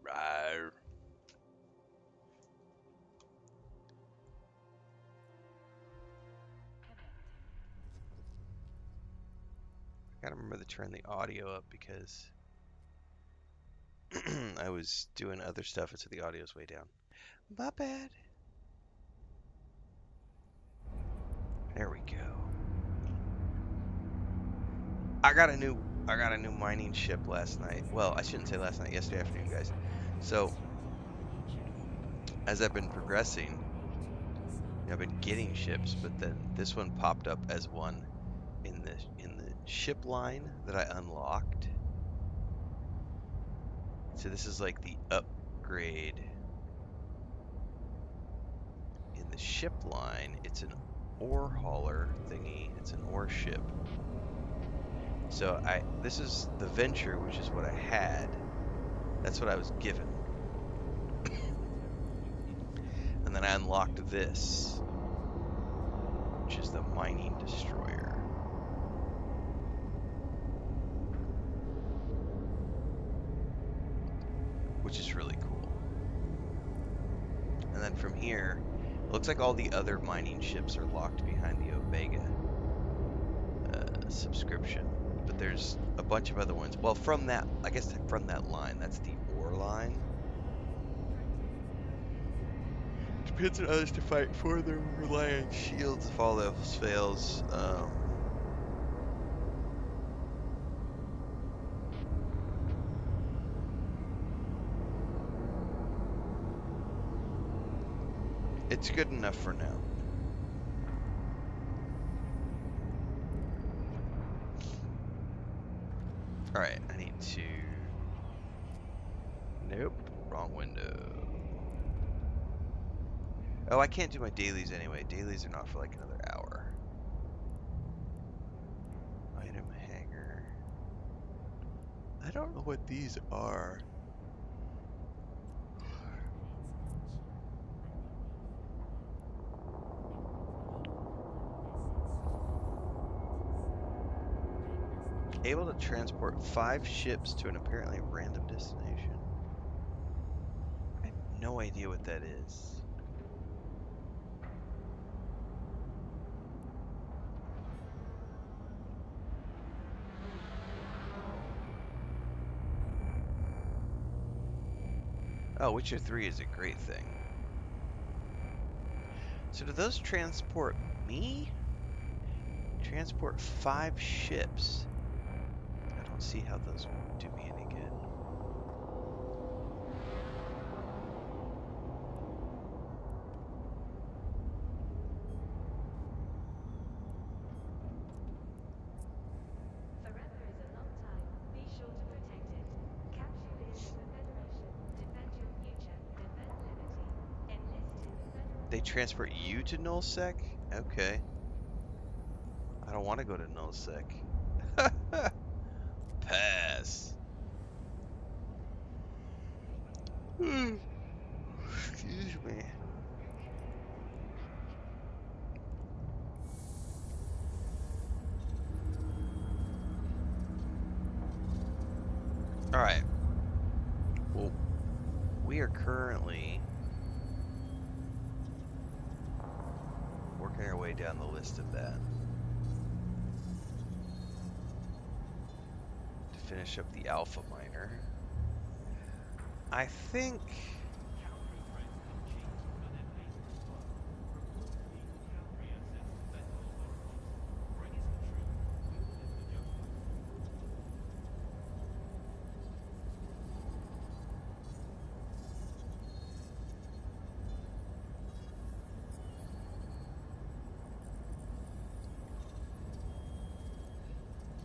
Rawr. Gotta remember to turn the audio up because I was doing other stuff, and so the audio's way down. My bad. There we go. I got a new mining ship last night. Well, I shouldn't say last night, yesterday afternoon, guys. So, as I've been progressing, I've been getting ships, but then this one popped up as one in the ship line that I unlocked. So this is like the upgrade in the ship line. It's an ore hauler thingy. It's an ore ship. So this is the Venture, which is what I had. That's what I was given. And then I unlocked this, which is the mining destroyer. Which is really cool. And then from here, it looks like all the other mining ships are locked behind the Omega subscription. But there's a bunch of other ones. Well, from that, I guess from that line, that's the ore line. Depends on others to fight for them, rely on shields if all else fails. It's good enough for now. Alright, I need to... Nope, wrong window. Oh, I can't do my dailies anyway. Dailies are not for like another hour. Item hanger. I don't know what these are. Able to transport 5 ships to an apparently random destination. I have no idea what that is. Oh, Witcher 3 is a great thing. So do those transport me? Transport 5 ships. I don't see how those do me any good. They transport you to Nullsec? Okay. I don't want to go to Nullsec. Pass. Excuse me. Alright. Well, we are currently working our way down the list of that. To finish up the Alpha Miner. I think...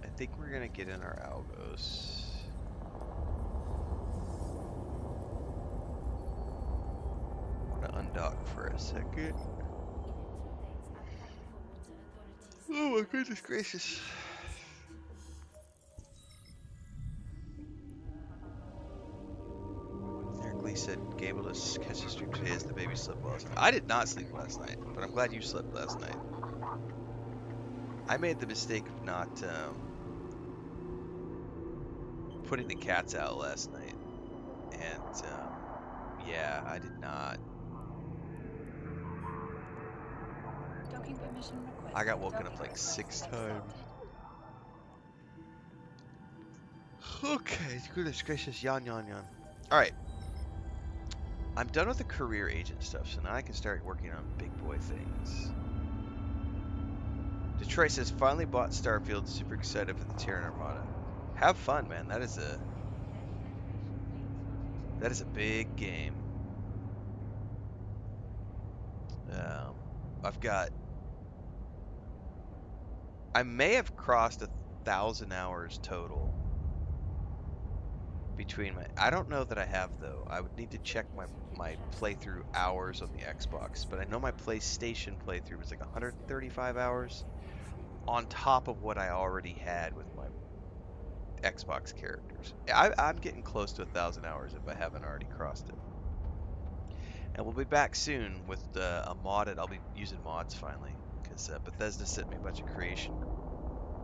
I think we're gonna get in our Algos. I'm gonna undock for a second. Oh my goodness gracious. Eric Lee said Gable to catch the stream today as the baby slept last night. I did not sleep last night, but I'm glad you slept last night. I made the mistake of not putting the cats out last night, And yeah, I did not. Docking permission requested. I got woken up Docking like 6 request times. accepted. Okay, goodness gracious, yawn, yawn, yawn. All right, I'm done with the career agent stuff, so now I can start working on big boy things. Detroit says finally bought Starfield. Super excited for the Terran Armada. Have fun, man. That is a big game. I've got. I may have crossed 1,000 hours total between my. I don't know that I have though. I would need to check my playthrough hours on the Xbox, but I know my PlayStation playthrough was like 135 hours on top of what I already had with my Xbox characters. I'm getting close to 1,000 hours if I haven't already crossed it. And we'll be back soon with a modded. I'll be using mods finally because Bethesda sent me a bunch of creation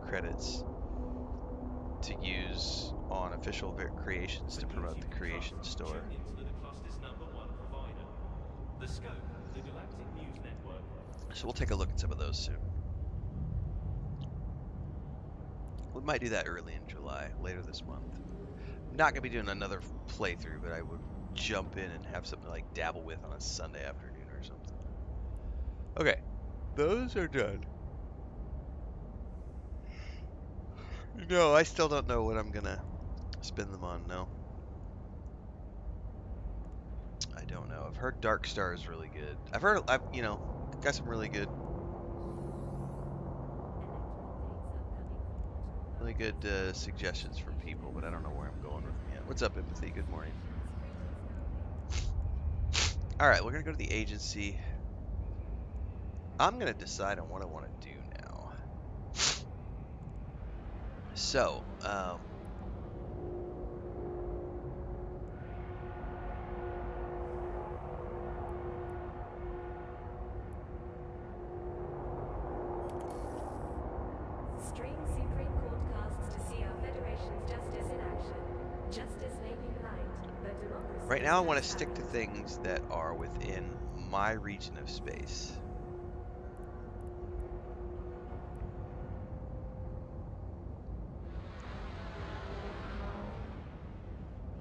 credits to use on official creations to promote the creation store. So we'll take a look at some of those soon. We might do that early in July, later this month. I'm not gonna be doing another playthrough, but I would jump in and have something to like dabble with on a Sunday afternoon or something. Okay, those are done. No, I still don't know what I'm gonna spend them on. No, I don't know. I've heard Dark Star is really good. I've got some really good suggestions from people, but I don't know where I'm going with them yet. What's up, Empathy? Good morning. All right, we're gonna go to the agency. I'm gonna decide on what I want to do now. So, Stream Supreme Court casts to see our Federation's justice in action. Justice may be blind, but democracy. right now I want to stick to things that are within my region of space.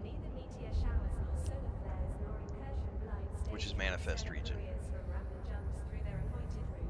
Neither meteor showers nor solar flares nor incursion blinds Which is manifest region. from rapid jumps through their appointed route.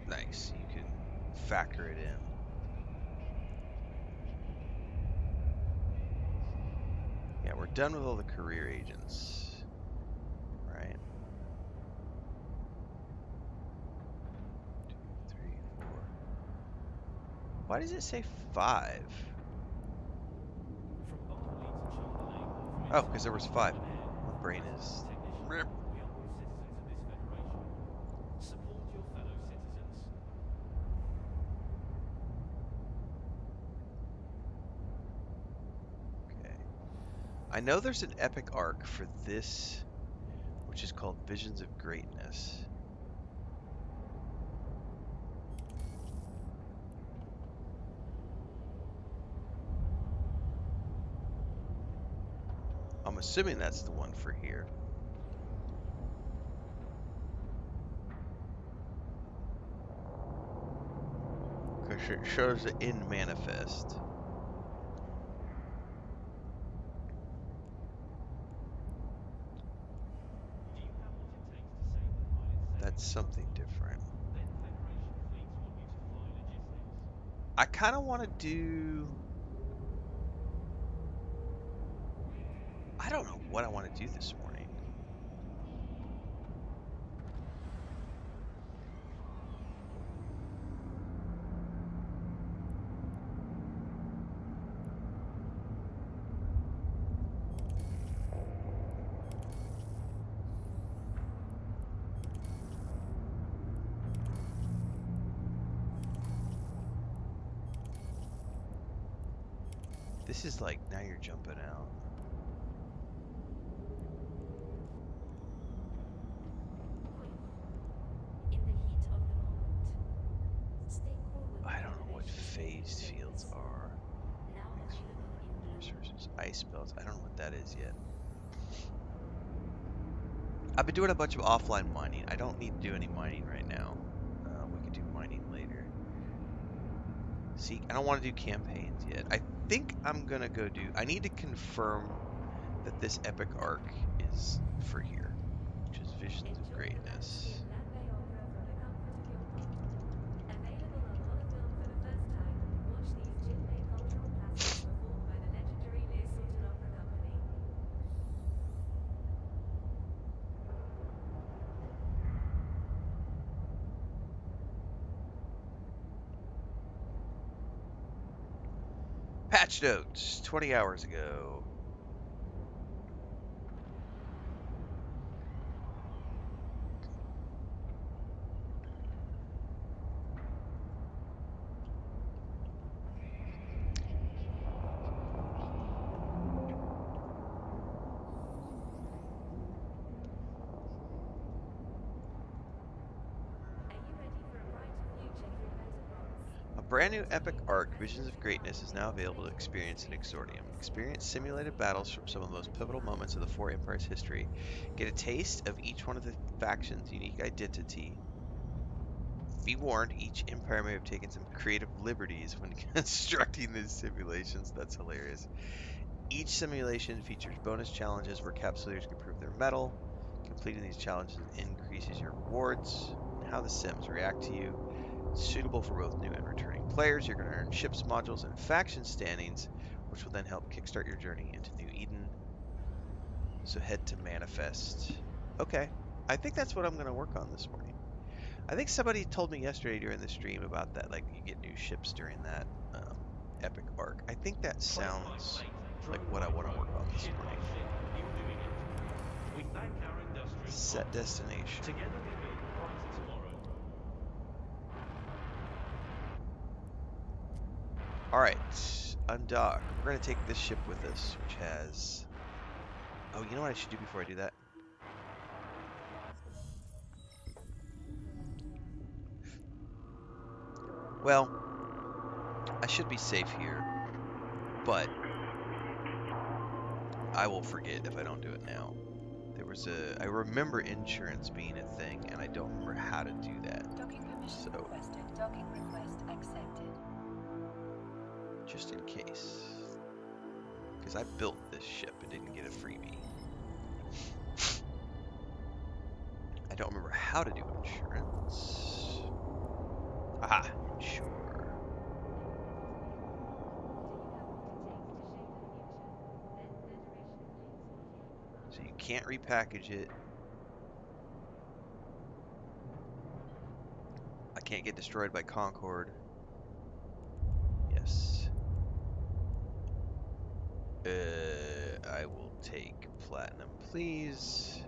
Nice. You can factor it in. Yeah, we're done with all the career agents. Right? 2, 3, 4. Why does it say 5? Oh, because there was 5. My brain is... Rip. Okay. I know there's an epic arc for this, which is called Visions of Greatness. I'm assuming that's the one for here. Because it shows it in manifest. That's something different. I kind of want to do I don't know what I want to do this morning. This is like, now you're jumping out. In the heat of the moment. Stay cool with I don't know what elevation phased fields are. now available in blue. Resources, ice belts. I don't know what that is yet. I've been doing a bunch of offline mining. I don't need to do any mining right now. We could do mining later. See, I don't want to do campaigns yet. I think I'm gonna go do. I need to confirm that this epic arc is for here, which is Visions of Enjoy the Greatness. landscape Renfail opera from the comfort of your home. Available on holofilm for the first time. Watch these Jin-made cultural classics performed by the legendary Lear Sultan Opera Company. Patch notes, 20 hours ago. Are you ready for a brighter future through better bonds? A brand new epic arc, Visions of Greatness, is now available to experience in Exordium. Experience simulated battles from some of the most pivotal moments of the Four Empires' history. Get a taste of each one of the factions' unique identity. Be warned, each empire may have taken some creative liberties when constructing these simulations. That's hilarious. Each simulation features bonus challenges where capsuleers can prove their mettle. Completing these challenges increases your rewards and how the sims react to you. Suitable for both new and returning players. You're going to earn ships, modules, and faction standings, which will then help kickstart your journey into New Eden. So head to Manifest. Okay, I think that's what I'm going to work on this morning. I think somebody told me yesterday during the stream about that, like you get new ships during that epic arc. I think that sounds like what I want to work on this morning. We thank our industrial Set partners. destination. Together we build a brighter tomorrow. Alright, undock. We're going to take this ship with us, which has... Oh, you know what I should do before I do that? Well, I should be safe here, but I will forget if I don't do it now. I remember insurance being a thing, and I don't remember how to do that. Docking permission requested. Docking request accepted. Just in case. Because I built this ship and didn't get a freebie. I don't remember how to do insurance. Aha, insure. So you can't repackage it. I can't get destroyed by Concord. Yes. I will take platinum, please.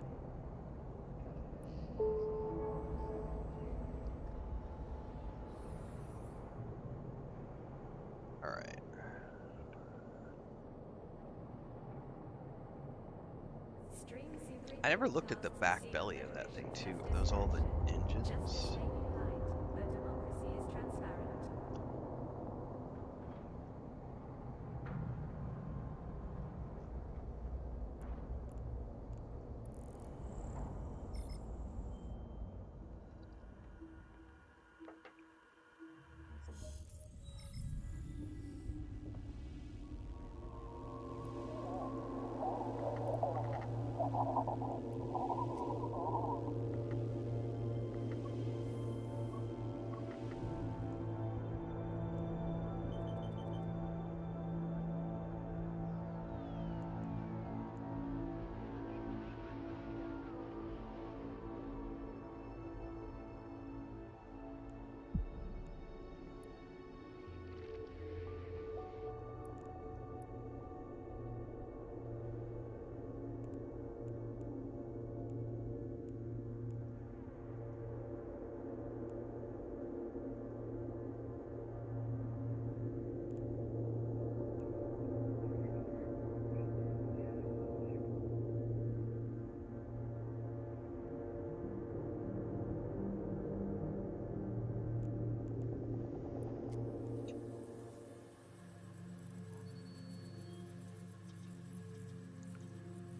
Alright. I never looked at the back belly of that thing, too. Are those all the engines? Justice may be blind, but democracy is transparent.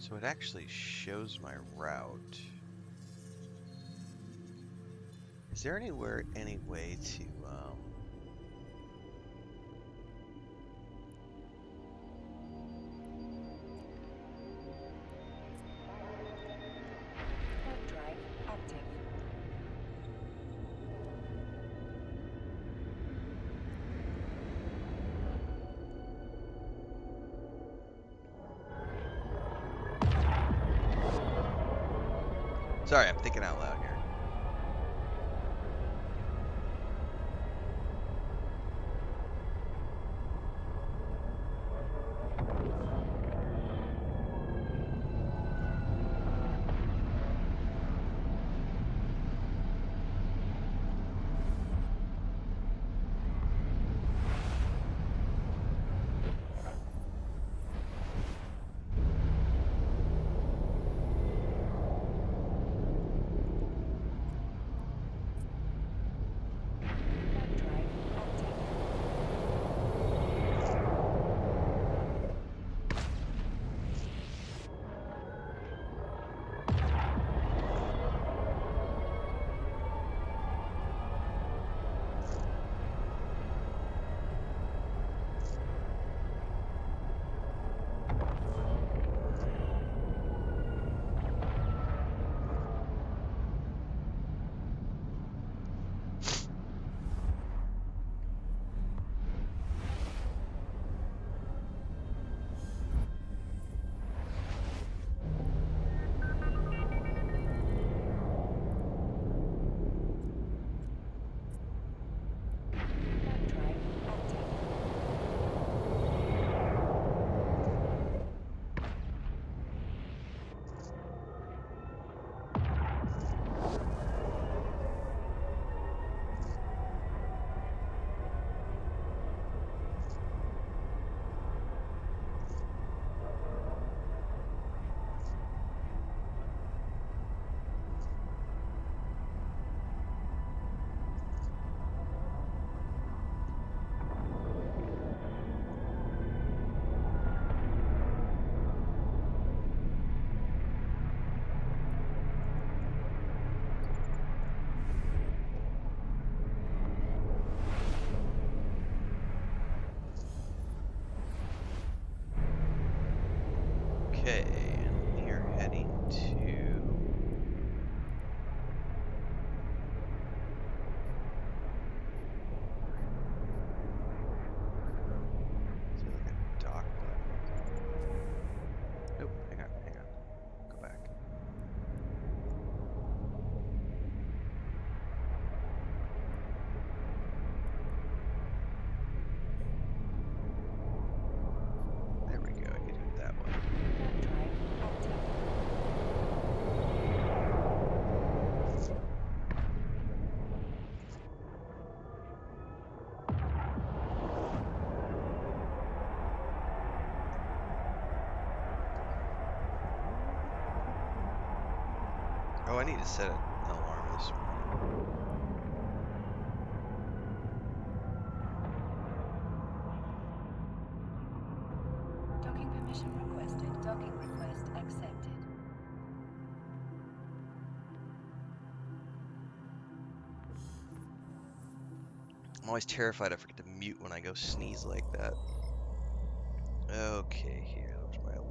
So it actually shows my route. Is there any way to Web drive active. Sorry, I'm thinking out loud here. Web drive active. Web drive active. Okay, and we are heading to is there like a dock button? Nope, hang on. Go back. There we go, I can do it that way. Web drive active. Oh, I need to set an alarm this morning. Docking permission requested. Docking request accepted. I'm always terrified I forget to mute when I go sneeze like that. Okay, here's my alarm.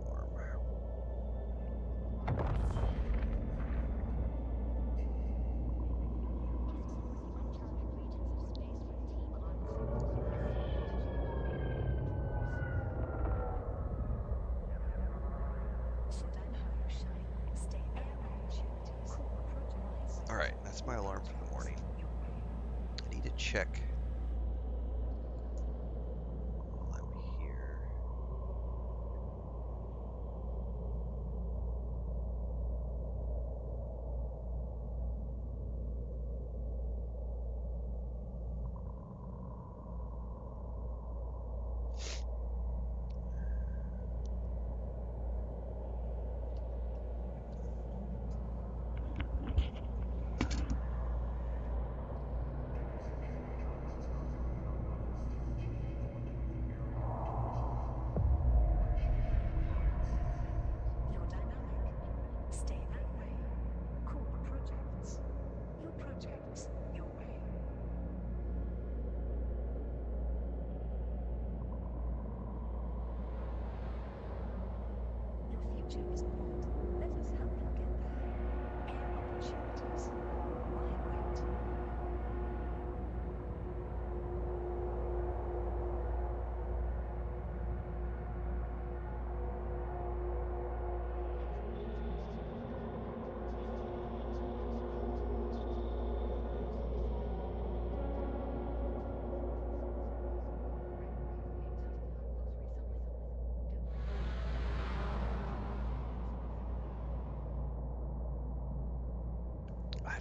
Alright, that's my alarm for the morning. I need to check while I'm here.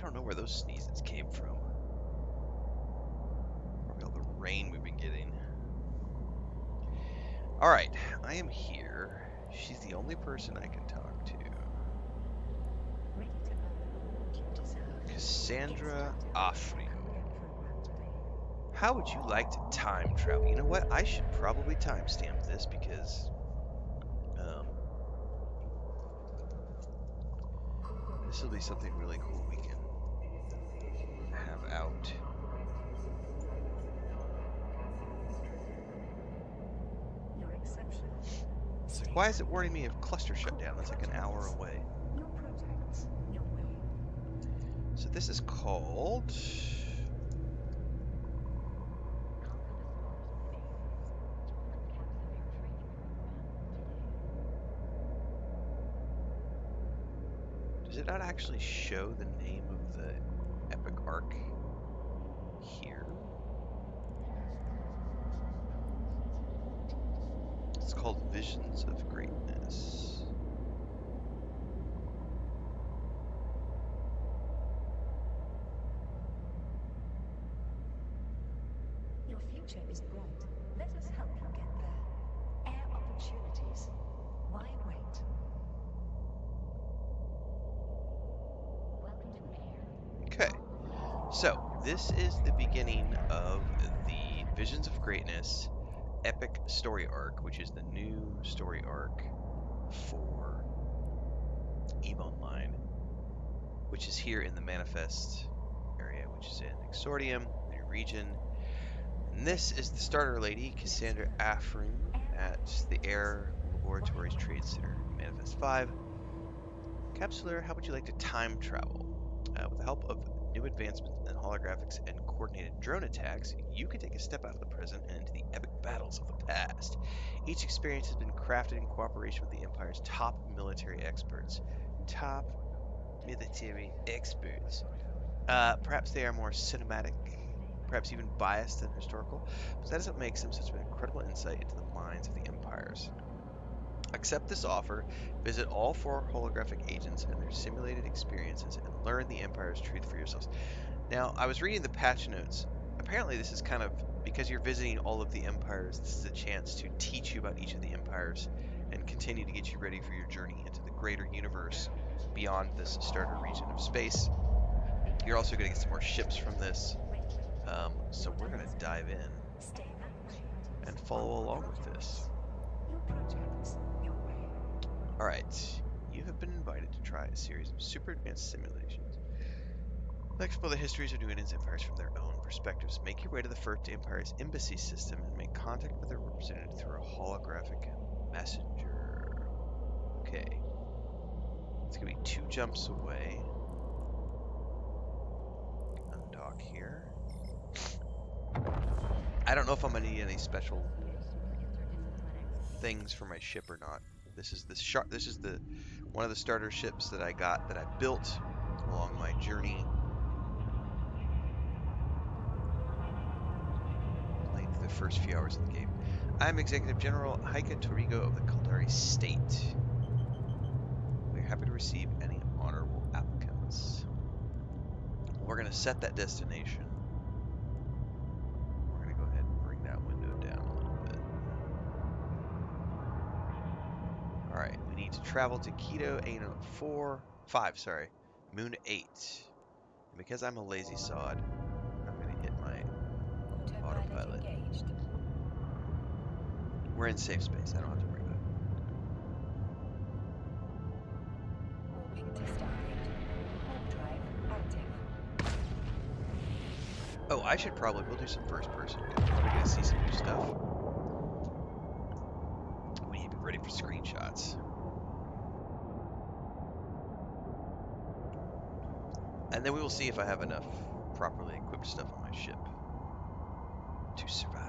don't know where those sneezes came from. Probably all the rain we've been getting. Alright, I am here. She's the only person I can talk to. Ready to go. You deserve. Cassandra Afrio. How would you like to time travel? You know what? I should probably timestamp this because this will be something really cool we can have out. You're exceptional. It's like, why is it warning me of cluster shutdown? That's like an hour away. Your projects. Your way. So this is called... Does it not actually show the name of the epic arc here? It's called Visions of Greatness. Your future is bright. Let us help you get there. Air opportunities. Why wait? Welcome to Air. Okay, so this is the beginning of the Visions of Greatness epic story arc, which is the new story arc for EVE Online, which is here in the Manifest area, which is in Exordium, the new region. And this is the starter lady, Cassandra Afrin, at the Air Laboratories Trade Center, Manifest 5. Capsular, how would you like to time travel? With the help of new advancements in holographics and coordinated drone attacks, you can take a step out of the present and into the epic battles of the past. Each experience has been crafted in cooperation with the Empire's top military experts. Top military experts. Perhaps they are more cinematic, perhaps even biased than historical, but that is what makes them such an incredible insight into the minds of the Empires. Accept this offer, visit all 4 holographic agents and their simulated experiences, and learn the Empire's truth for yourselves. Now, I was reading the patch notes. Apparently, this is kind of, because you're visiting all of the Empires, this is a chance to teach you about each of the Empires and continue to get you ready for your journey into the greater universe beyond this starter region of space. You're also going to get some more ships from this. So we're going to dive in Stay that way. and follow along with this. Your projects. Your way. Alright, you have been invited to try a series of super advanced simulations that explore the histories of New England's empires from their own perspectives. Make your way to the first Empire's embassy system and make contact with their representative through a holographic messenger. Okay. It's going to be 2 jumps away. Undock here. I don't know if I'm going to need any special things for my ship or not. This is the one of the starter ships that I got, that I built along my journey, playing through the first few hours of the game. I'm Executive General Heike Torigo of the Kaldari State. We're happy to receive any honorable applicants. We're going to set that destination. We're going to go ahead and bring that window down a little bit. Alright, we need to travel to Keto A5, Moon 8. And because I'm a lazy sod, I'm going to hit my autopilot. Engaged. We're in safe space, I don't have to worry about it. Warping to Stargate. Warp drive active. Oh, I should probably, we'll do some first person, because we're probably going to see some new stuff. We need to be ready for screenshots. And then we will see if I have enough properly equipped stuff on my ship to survive.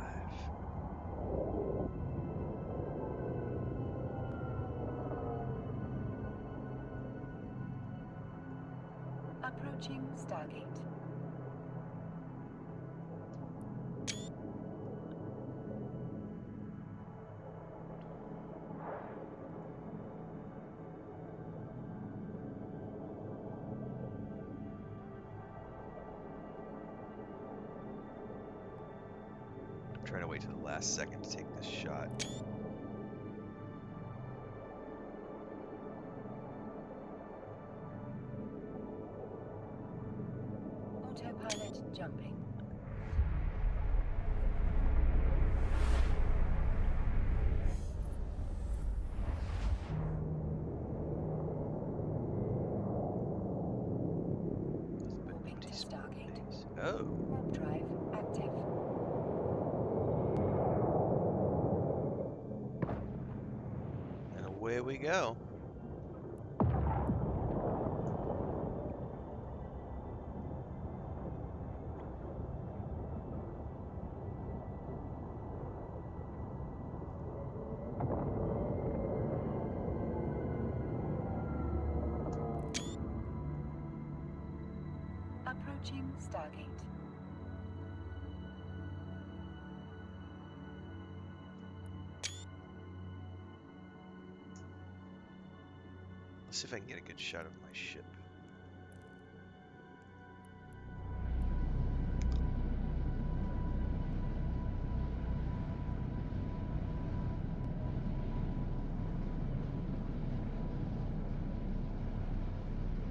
Approaching Stargate. trying to wait till the last second to take this shot. Autopilot jumping. Warping to Stargate. Oh, Warp drive active. and away we go. Approaching Stargate. Let's see if I can get a good shot of my ship.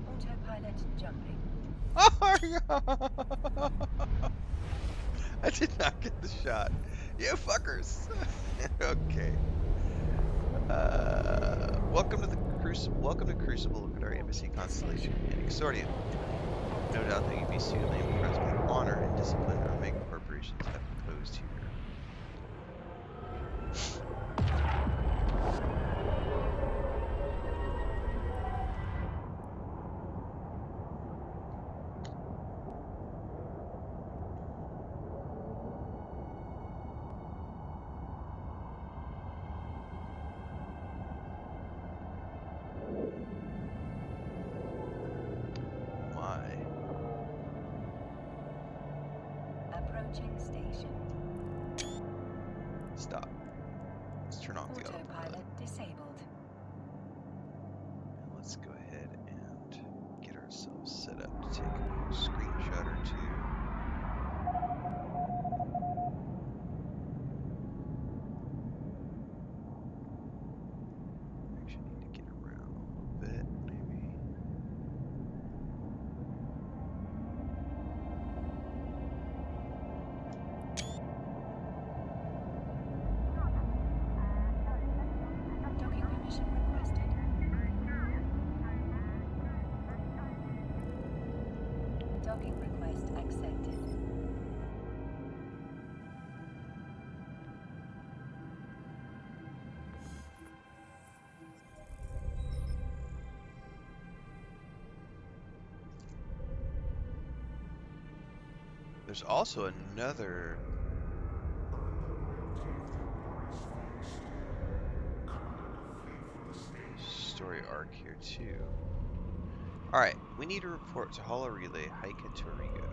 Autopilot jumping. Oh, no! I did not get the shot. You fuckers. Okay. Welcome to the Crucible. Welcome to Crucible. Look at our embassy constellation in Exordium. No doubt that you'd be suitably impressed by the honor and discipline our mega corporations have imposed here. Approaching station. Stop. Let's turn off the autopilot. Autopilot disabled. And let's go ahead and get ourselves set up to take a screenshot or two. Actually need to get around a little bit, maybe. Docking permission requested. Docking request accepted. There's also another story arc here too. Alright, we need to report to Holo Relay Hike into Origo.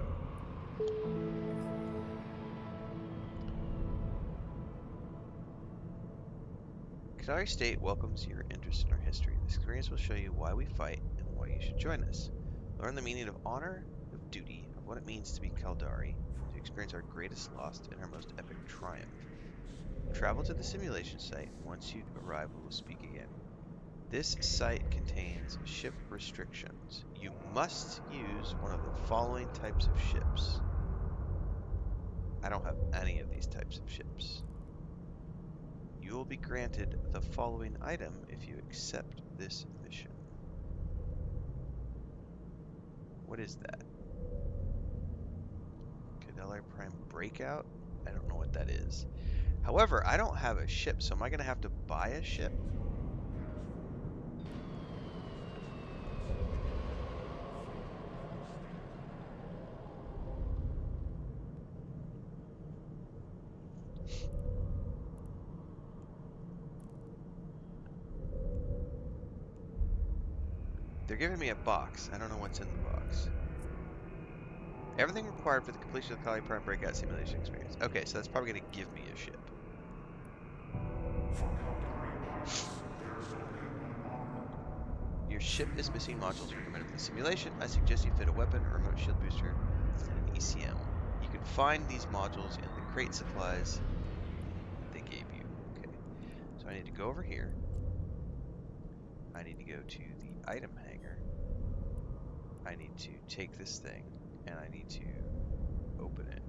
Kadari State welcomes your interest in our history. This experience will show you why we fight and why you should join us. Learn the meaning of honor, of duty, of what it means to be Kaldari, to experience our greatest loss and our most epic triumph. Travel to the simulation site, and once you arrive, we will speak again. This site contains ship restrictions. You must use one of the following types of ships. I don't have any of these types of ships. You will be granted the following item if you accept this mission. What is that? Cadeli Prime Breakout? I don't know what that is. However, I don't have a ship, so am I going to have to buy a ship? They're giving me a box. I don't know what's in the box. Everything required for the completion of the Kali Prime Breakout simulation experience. Okay, so that's probably going to give me a ship. Your ship is missing modules recommended for the simulation. I suggest you fit a weapon, a remote shield booster, and an ECM. You can find these modules in the crate supplies I need to go over here. I need to go to the item hangar. I need to take this thing and I need to open it.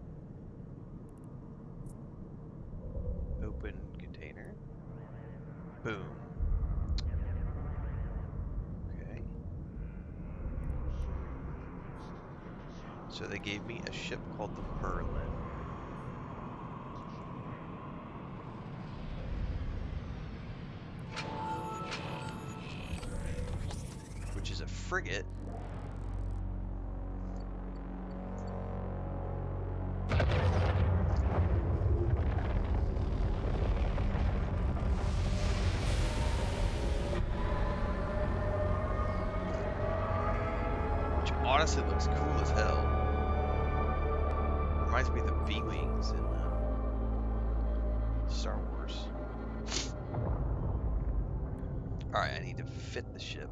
Open container. Boom. Okay. So they gave me a ship called the Merlin. Which is a frigate. Which honestly looks cool as hell. Reminds me of the B-Wings in Star Wars. Alright, I need to fit the ship.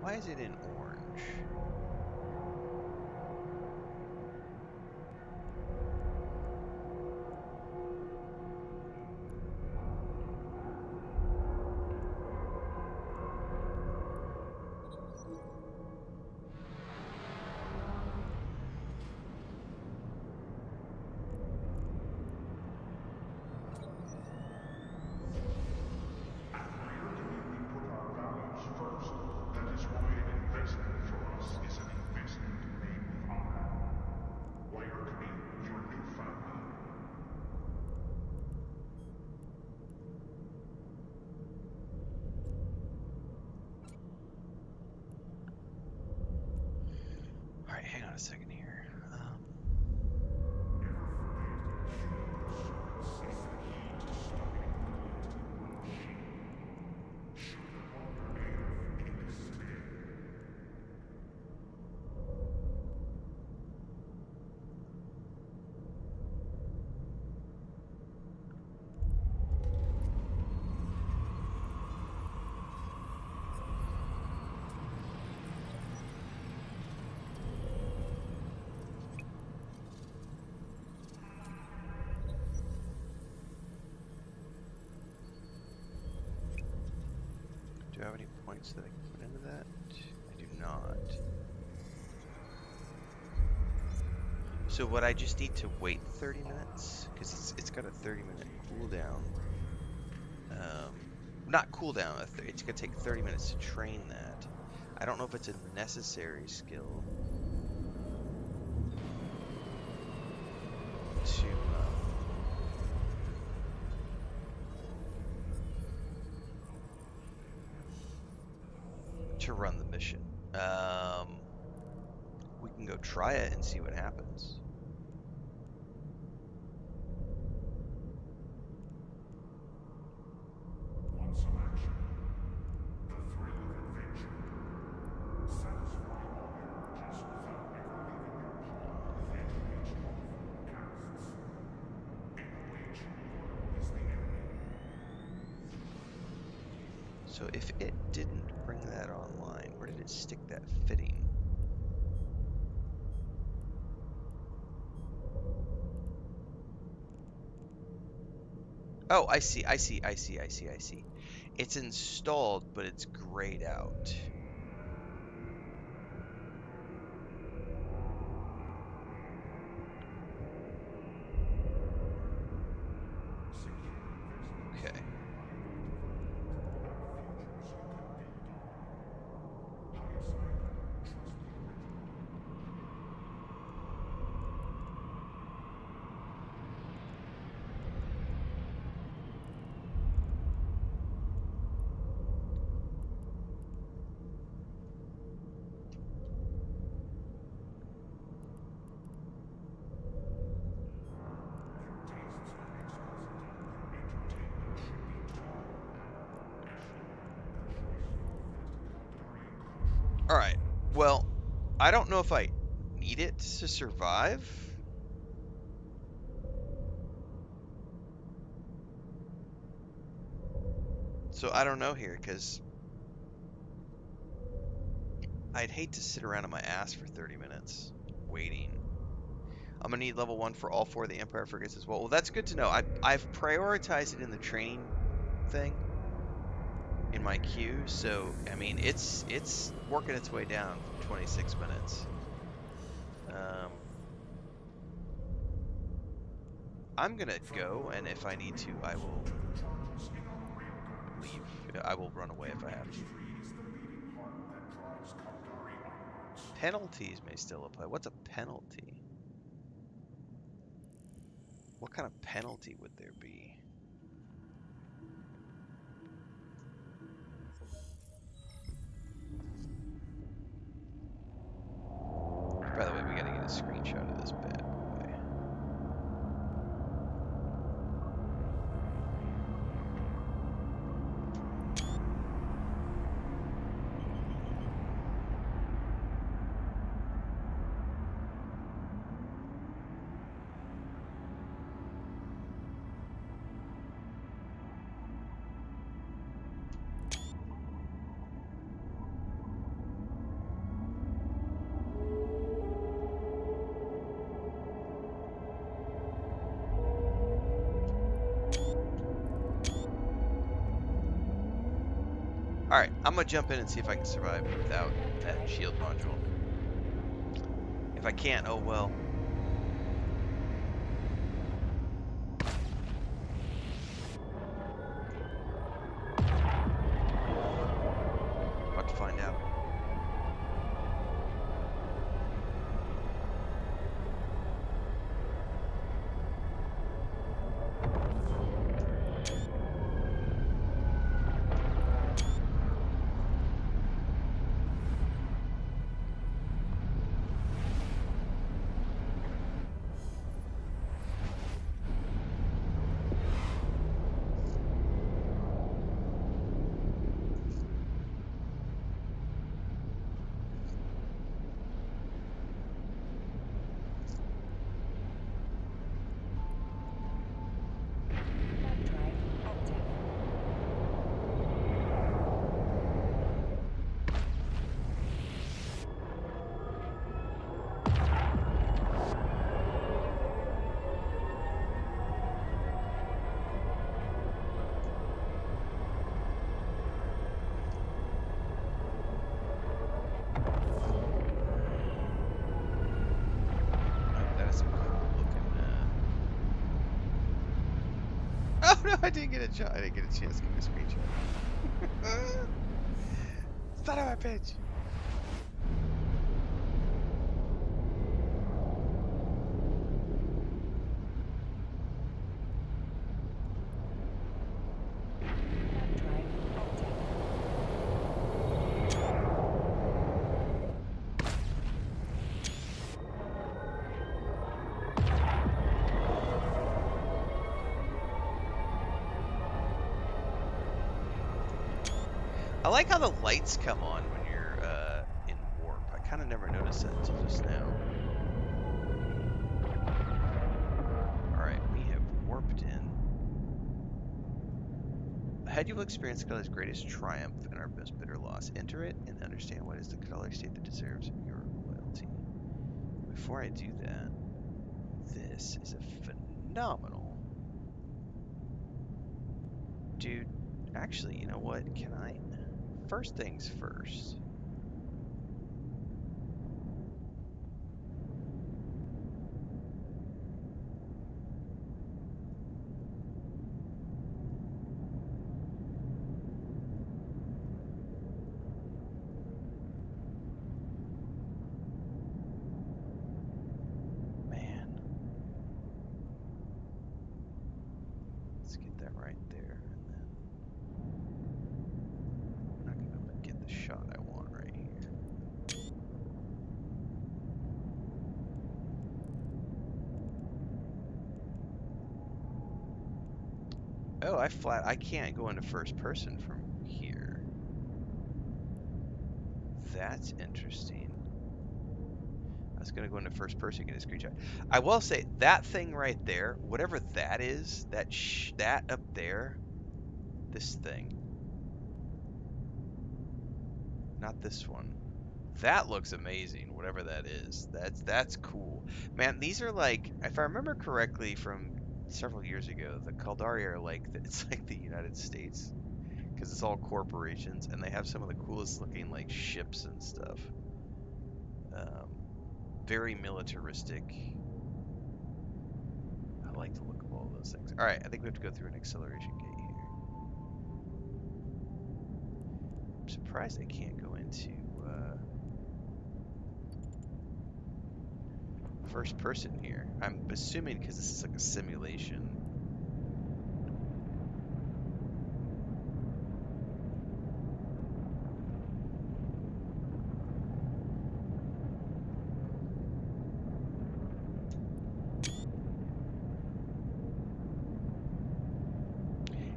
Why is it in orange? Alright, hang on a second here. Do I have any points that I can put into that? I do not. So would I just need to wait 30 minutes? Because it's got a 30-minute cooldown. Not cooldown, it's going to take 30 minutes to train that. I don't know if it's a necessary skill to run the mission. We can go try it and see what happens. So if it didn't bring that online, where did it stick that fitting? Oh, I see. It's installed, but it's grayed out. Okay. All right. Well, I don't know if I need it to survive. So I don't know here, because I'd hate to sit around on my ass for 30 minutes waiting. I'm gonna need level 1 for all 4 of the Empire frigates as well. Well, that's good to know. I've prioritized it in the training thing in my queue, so I mean it's working its way down from 26 minutes. I'm gonna go, and if I need to, I will leave. I will run away if I have to. Penalties may still apply. What's a penalty? What kind of penalty would there be? By the way, we gotta get a screenshot of this bad boy. Alright, I'm gonna jump in and see if I can survive without that shield module. If I can't, oh well. About to find out. Warp drive active. Oh, that is some cool looking. Oh no, I didn't get a shot. I didn't get a chance to get a screenshot. Son of a bitch. Warp drive active. I like how the lights come on when you're in warp. I kind of never noticed that until just now. Alright, we have warped in. Ahead you will experience Cutler's greatest triumph and our most bitter loss. Enter it and understand what is the Cutler state that deserves your loyalty. Before I do that, this is a phenomenal... Dude, actually, you know what? Can I... First things first. Man. Let's get that right there, and then I can go up and get the shot I want right here. Oh, I can't go into first person from here. That's interesting. I was going to go into first person, get a screenshot. I will say that thing right there, whatever that is, that up there, this thing, not this one. That looks amazing, whatever that is. That's cool. Man, these are like, if I remember correctly from several years ago, the Caldari are like, it's like the United States, because it's all corporations, and they have some of the coolest looking like ships and stuff. Very militaristic. I like the look of all those things. All right, I think we have to go through an acceleration gate here. I'm surprised I can't go into first person here. I'm assuming because this is like a simulation.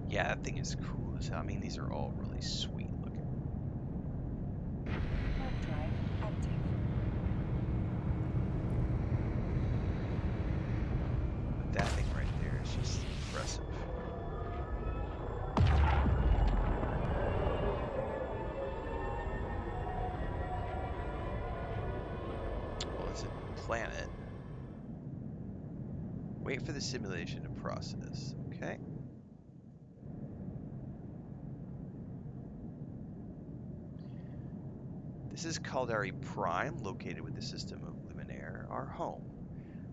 Yeah, that thing is cool as hell. I mean, these are all really sweet looking. Warp drive active. But that thing right there is just impressive. Well, it's a planet. Wait for the simulation to process. Okay. This is Caldari Prime, located with the system of Luminaire, our home.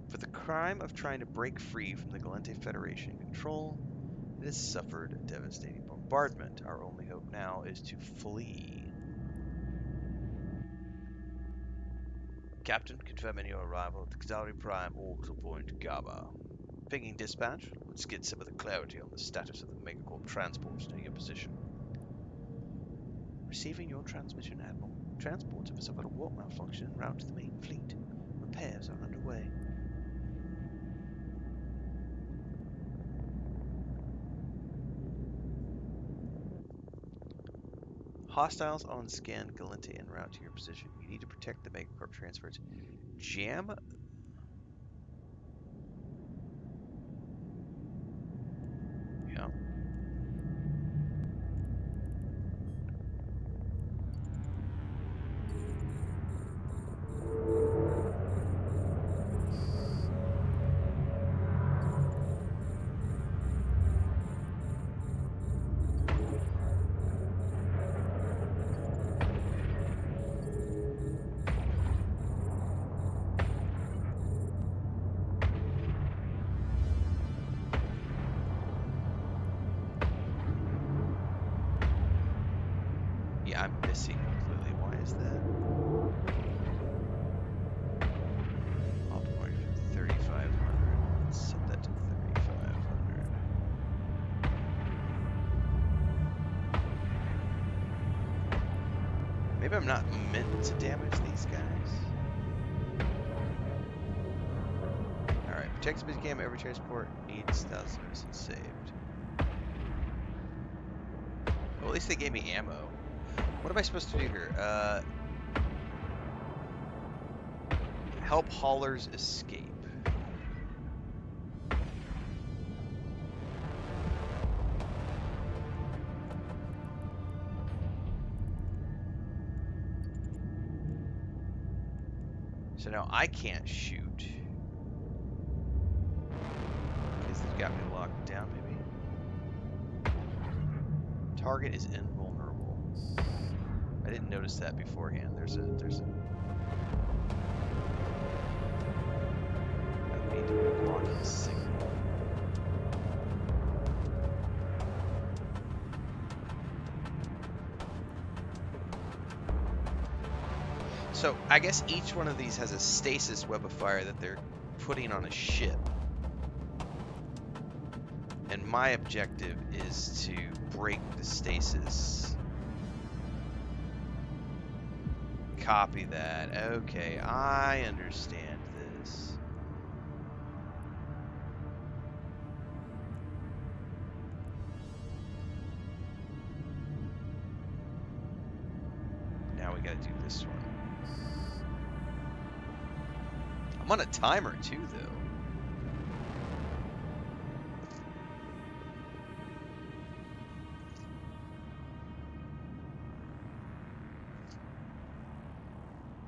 For the crime of trying to break free from the Galente Federation control, it has suffered a devastating bombardment. Our only hope now is to flee. Captain, confirming your arrival at the Caldari Prime Orbital Point, Gaba. Pinging dispatch, let's get some of the clarity on the status of the Megacorp transports near your position. Receiving your transmission, Admiral. Transports have suffered a warp malfunction en route to the main fleet. Repairs are underway. Hostiles on scan Galente en route to your position. You need to protect the Megacorp transports. Jam? Yeah. Yeah, I'm missing completely. Why is that? Optimal for 3,500. Let's set that to 3,500. Maybe I'm not meant to damage these guys. Alright, protect the cam. Every transport needs 1,000 services saved. Well, at least they gave me ammo. What am I supposed to do here? Help haulers escape. So now I can't shoot. Because they've got me locked down, maybe? Target is invulnerable. I didn't notice that beforehand. There's a I need to block his signal. So I guess each one of these has a stasis web of fire that they're putting on a ship. And my objective is to break the stasis. Copy that. Okay, I understand this. Now we gotta do this one. I'm on a timer too, though.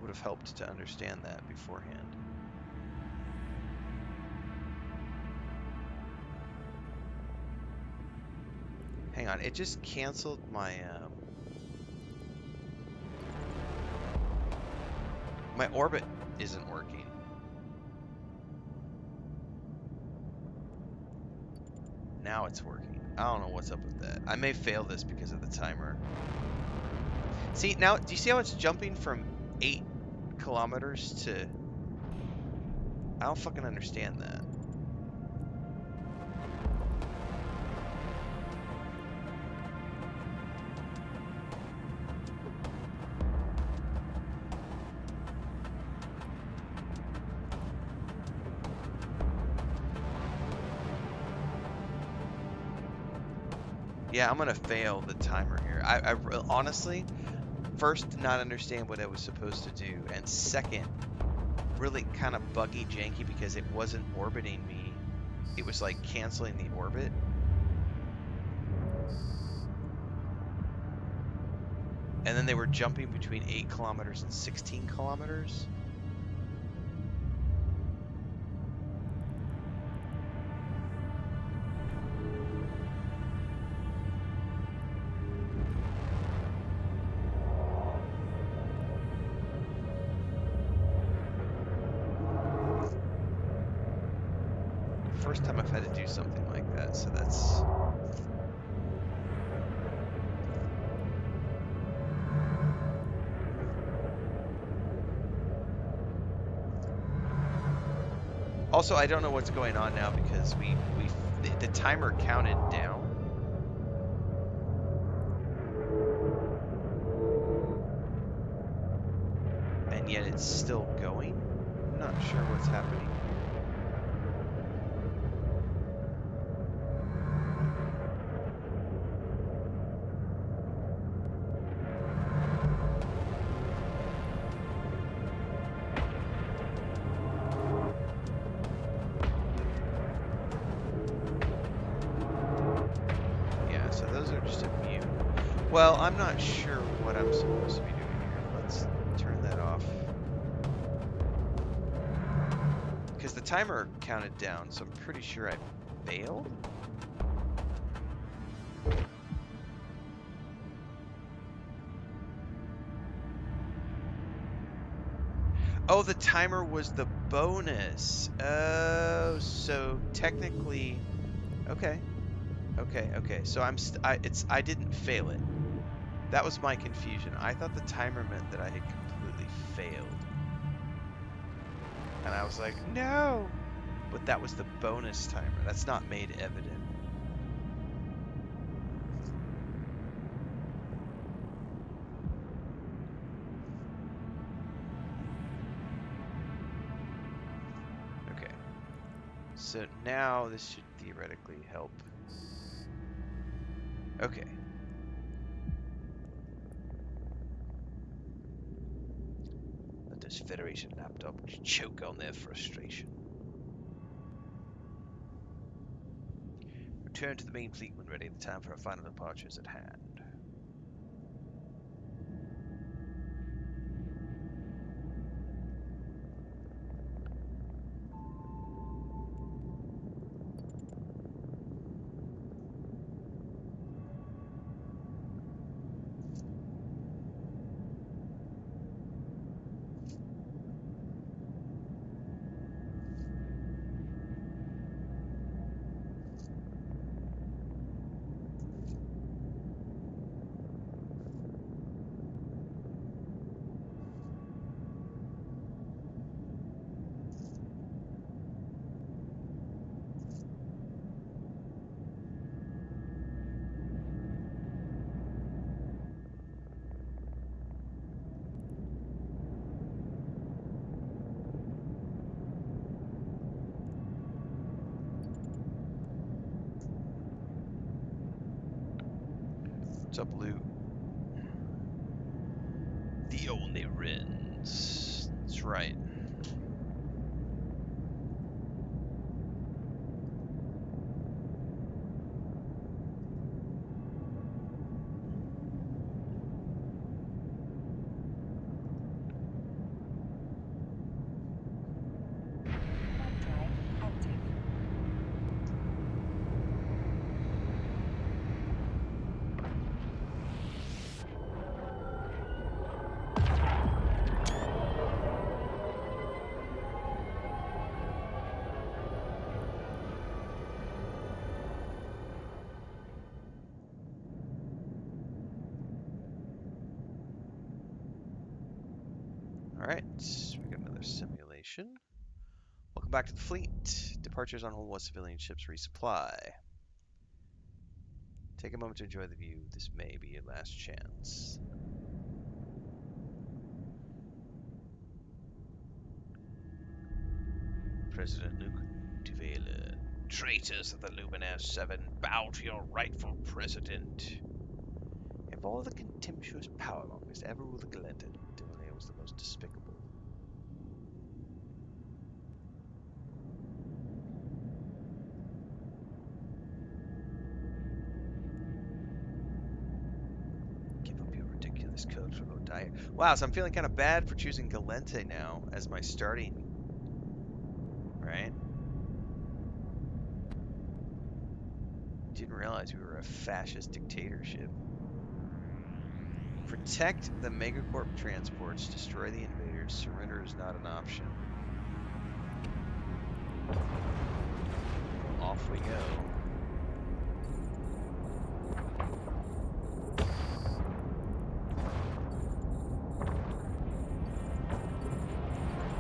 Would have helped to understand that beforehand. Hang on, it just canceled my my orbit isn't working. Now it's working. I don't know what's up with that. I may fail this because of the timer. See, now, do you see how it's jumping from 8 kilometers to... I don't fucking understand that. Yeah, I'm gonna fail the timer here. Honestly, first, did not understand what I was supposed to do, and second, really kind of buggy janky because it wasn't orbiting me. It was like canceling the orbit. And then they were jumping between 8 kilometers and 16 kilometers. First time I've had to do something like that, so that's... Also, I don't know what's going on now because the timer counted down. And yet it's still going. I'm not sure what's happening. Well, I'm not sure what I'm supposed to be doing here. Let's turn that off. Because the timer counted down, so I'm pretty sure I failed. Oh, the timer was the bonus. Oh, so technically, okay. Okay. So I didn't fail it. That was my confusion. I thought the timer meant that I had completely failed. And I was like, no! But that was the bonus timer. That's not made evident. Okay. So now this should theoretically help. Okay. Let this Federation laptop choke on their frustration. Return to the main fleet when ready. The time for our final departure is at hand. What's up, Lou? The only Rens. That's right. Warp drive active. All right, we got another simulation. Welcome back to the fleet. Departures on hold while civilian ships resupply. Take a moment to enjoy the view. This may be your last chance. President Luke Tuvela. Traitors of the Luminaire 7, bow to your rightful president. Of all the contemptuous powermongers to ever rule the Galenta, Delaunay was the most despicable. Give up your ridiculous code for Lodire. Wow, so I'm feeling kind of bad for choosing Galente now as my starting. Right? Didn't realize we were a fascist dictatorship. Protect the Megacorp transports, destroy the invaders, surrender is not an option. Off we go.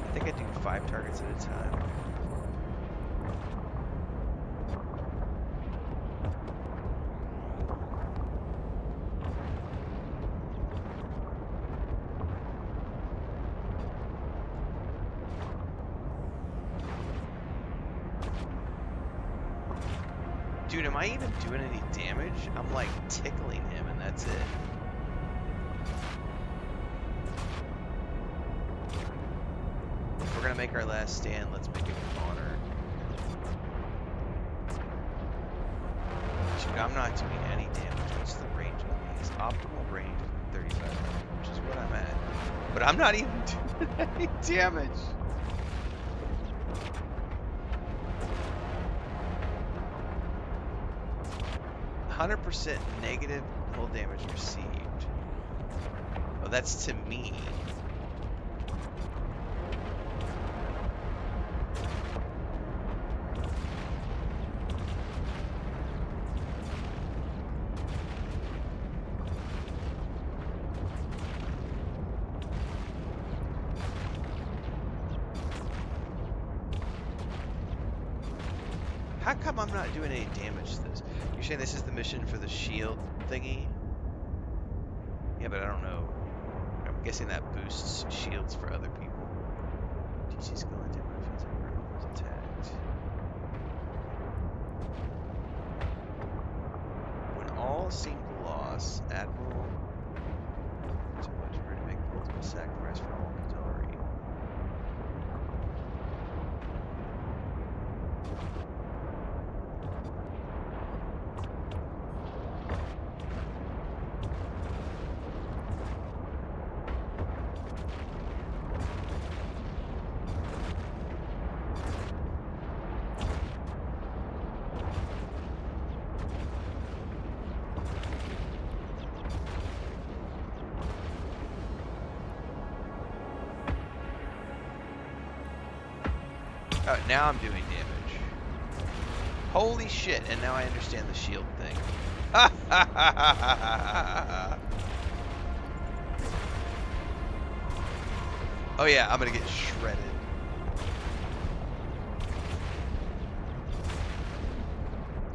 I think I do 5 targets at a time. Dude, am I even doing any damage? I'm like tickling him and that's it. If we're gonna make our last stand, let's make it with honor. Dude, I'm not doing any damage. What's the range on these? Optimal range is 35, which is what I'm at. But I'm not even doing any damage. 100% negative hull damage received. Oh, that's to me. How come I'm not doing any damage to this? You're saying this is the mission for the shield thingy? Yeah, but I don't know. I'm guessing that boosts shields for other people. DC's going to defensive was attacked. When all seem to loss, Admiral too much ready to make the ultimate sacrifice for all Qatari. Oh, now I'm doing damage. Holy shit, and now I understand the shield thing. Oh yeah, I'm gonna get shredded.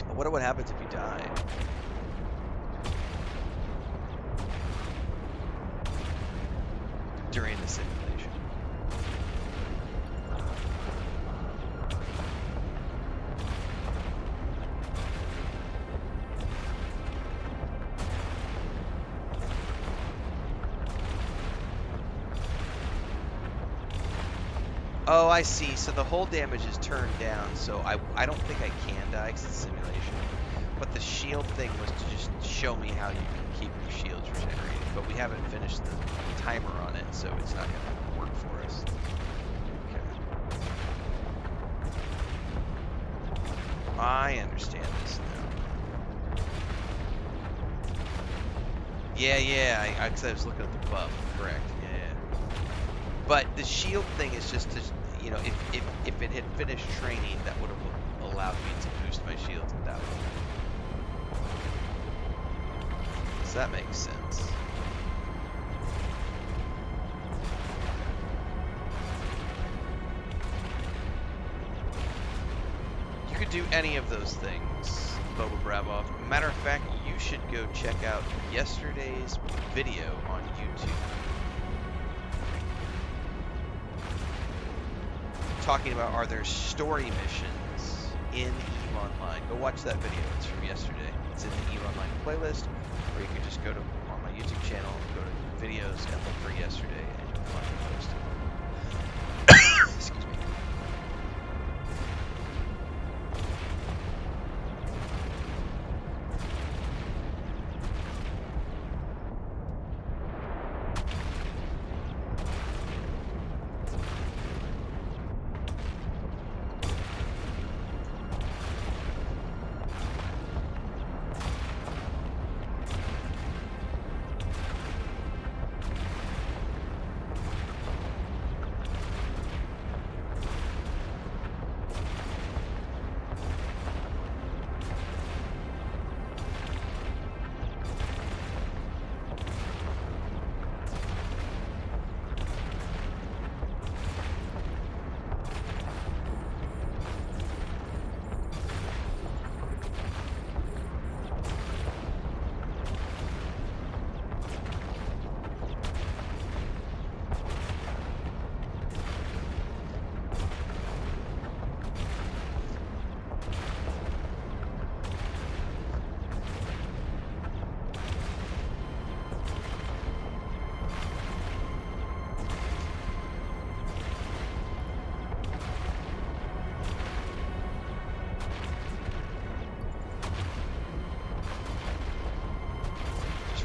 I wonder what happens if you die. During the simulation. Oh, I see. So the hull damage is turned down, so I don't think I can die because it's simulation. But the shield thing was to just show me how you can keep your shields regenerated. But we haven't finished the timer on it, so it's not going to work for us. Okay. I understand this now. Yeah, because I was looking at the buff. Correct. Yeah. But the shield thing is just to, you know, if it had finished training, that would have allowed me to boost my shields at that point. So that makes sense. You could do any of those things, Boba Bravov. Matter of fact, you should go check out yesterday's video on YouTube. Talking about, are there story missions in EVE Online? Go watch that video. It's from yesterday. It's in the EVE Online playlist, or you can just go to on my YouTube channel, go to videos, and look for yesterday, and you'll find it posted. Excuse me.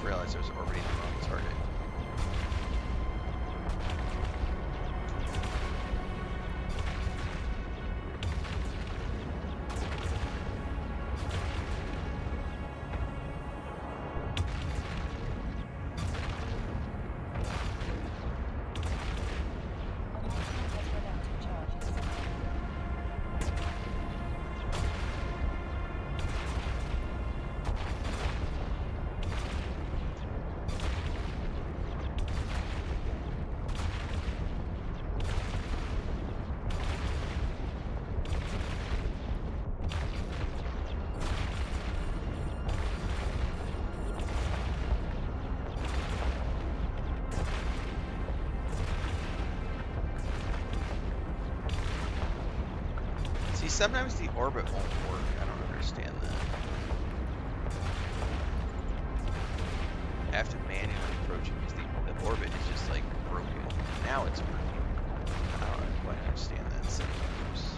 Realized I was orbiting the wrong target. See, sometimes the orbit won't work. I don't understand that. I have to manually approach it because the orbit is just like broken. Now it's working. I don't quite understand that sometimes.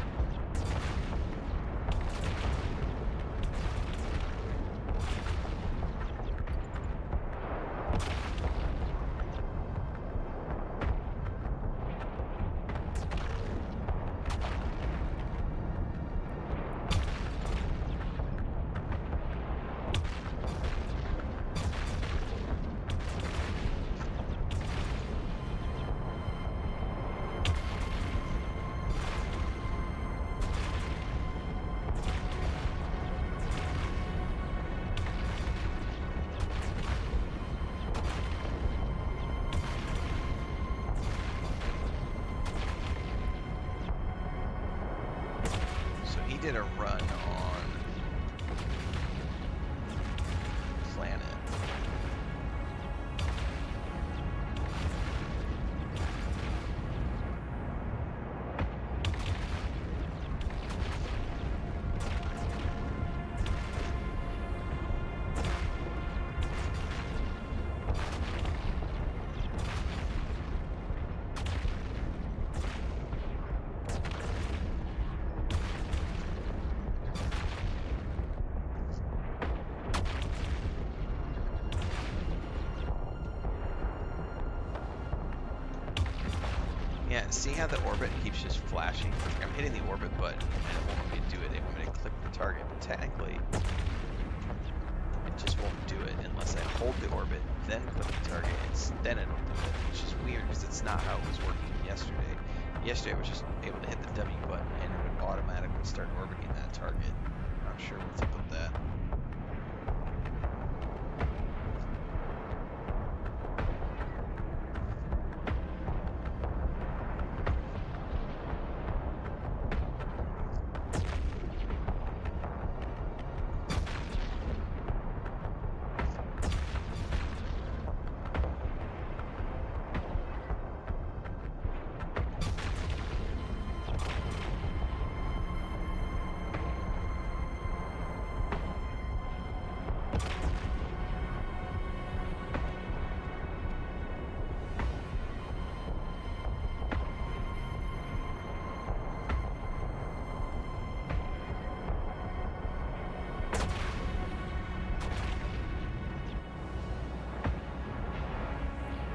He did a run on planet. Yeah, see how the orbit keeps just flashing? I'm hitting the orbit button and it won't let me do it. It won't let me click the target, but technically it just won't do it unless I hold the orbit, then click the target, then it'll do it, which is weird because it's not how it was working yesterday. Yesterday I was just able to hit the W button and it would automatically start orbiting that target. I'm not sure what's up with that.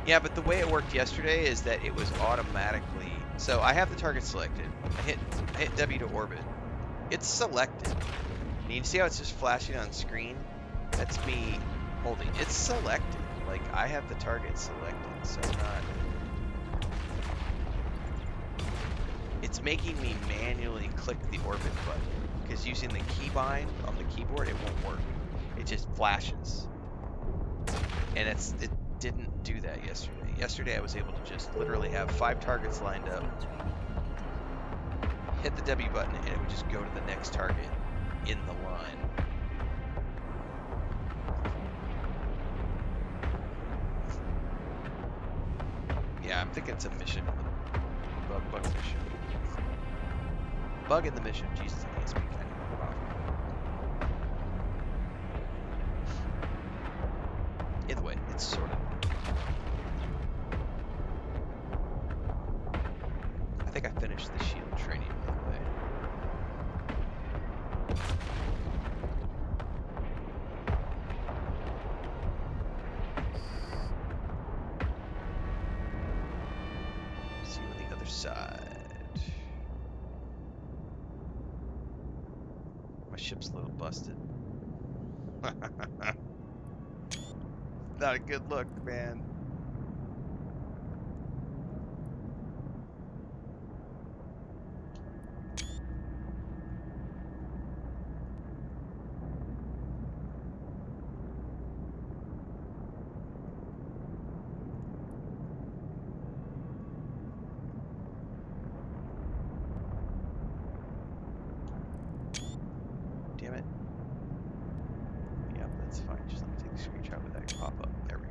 Yeah, but the way it worked yesterday is that it was automatically. So I have the target selected. I hit W to orbit. It's selected. And you can see how it's just flashing on screen? That's me holding. It's selected. Like, I have the target selected, so not. It's making me manually click the orbit button. Because using the keybind on the keyboard, it won't work. It just flashes. And it didn't do that yesterday. Yesterday I was able to just literally have 5 targets lined up, hit the W button, and it would just go to the next target in the line. Yeah, I'm thinking it's a mission. Bug mission. Bug in the mission. Jesus, I can't speak. I know. Wow. Either way, it's sorted. I think I finished the shield training, by the way. See you on the other side. My ship's a little busted. Not a good look, man. Damn it. Yep, that's fine. Just let me take a screenshot with that pop up. There we go.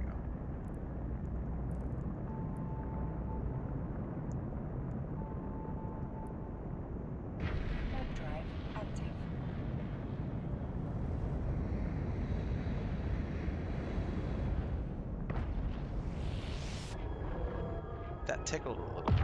Web drive active. That tickled a little bit.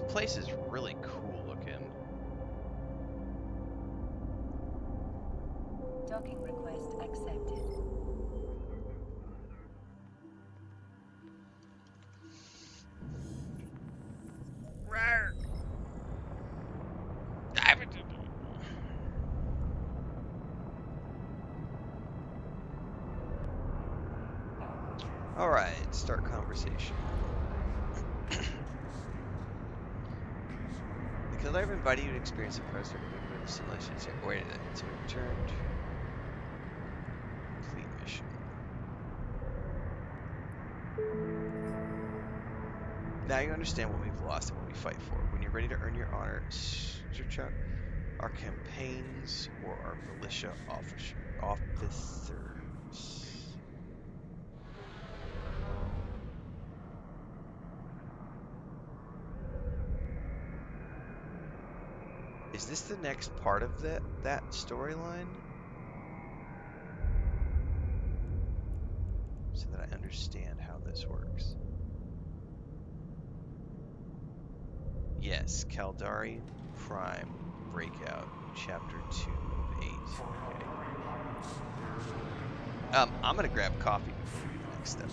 This place is really cool looking. Docking request accepted. Alright, start conversation. Because I've invited you to experience the process of the simulation check. Wait a minute, so we returned. Complete mission. Now you understand what we've lost and what we fight for. When you're ready to earn your honor, search out our campaigns or our militia officers. Is this the next part of that storyline? So that I understand how this works. Yes, Caldari Prime Breakout, Chapter 2 of 8. Okay. I'm gonna grab coffee before we do the next step.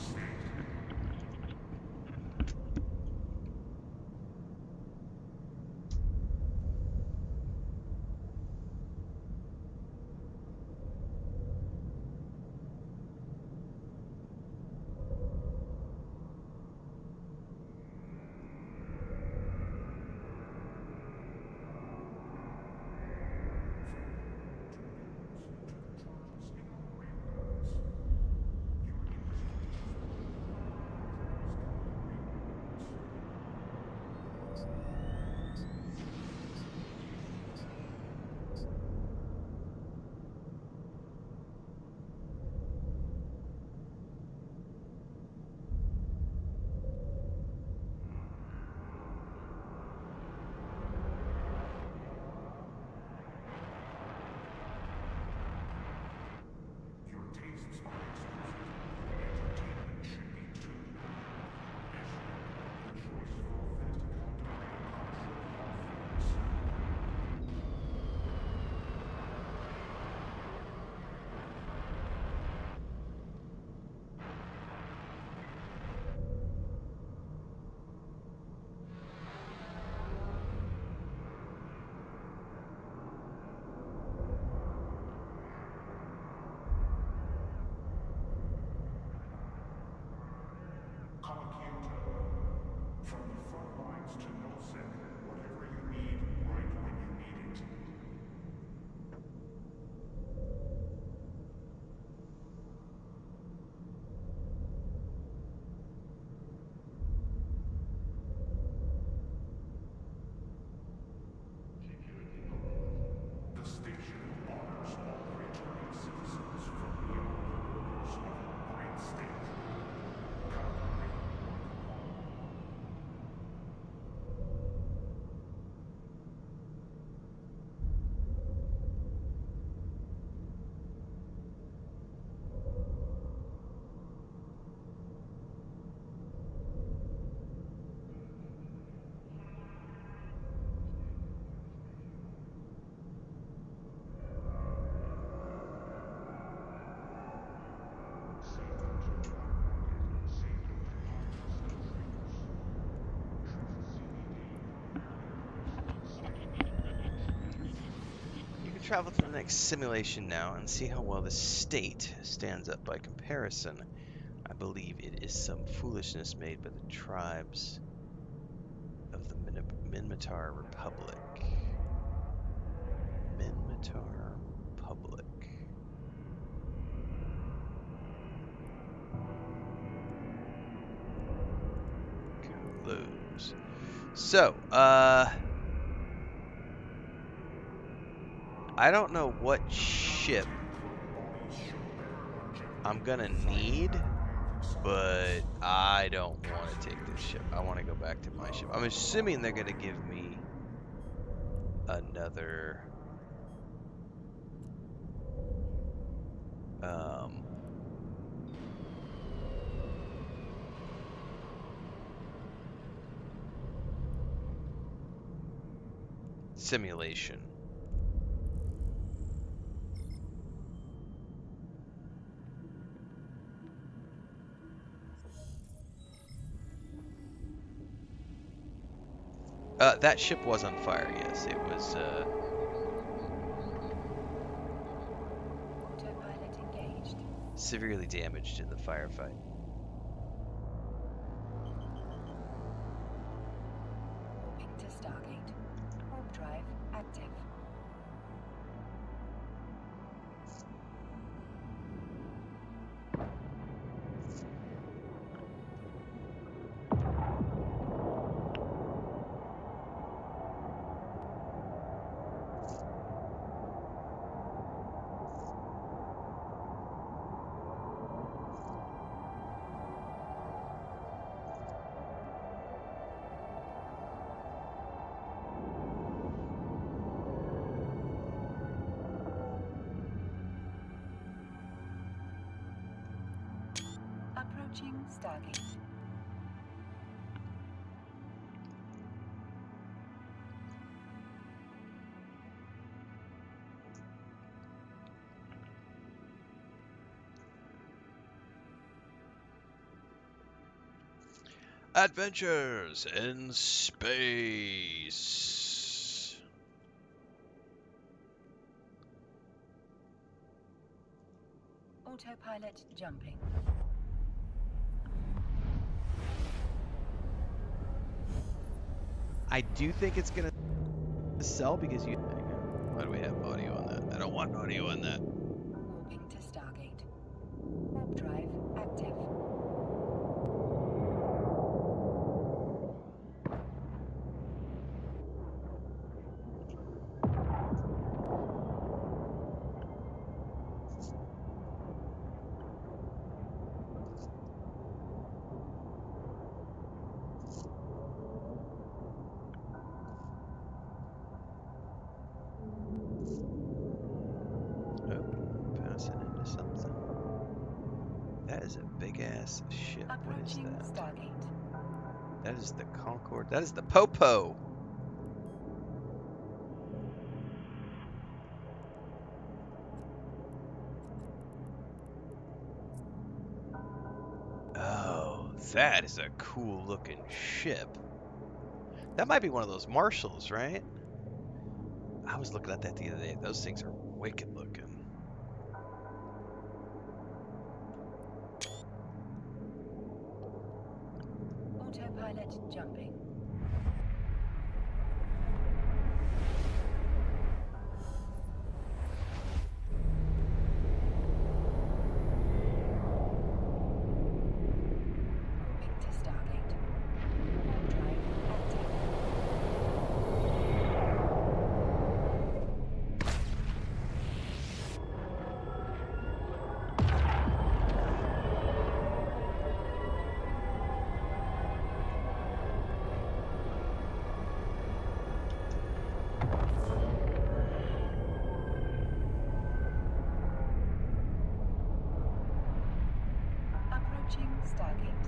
Travel to the next simulation now and see how well the state stands up by comparison. I believe it is some foolishness made by the tribes of the Minmatar Republic. Minmatar Republic. Close. So, I don't know what ship I'm gonna need, but I don't want to take this ship. I want to go back to my ship. I'm assuming they're gonna give me another simulation. That ship was on fire, yes. It was, Autopilot engaged. severely damaged in the firefight. Warping to Stargate. Warp drive active. Approaching Stargate. Adventures in space. Autopilot jumping. I do think it's gonna sell because you. Why do we have audio on that? I don't want audio on that. Warping to Stargate. Warp drive active. Oh, passing into something. That is a big ass ship. What is Approaching that? Stargate. That is the Concorde. That is the Popo. Oh, that is a cool looking ship. That might be one of those Marshalls, right? I was looking at that the other day. Those things are wicked looking. Autopilot jumping. Warping to Stargate. Warp drive active. Approaching Stargate.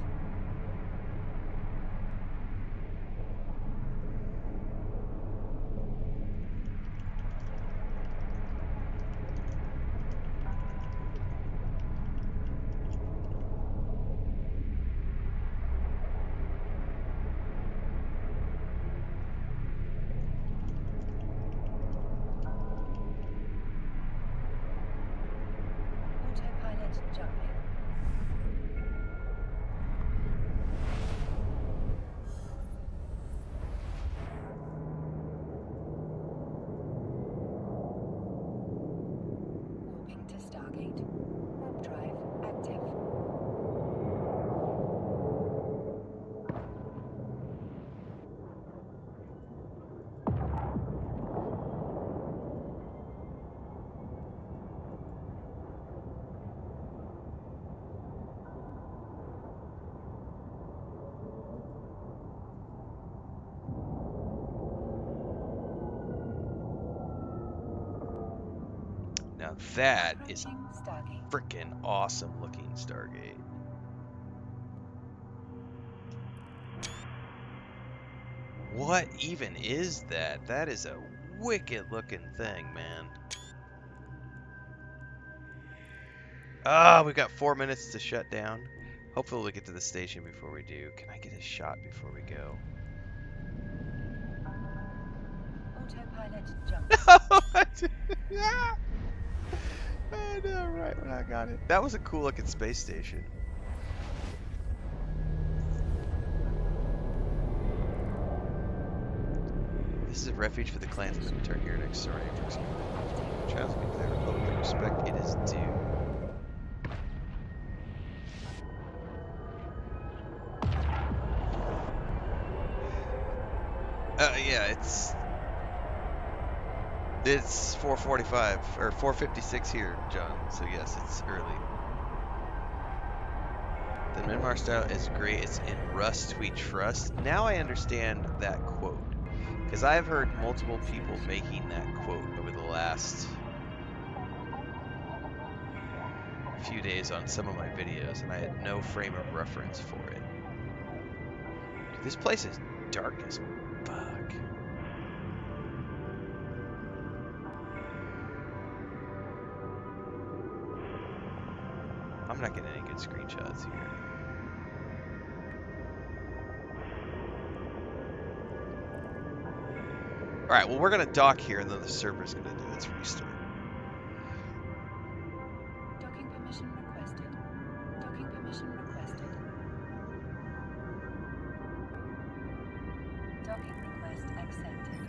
Autopilot jumping. Warping to Stargate. Warp drive active. Now that is Approaching Stargate. freaking awesome looking Stargate. What even is that? That is a wicked looking thing, man. Ah, we've got 4 minutes to shut down. Hopefully we'll get to the station before we do. Can I get a shot before we go? Autopilot jump. Yeah. I know, right when I got it. That was a cool looking space station. This is a refuge for the clansmen that return here next story. Trials will be clear to public respect it is due. Yeah, it's 4:45 or 4:56 here, John. So yes, it's early. The Myanmar style is great. It's in Rust we trust. Now I understand that quote because I've heard multiple people making that quote over the last few days on some of my videos, and I had no frame of reference for it. Dude, this place is dark as fuck. I'm not getting any good screenshots here. Alright, well we're gonna dock here and then the server's gonna do its restart. Docking permission requested. Docking permission requested. Docking request accepted.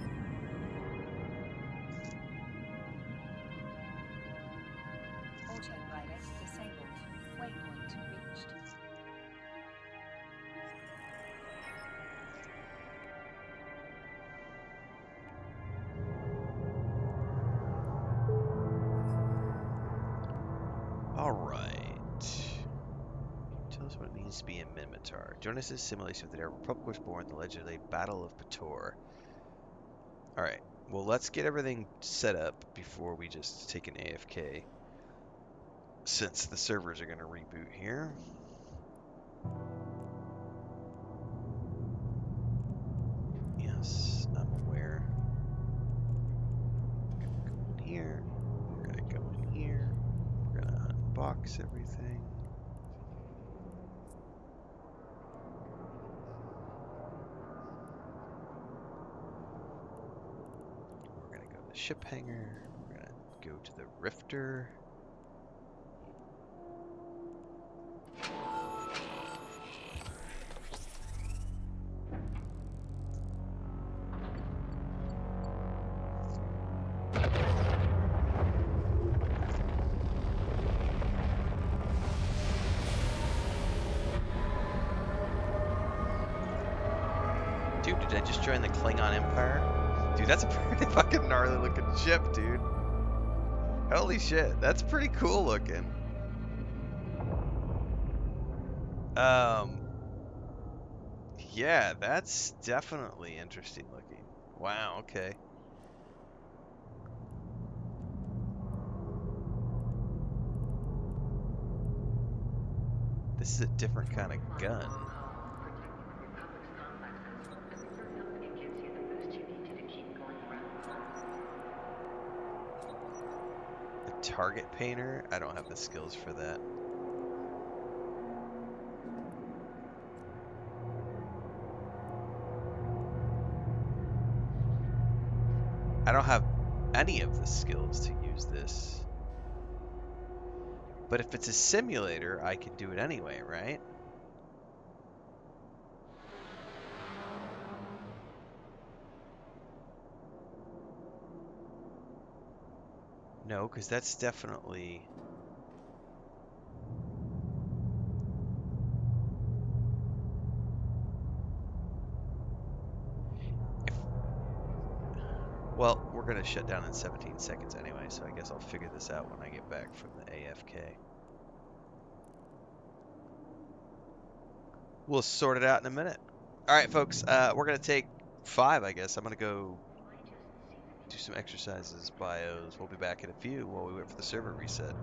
Autopilot disabled. Waypoint reached. Alright. Tell us what it means to be a Minmatar. Join us in this simulation of the day our Republic was born, the legendary Battle of Pator. Alright, well let's get everything set up before we just take an AFK. Since the servers are going to reboot here. Yes, I'm aware. We're going to go in here. We're going to go in here. We're going to unbox everything. We're going to go to the ship hangar. We're going to go to the Rifter. Dude, did I just join the Klingon Empire? Dude, that's a pretty fucking gnarly looking ship, dude. Holy shit, that's pretty cool looking. Yeah, that's definitely interesting looking. Wow, okay. This is a different kind of gun. A target painter? I don't have the skills for that. I don't have any of the skills to use this. But if it's a simulator, I can do it anyway, right? No, because that's definitely... Well, we're going to shut down in 17 seconds anyway, so I guess I'll figure this out when I get back from the AFK. We'll sort it out in a minute. All right, folks, we're going to take 5, I guess. I'm going to go do some exercises, bios. We'll be back in a few while we wait for the server reset.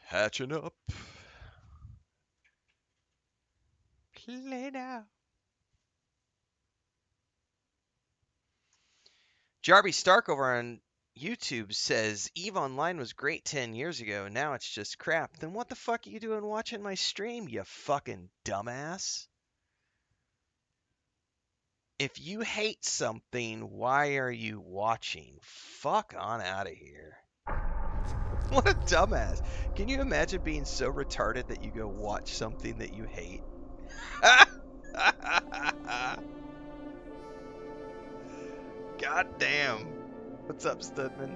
Hatching up. Play now. Jarby Stark over on YouTube says EVE Online was great 10 years ago. Now it's just crap. Then what the fuck are you doing watching my stream, you fucking dumbass? If you hate something, why are you watching? Fuck on out of here. What a dumbass. Can you imagine being so retarded that you go watch something that you hate? God damn. What's up, Studman?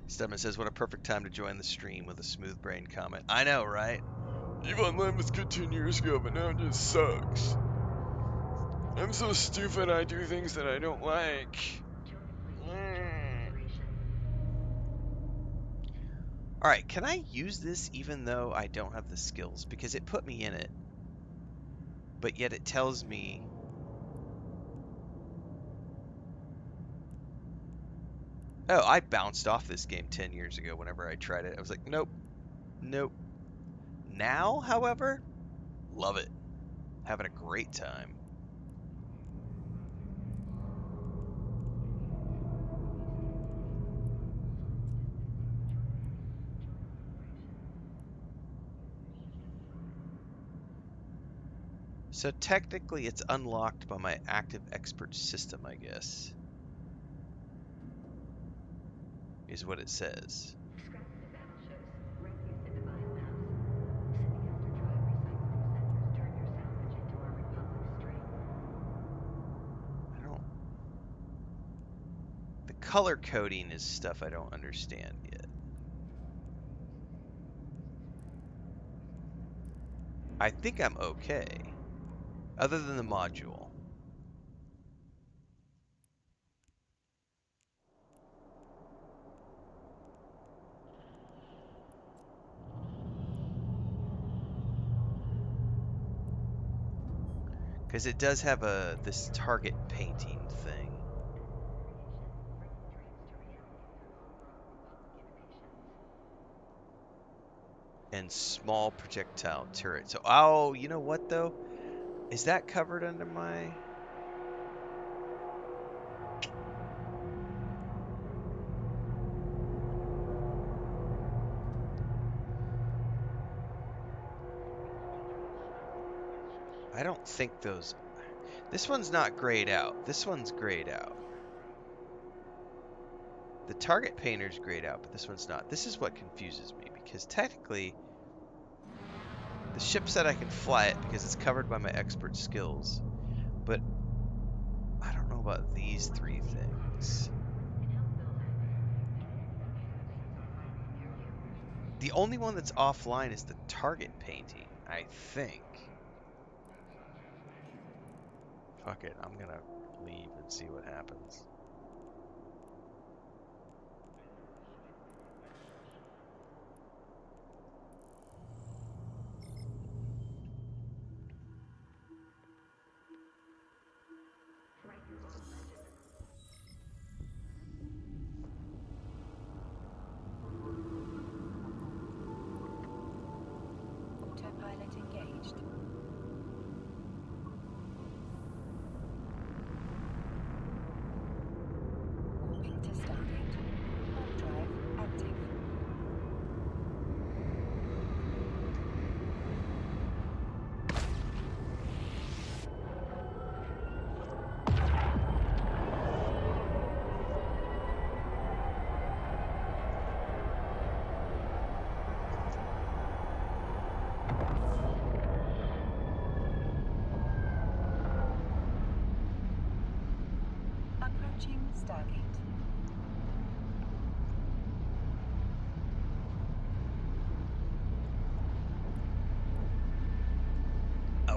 Stedman says, what a perfect time to join the stream with a smooth brain comment. I know, right? EVE Online was good 10 years ago, but now it just sucks. I'm so stupid I do things that I don't like. Alright, can I use this even though I don't have the skills? Because it put me in it. But yet it tells me... Oh, I bounced off this game 10 years ago whenever I tried it. I was like, nope. Nope. Now, however, love it. Having a great time. So technically it's unlocked by my active expert system, I guess. Is what it says. I don't... The color coding is stuff I don't understand yet. I think I'm okay. Other than the module. Because it does have this target painting thing. And small projectile turret. So, oh, you know what though? Is that covered under my... I don't think those... This one's not grayed out. This one's grayed out. The target painter's grayed out, but this one's not. This is what confuses me, because technically, the ship said I can fly it because it's covered by my expert skills. But I don't know about these three things. The only one that's offline is the target painting, I think. Fuck it, I'm gonna leave and see what happens. Autopilot engaged. Warping to Stargate. Warp drive active. Approaching Stargate.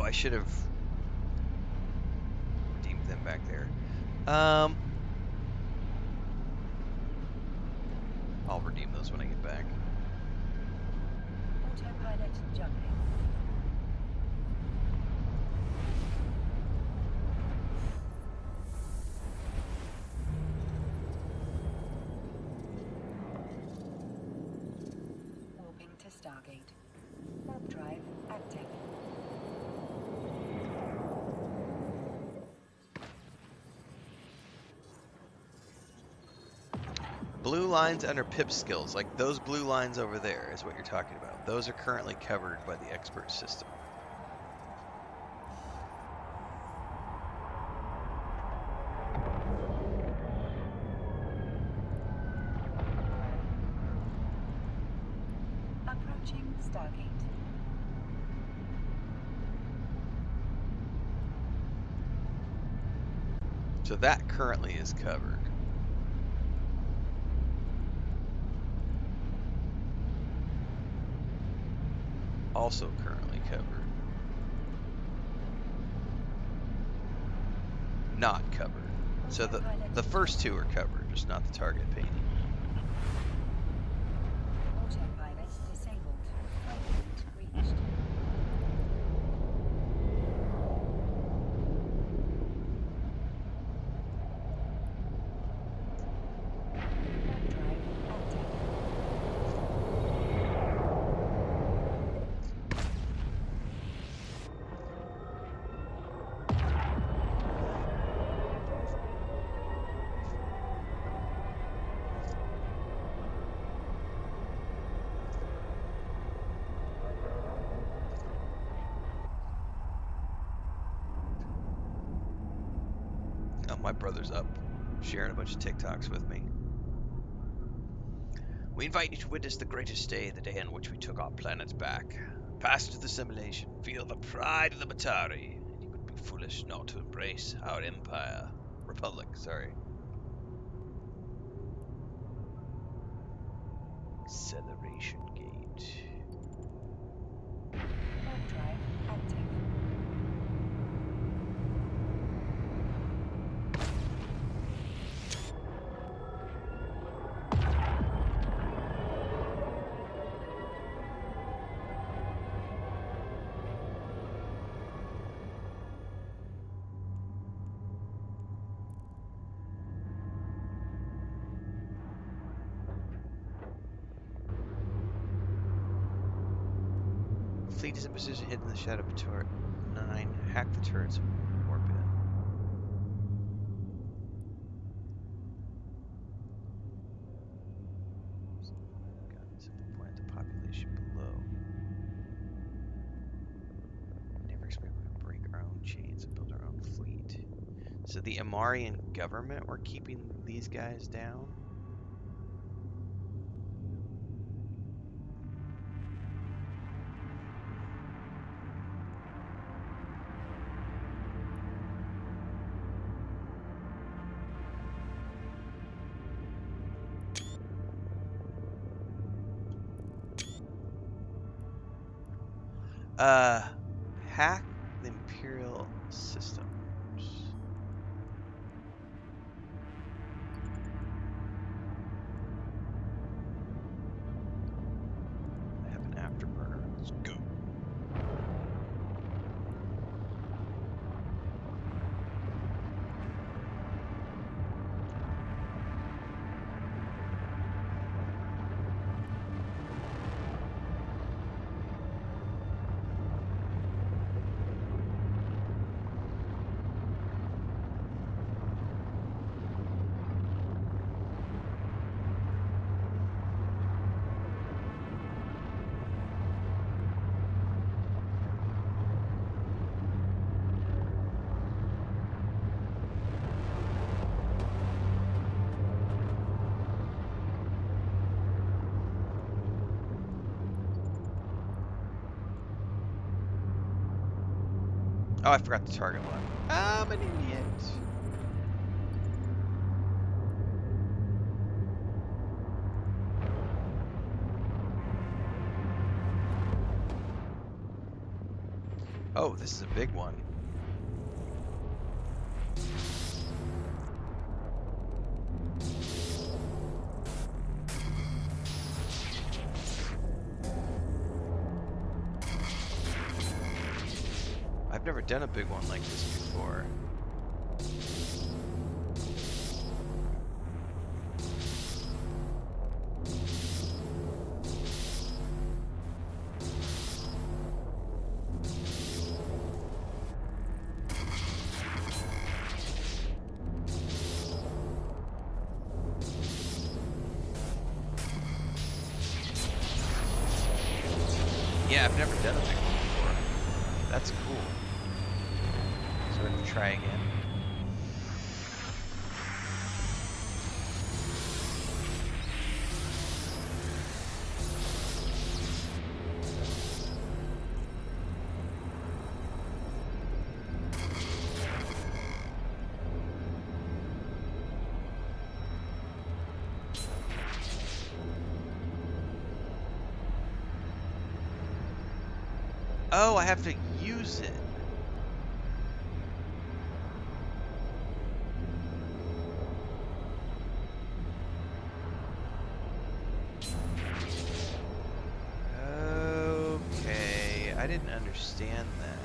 I should have redeemed them back there. I'll redeem those when I get back. Autopilot jumping. Warping to Stargate. Warp drive active. Blue lines under PIP skills, like those blue lines over there is what you're talking about. Those are currently covered by the expert system. Approaching Stargate. So that currently is covered. Also currently covered. Not covered. So the first two are covered, just not the target painting. Autopilot disabled. Waypoint reached. Warp drive active. Oh, my brother's up, sharing a bunch of TikToks with me. We invite you to witness the greatest day, the day on which we took our planet back. Pass into the simulation, feel the pride of the Matari, and you would be foolish not to embrace our empire. Republic, sorry. Acceleration gate. Warp drive active. Fleet is in position hidden in the shadow of turret 9. Hack the turrets and warp in. Guns at the point of the population below. Never expect we would break our own chains and build our own fleet. So the Amarian government were keeping these guys down? Hack the Imperial systems. I have an afterburner. Let's go. Oh, I forgot the target one. I'm an idiot. Oh, this is a big one. I've never done a big one like this before. Yeah, I've never done a big one before. That's cool. So we have to try again. Oh, I have to use it. Okay, I didn't understand that.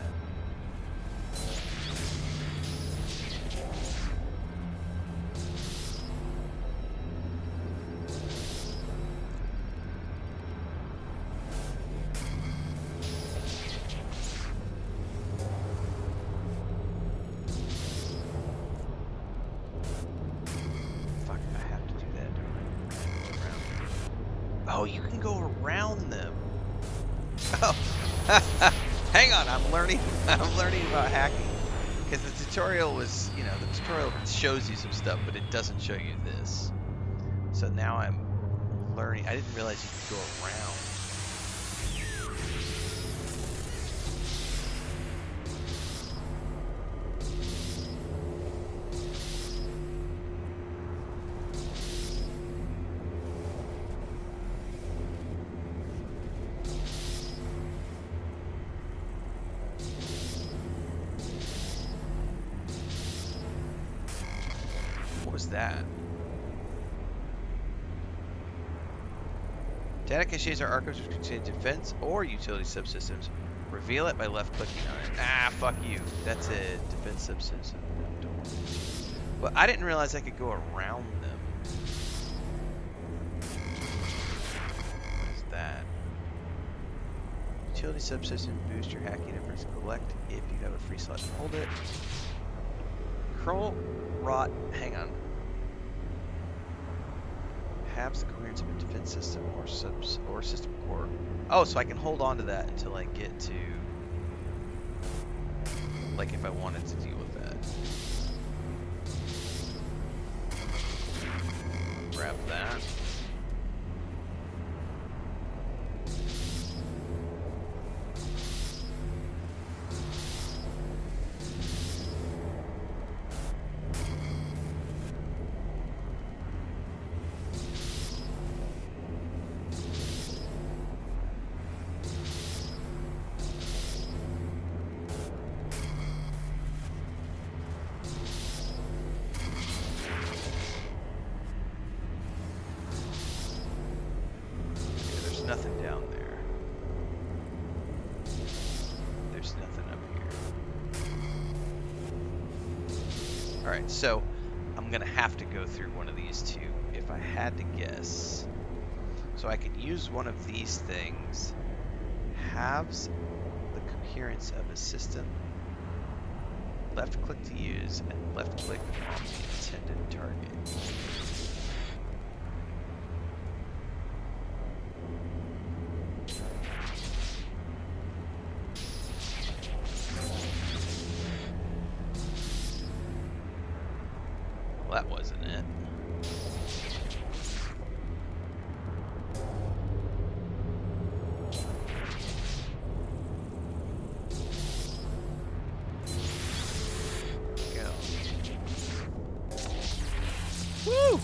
Fuck, I have to do that, don't I? Oh, you can go around them. Oh, hang on, I'm learning about hacking. Because the tutorial was, you know, the tutorial shows you some stuff, but it doesn't show you this. So now I'm learning. I didn't realize you could go around. What was that? Data caches are archives which contain defense or utility subsystems. Reveal it by left-clicking on it. Ah, fuck you. That's a defense subsystem. Well, I didn't realize I could go around them. What is that? Utility subsystem boost your hacking efforts. Collect if you have a free slot to hold it. Curl, rot, hang on. Halves the coherence of a defense system or system core. Oh, so I can hold on to that until I get to, like, if I wanted to deal with that. Grab that. Nothing down there. There's nothing up here. Alright, so I'm gonna have to go through one of these two if I had to guess. So I can use one of these things. Halves the coherence of a system. Left click to use and left click on the intended target. That wasn't it. Go. Woo!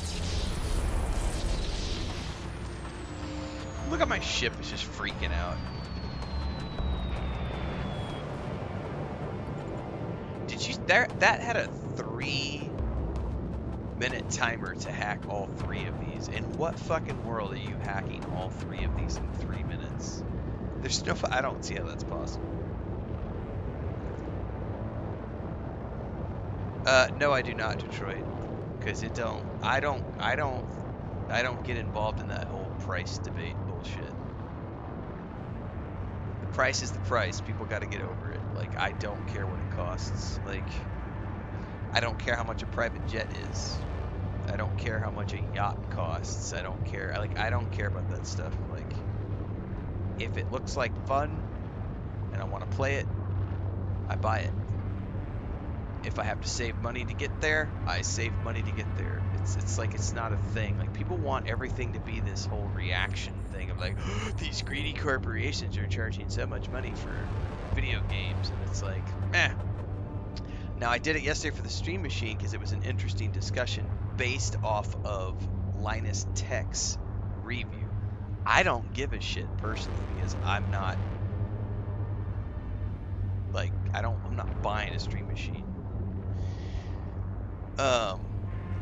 Look at my ship is just freaking out. Did you that had a 3-minute timer to hack all 3 of these? In what fucking world are you hacking all 3 of these in 3 minutes? There's no, I don't see how that's possible. No, I do not, Detroit, because I don't get involved in that whole price debate bullshit. The price is the price. People got to get over it. Like, I don't care what it costs. Like, I don't care how much a private jet is. I don't care how much a yacht costs. I don't care. Like, I don't care about that stuff. Like, if it looks like fun and I want to play it, I buy it. If I have to save money to get there, I save money to get there. It's like, it's not a thing. Like, people want everything to be this whole reaction thing of like, these greedy corporations are charging so much money for video games, and it's like, eh. Now, I did it yesterday for the Stream Machine because it was an interesting discussion based off of Linus Tech's review. I don't give a shit personally because I'm not like, I'm not buying a Stream Machine.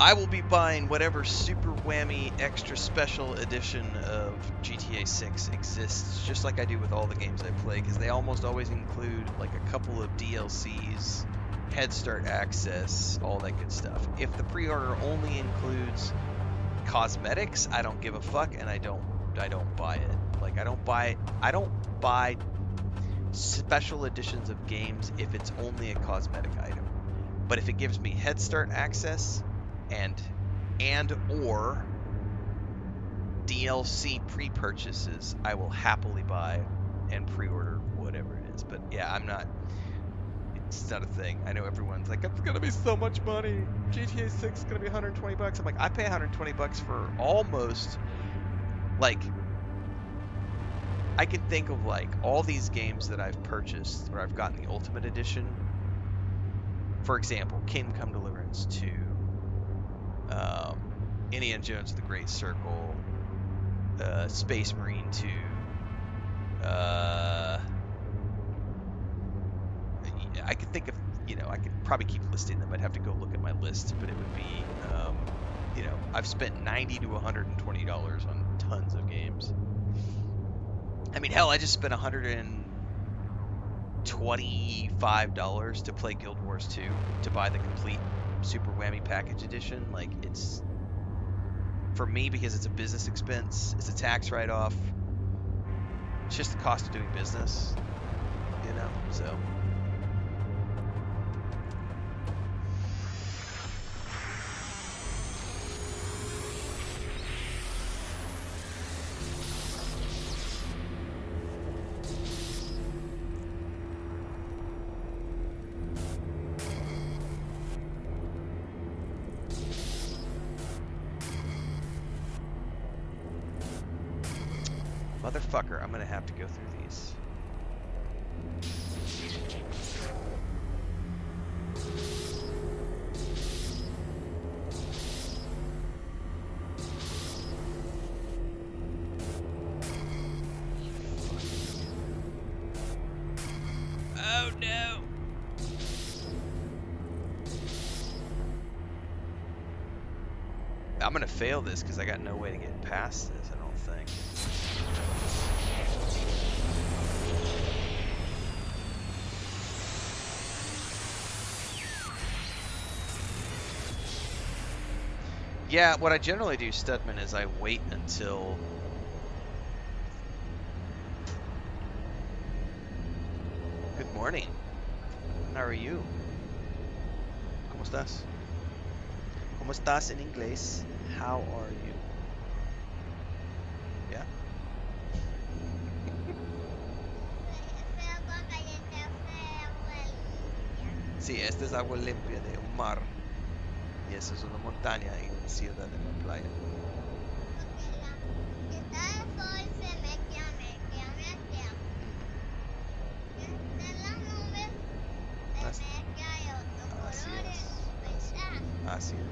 I will be buying whatever super whammy extra special edition of GTA 6 exists, just like I do with all the games I play, because they almost always include like a couple of DLCs, head start access, all that good stuff. If the pre-order only includes cosmetics, I don't give a fuck, and I don't buy it. Like, I don't buy special editions of games if it's only a cosmetic item. But if it gives me head start access and or DLC pre-purchases, I will happily buy and pre-order whatever it is. But yeah, it's not a thing. I know everyone's like, it's gonna be so much money. GTA 6 is gonna be $120. I'm like, I pay $120 for almost, like, I can think of like all these games that I've purchased where I've gotten the Ultimate Edition. For example, Kingdom Come Deliverance 2, Indiana Jones: The Great Circle, Space Marine 2, I could think of, I could probably keep listing them. I'd have to go look at my list, but it would be, I've spent $90 to $120 on tons of games. I mean, hell, I just spent $125 to play Guild Wars 2, to buy the complete Super Whammy Package Edition. Like, it's, for me, because it's a business expense, it's a tax write-off, it's just the cost of doing business, so. Motherfucker, I'm gonna have to go through these. Oh no! I'm gonna fail this because I got no way to get past this, I don't think. Yeah, what I generally do, Studman, is I wait until... Good morning. How are you? ¿Cómo estás? ¿Cómo estás en inglés? How are you? Yeah? Sí, esta es agua limpia de un mar. Y esa es una montaña en Ciudad de la Playa. Así es. Así es.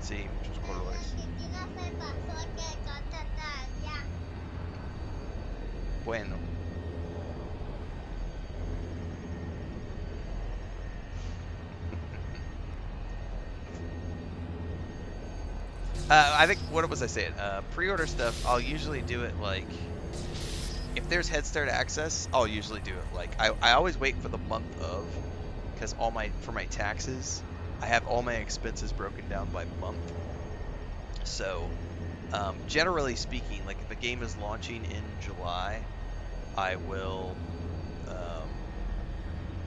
Sí, muchos colores. I think, what was I saying? Pre-order stuff, I'll usually do it like, if there's Head Start access, I'll usually do it like, I always wait for the month of, because for my taxes, I have all my expenses broken down by month. So, generally speaking, like if a game is launching in July, I will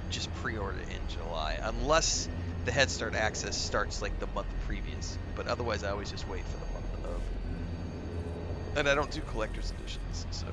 just pre-order it in July, unless the Head Start access starts like the month previous. But otherwise, I always just wait for the month of. And I don't do collector's editions, so.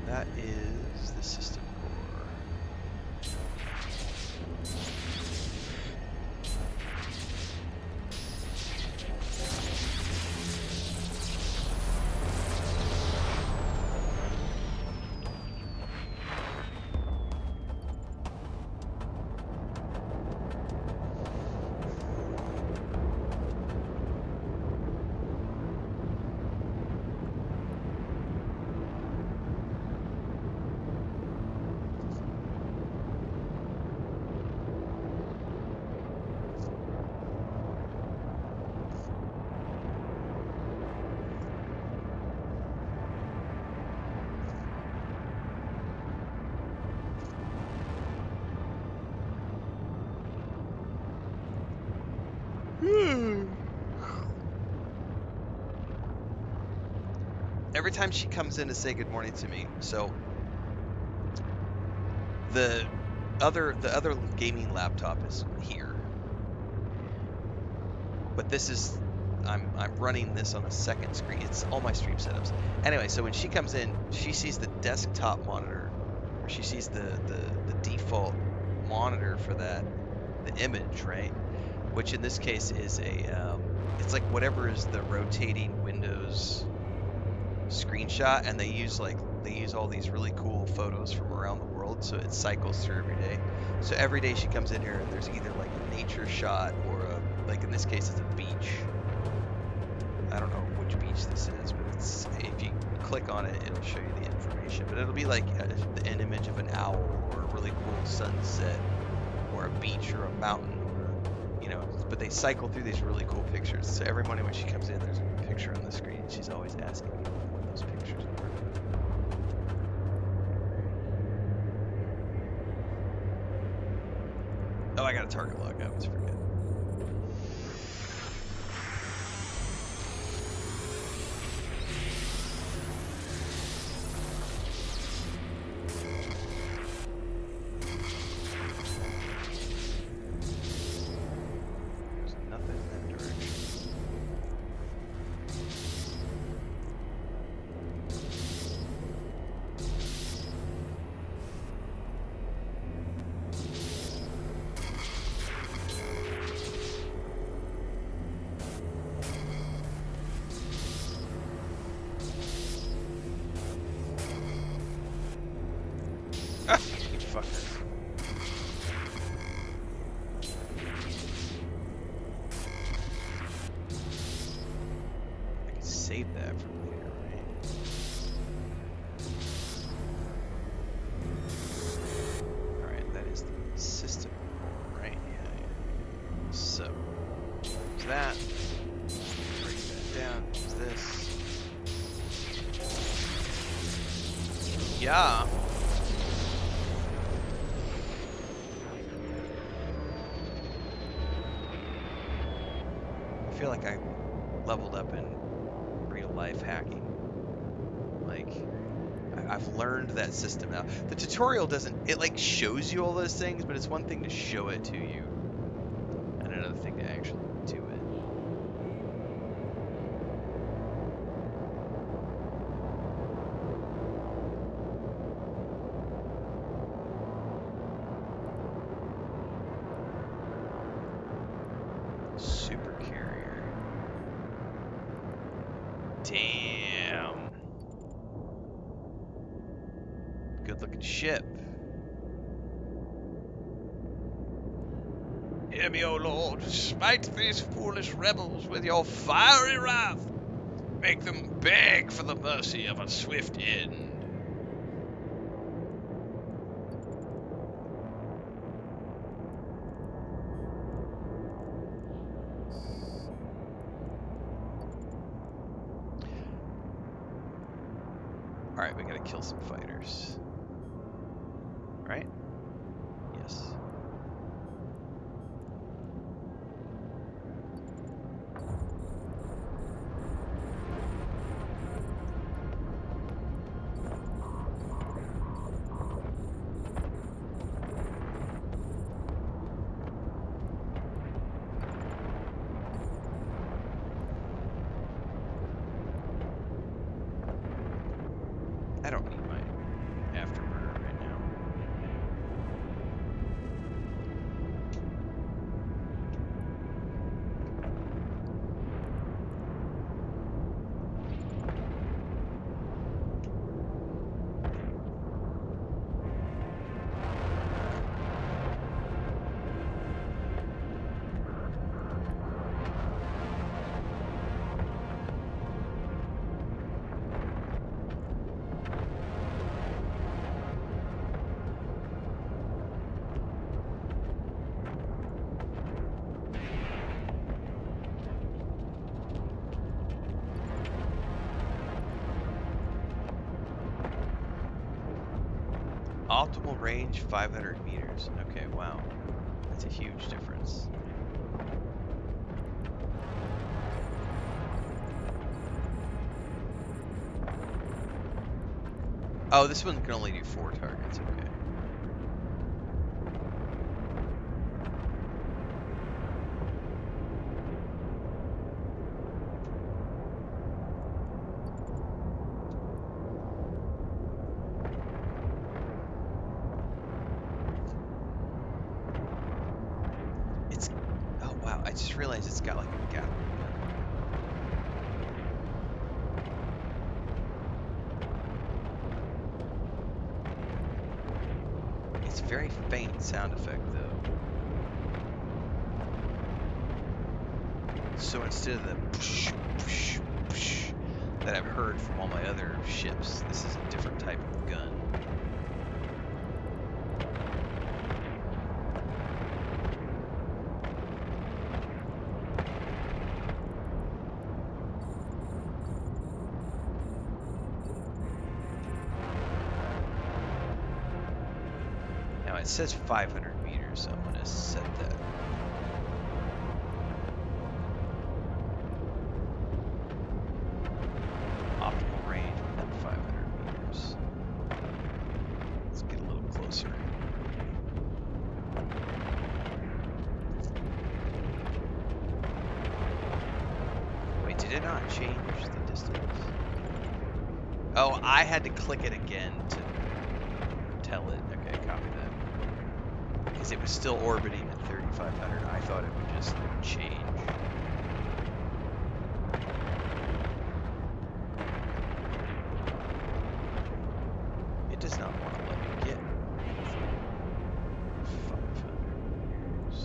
That is the system core. Every time she comes in to say good morning to me, so the other gaming laptop is here, but this is I'm running this on a second screen. It's all my stream setups. Anyway, so when she comes in, she sees the desktop monitor, or she sees the default monitor for that, the image, right? Which in this case is a it's like whatever is the rotating Windows screenshot, and they use all these really cool photos from around the world, so it cycles through every day. So every day she comes in here and there's either like a nature shot or like in this case it's a beach. I don't know which beach this is, but it's, if you click on it, it'll show you the information, but it'll be like an image of an owl or a really cool sunset or a beach or a mountain, or you know, but they cycle through these really cool pictures. So every morning when she comes in, there's a picture on the screen. She's always asking me what those pictures are. Oh, I got a target log. I always forget. There's nothing in that direction. Ah, you fucker. I can save that for later, right? Alright, that is the system core, right? Yeah. So, there's that. Break that down. There's this. Yeah. I feel like I leveled up in real life hacking. Like, I've learned that system now. The tutorial doesn't, it like shows you all those things, but it's one thing to show it to you and another thing to actually do it. Super carrier. Damn. good looking ship. Hear me, O Lord, smite these foolish rebels with your fiery wrath. Make them beg for the mercy of a swift end. Alright, we gotta kill some fighters. Right? Yes. I don't need my afterburner right now. Optimal range 500 meters. Okay, wow. That's a huge difference. Oh, this one can only do 4 targets. Okay. It's... Oh, wow. I just realized it's got like a gap. It's a very faint sound effect, though. So instead of the psh, psh, psh that I've heard from all my other ships, this is a different type of gun. Now it says 500 meters, so I'm going to set that. Optimal range within 500 meters. Let's get a little closer. Wait, did it not change the distance? Oh, I had to click it again to tell it. Okay, copy that. Because it was still orbiting at 3,500. I thought it would just change. It does not want to let me get 500 meters.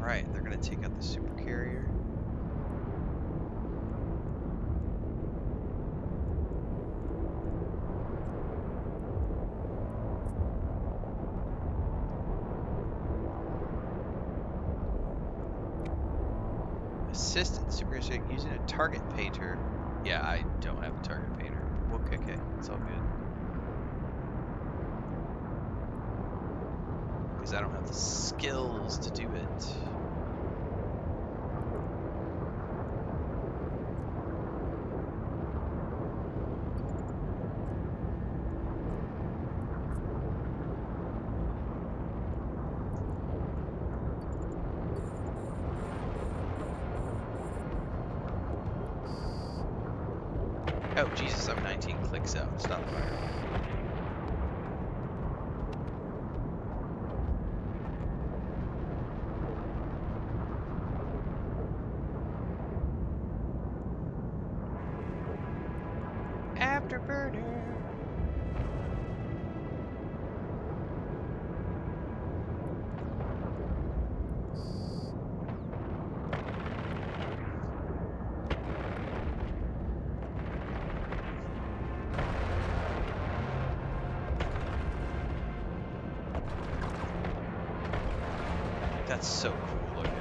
Right, they're gonna take out the supercarrier. Assistant supercarrier using a target painter. Yeah, I don't have a target painter. Okay, it's all good. Because I don't have the skills to do it. Oh, Jesus, I'm 19 clicks out. Stop firing. Afterburner. That's so cool looking.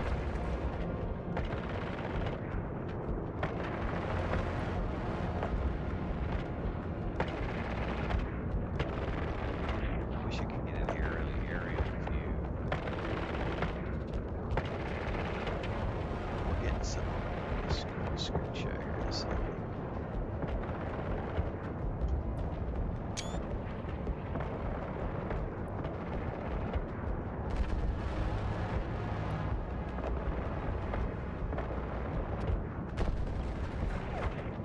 I wish I could get in here early area view. We'll get some screen shot here in a second.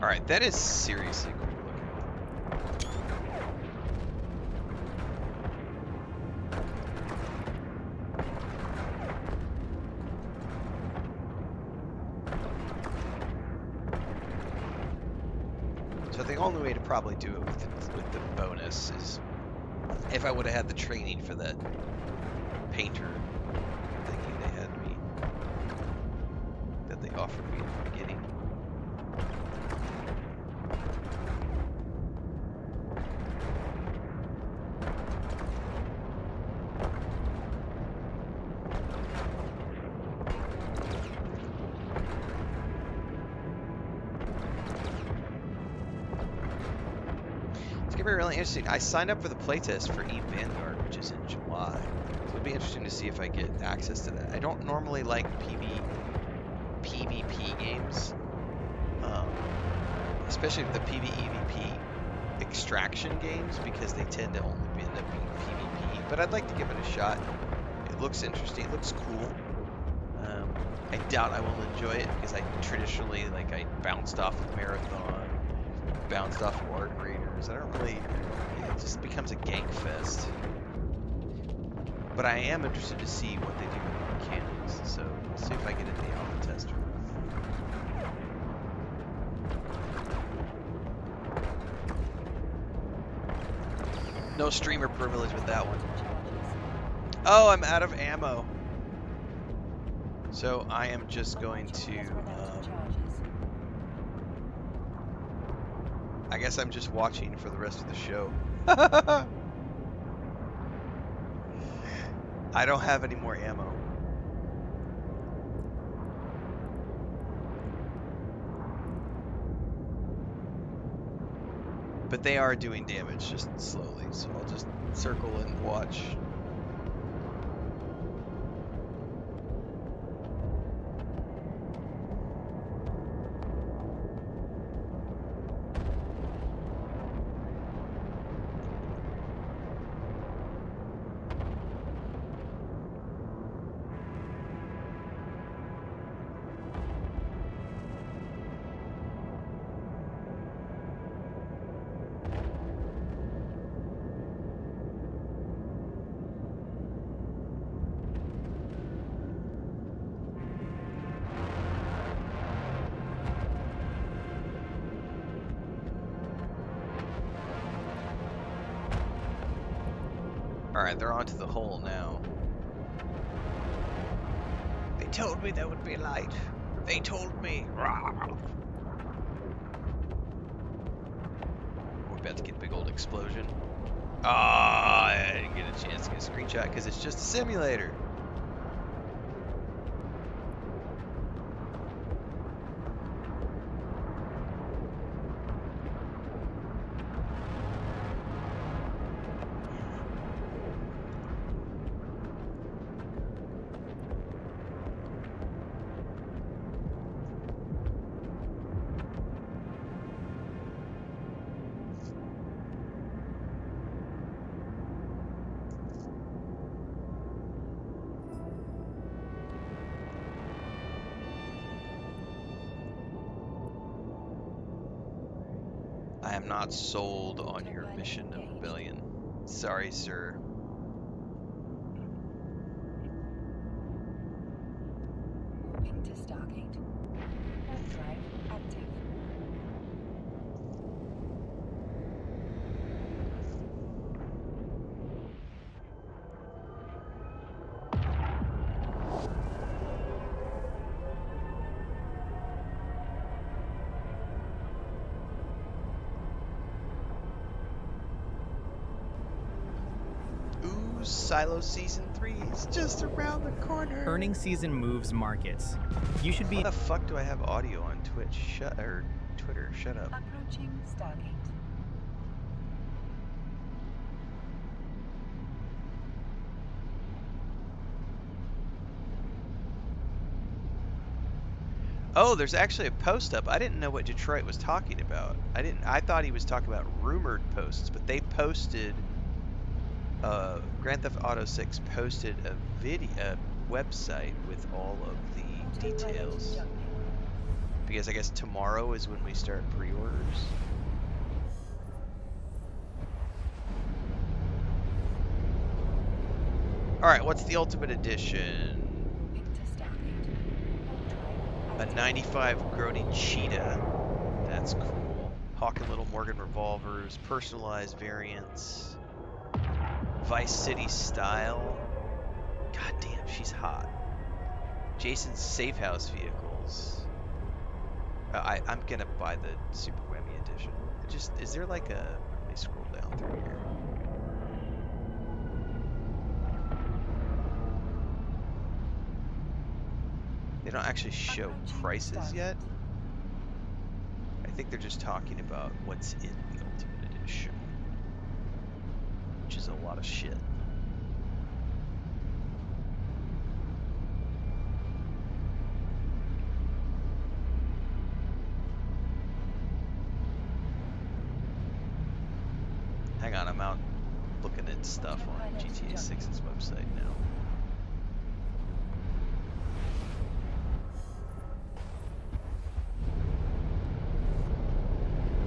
Alright, that is seriously cool looking. So the only way to probably do it with the bonus is if I would have had the training for that painter thingy they had me, that they offered me at the beginning. Really interesting. I signed up for the playtest for Eve Vanguard, which is in July. So it'll be interesting to see if I get access to that. I don't normally like PvP games, especially the PvEVP extraction games, because they tend to only end up being PvP. But I'd like to give it a shot. It looks interesting. It looks cool. I doubt I will enjoy it because I traditionally I bounced off of Marathon, bounced off of Arc Raiders. I don't really, it just becomes a gank fest. But I am interested to see what they do with the mechanics, so we'll see if I get into the alpha tester. No streamer privilege with that one. Oh, I'm out of ammo. So I am just going to, I guess I'm just watching for the rest of the show. I don't have any more ammo. But they are doing damage, just slowly, so I'll just circle and watch. Alright, they're onto the hole now. They told me there would be light. They told me. Rawr. We're about to get a big old explosion. Ah, I didn't get a chance to get a screenshot because it's just a simulator. I am not sold on your mission of rebellion. Sorry, sir. Warping to Stargate. Warp drive active. Ooh, Silo Season 3 is just around the corner. Earning season moves markets. You should be. How the fuck do I have audio on Twitch? Twitter. Shut up. Approaching Stargate. Oh, there's actually a post up. I didn't know what Detroit was talking about. I thought he was talking about rumored posts, but they posted Grand Theft Auto 6 posted a website with all of the details. Because I guess tomorrow is when we start pre-orders. Alright, what's the Ultimate Edition? A 95 Grody Cheetah. That's cool. Hawk and Little Morgan revolvers, personalized variants, Vice City style. God damn, she's hot. Jason's Safe House vehicles. I'm gonna buy the Super Whammy Edition. Is there like a? Let me scroll down through here. They don't actually show prices yet. I think they're just talking about what's in the Ultimate Edition, which is a lot of shit. Hang on, I'm out looking at stuff on GTA 6's website now.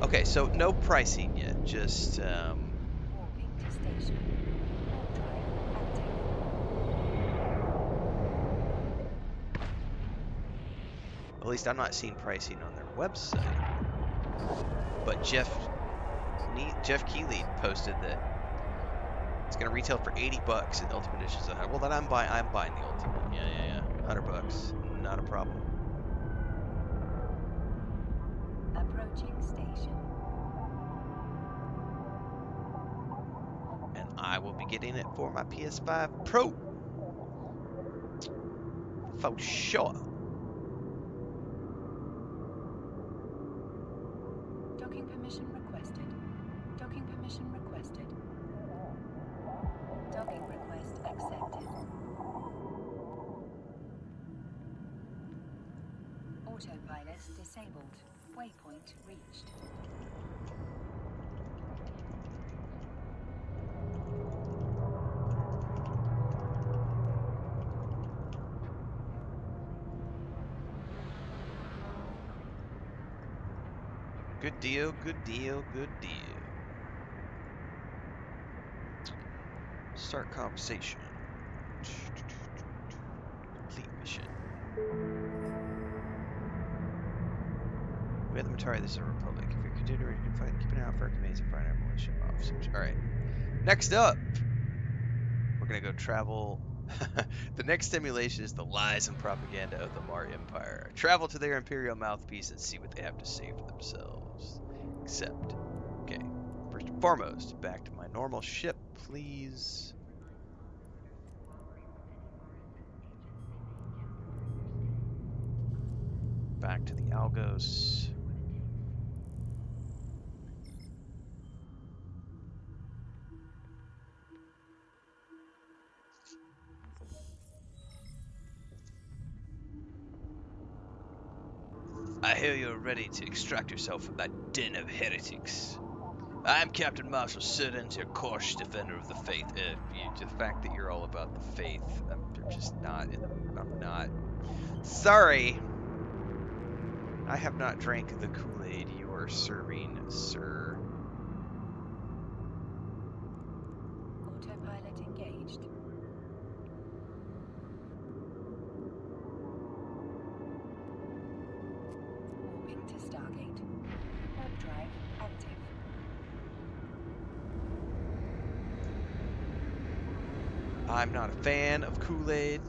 Okay, so no pricing yet, just Warping to station. Warp drive active. at least I'm not seeing pricing on their website. But Jeff Keighley posted that it's gonna retail for $80 in the Ultimate Edition. So, well, then I'm buying the Ultimate. Yeah. $100, not a problem. Approaching station. And I will be getting it for my PS5 Pro. For sure. Docking permission requested. Docking permission requested. Docking request accepted. Autopilot disabled. Waypoint reached. Good deal, good deal, good deal. Start conversation. Complete mission. We have the Matari, this is a Republic. If you're continuing to fight, keep an eye out for amazing fine our militia officers. Alright. Next up, we're gonna go travel The next stimulation is the lies and propaganda of the Mar Empire. Travel to their Imperial mouthpiece and see what they have to say for themselves. Accept. Okay. First and foremost, back to my normal ship, please. Back to the Algos. I hear you're ready to extract yourself from that den of heretics. I am Captain Marshal Siddons, your course defender of the faith. The fact that you're all about the faith, I'm just not. I'm not. Sorry. I have not drank the Kool-Aid you are serving, sir. Autopilot engaged. Warping to Stargate. Warp drive active. I'm not a fan of Kool-Aid.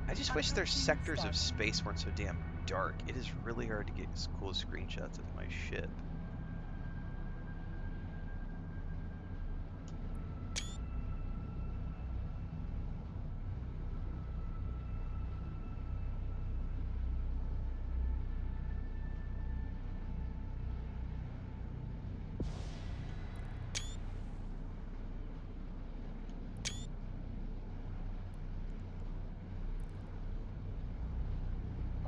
I just wish their sectors of space weren't so damn dark. It is really hard to get cool screenshots of my ship.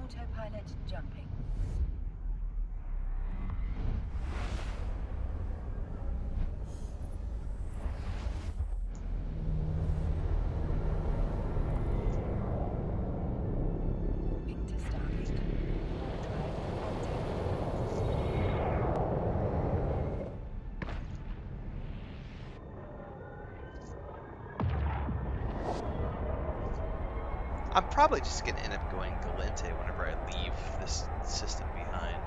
Autopilot jumping. Warping to Stargate. Warp drive active. I'm probably just going to end up going Galente whenever I leave this system behind.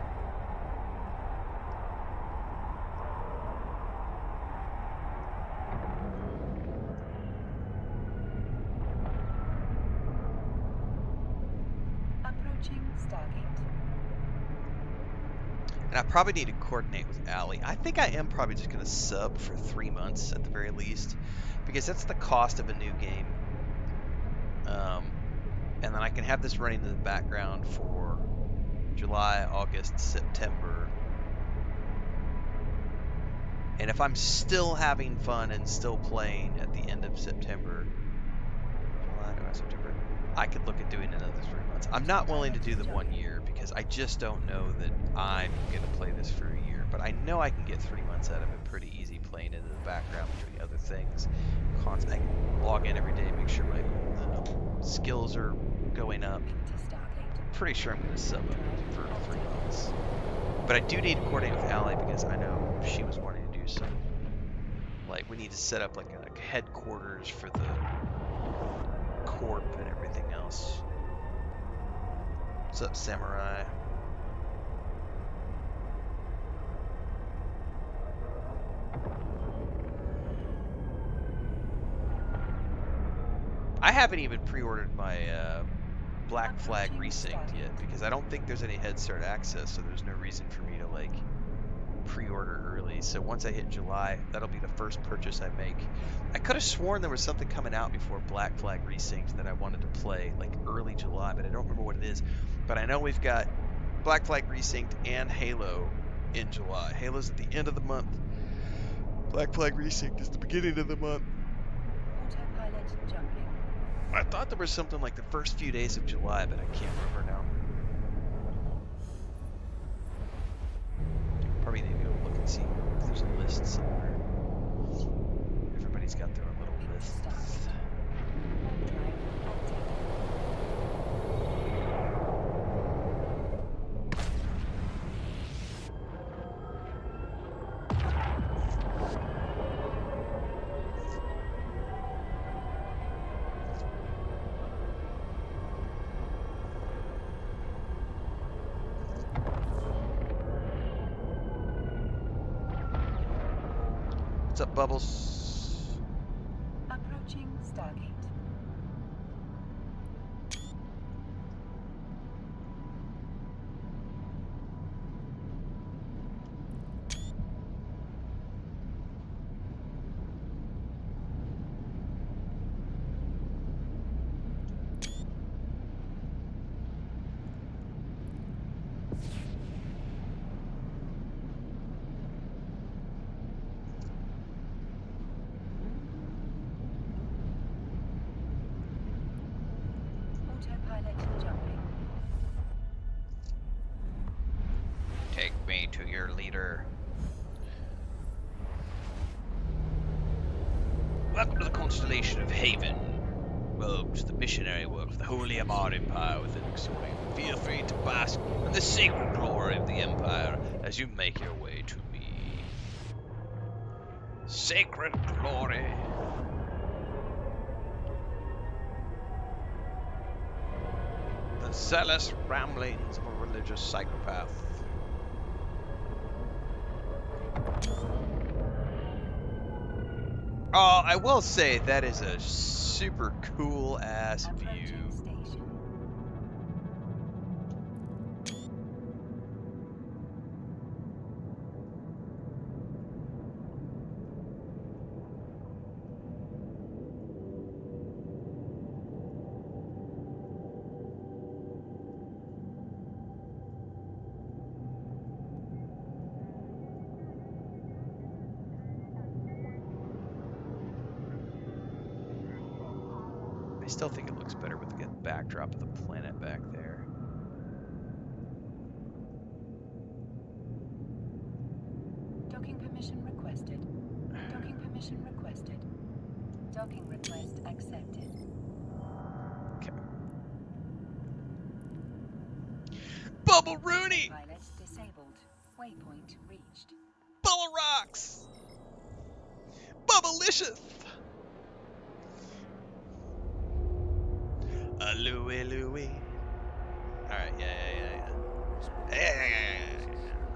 Approaching Stargate. And I probably need to coordinate with Allie. I think I am probably just going to sub for 3 months at the very least, because that's the cost of a new game. And then I can have this running in the background for July, August, September. And if I'm still having fun and still playing at the end of September, July, August, September, I could look at doing another 3 months. I'm not willing to do the 1 year because I just don't know that I'm going to play this for a year. But I know I can get 3 months out of it pretty easy playing into the background, doing other things. I can log in every day, make sure my skills are going up. Warping to Stargate. Pretty sure I'm going to sub it for 3 months. But I do need to coordinate with Allie because I know she was wanting to do some. Like, we need to set up like a headquarters for the corp and everything else. What's up, Samurai? I haven't even pre-ordered my Black Flag Resynced yet because I don't think there's any head start access, so there's no reason for me to like pre-order early. So once I hit July, that'll be the first purchase I make. I could have sworn there was something coming out before Black Flag Resynced that I wanted to play like early July, but I don't remember what it is. But I know we've got Black Flag Resynced and Halo in July. Halo's at the end of the month. Black Flag Resynced is the beginning of the month. Autopilot jumping. I thought there was something like the first few days of July, but I can't remember now. Probably need to go look and see if there's a list somewhere. Everybody's got their own little lists. Warp drive active. What's up, Bubbles? Approaching Stargate. Autopilot jumping. Take me to your leader. Welcome to the constellation of Haven. Welcome to the missionary work of the Holy Amar Empire within Exorium. Feel free to bask in the sacred glory of the Empire as you make your way to me. Sacred glory. The zealous ramblings of a religious psychopath. Oh, I will say that is a super cool ass Approaching view. station. I still think it looks better with the backdrop of the planet back there. Docking permission requested. Docking permission requested. Docking request accepted. Okay. Bubble Rooney! Pilot disabled. Waypoint reached. Bubble Rocks! Bubblicious! Louie Louie. Alright, yeah.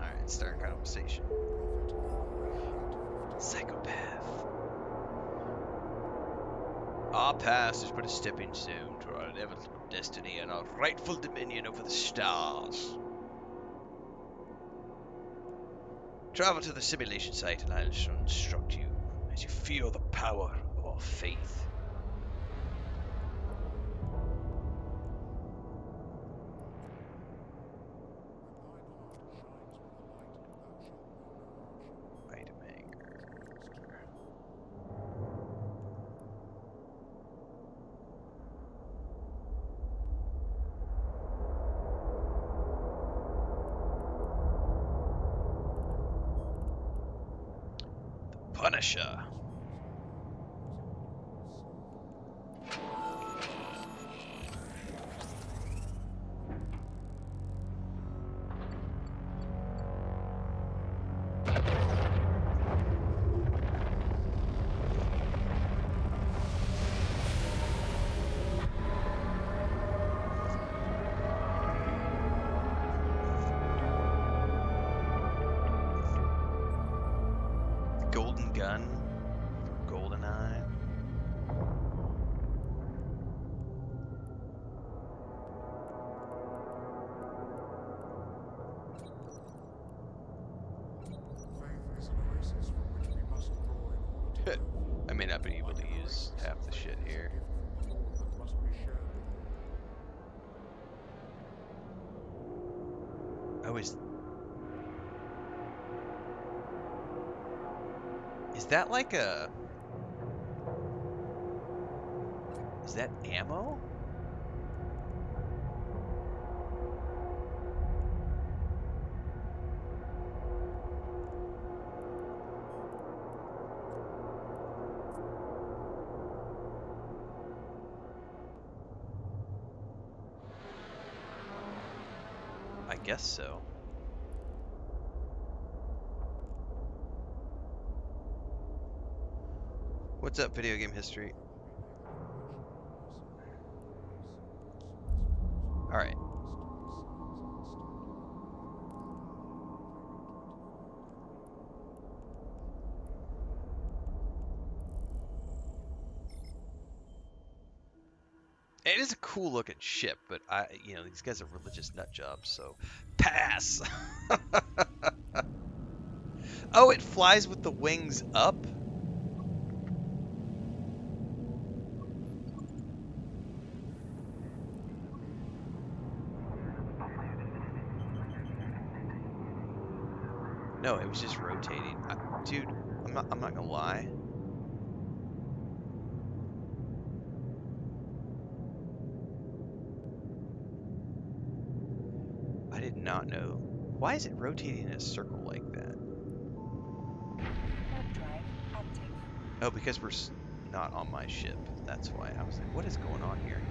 Alright, start conversation. Psychopath. Our past is but a stepping stone to our inevitable destiny and our rightful dominion over the stars. Travel to the simulation site and I shall instruct you as you feel the power of our faith. Wait a minute. The Punisher. Golden gun. Golden eye. I may not be able to use half the shit here. Oh, is that like a... Is that ammo? I guess so. What's up, video game history? Alright. It is a cool looking ship, but these guys are religious nut jobs, so pass. Oh, it flies with the wings up? No, it was just rotating. Dude, I'm not gonna lie. I did not know. Why is it rotating in a circle like that? Warp drive active. Oh, because we're not on my ship. That's why. I was like, what is going on here?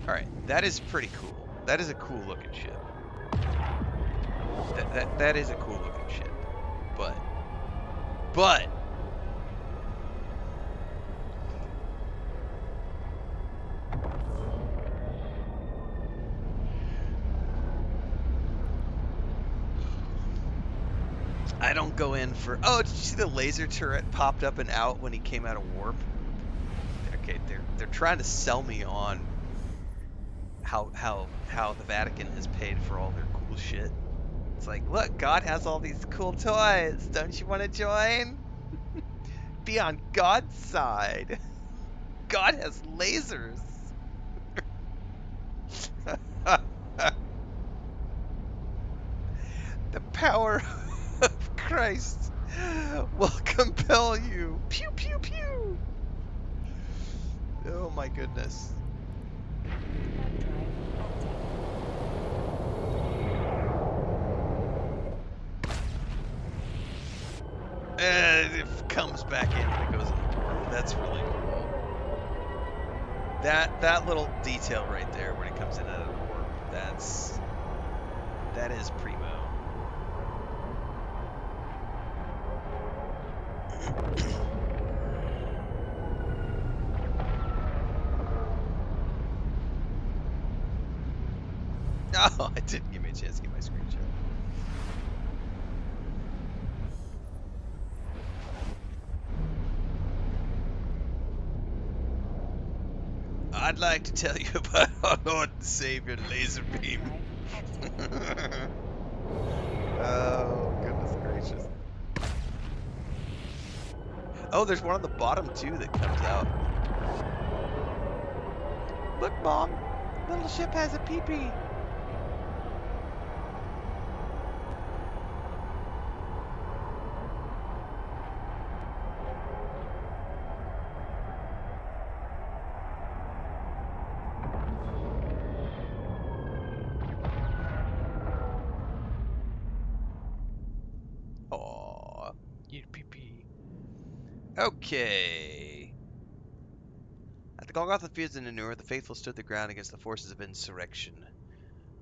Alright, that is pretty cool. That is a cool looking ship. That is a cool looking ship. But I don't go in for. Oh, did you see the laser turret popped up and out when he came out of warp? Okay, they're trying to sell me on how the Vatican has paid for all their cool shit. It's like, look, God has all these cool toys. Don't you want to join? Be on God's side. God has lasers. The power of Christ will compel you. Pew, pew, pew. Oh my goodness. Warp drive active. It comes back in and it goes in the door. That's really cool. That little detail right there when it comes in out of the warp, that is primo. Oh, it didn't give me a chance to get my screenshot. I'd like to tell you about our Lord and Savior laser beam. Oh, goodness gracious. Oh, there's one on the bottom too that comes out. Look, Mom, little ship has a pee-pee. Aw, you pee-pee. Okay. At the Golgotha Fields in Nanur, the faithful stood their ground against the forces of insurrection,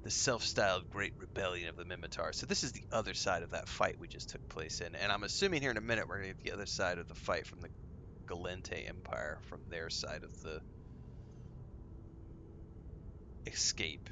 the self-styled Great Rebellion of the Mimitar. So this is the other side of that fight we just took place in, and I'm assuming here in a minute we're going to get the other side of the fight from the Galente Empire, from their side of the escape.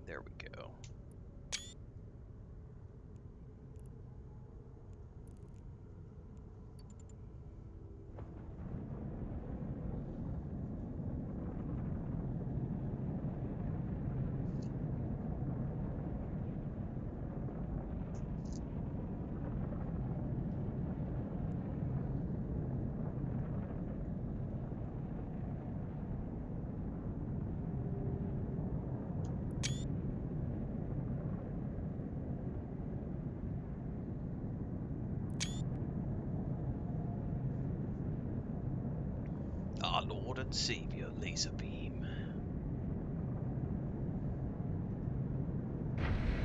There we go. Our Lord and Savior laser beam.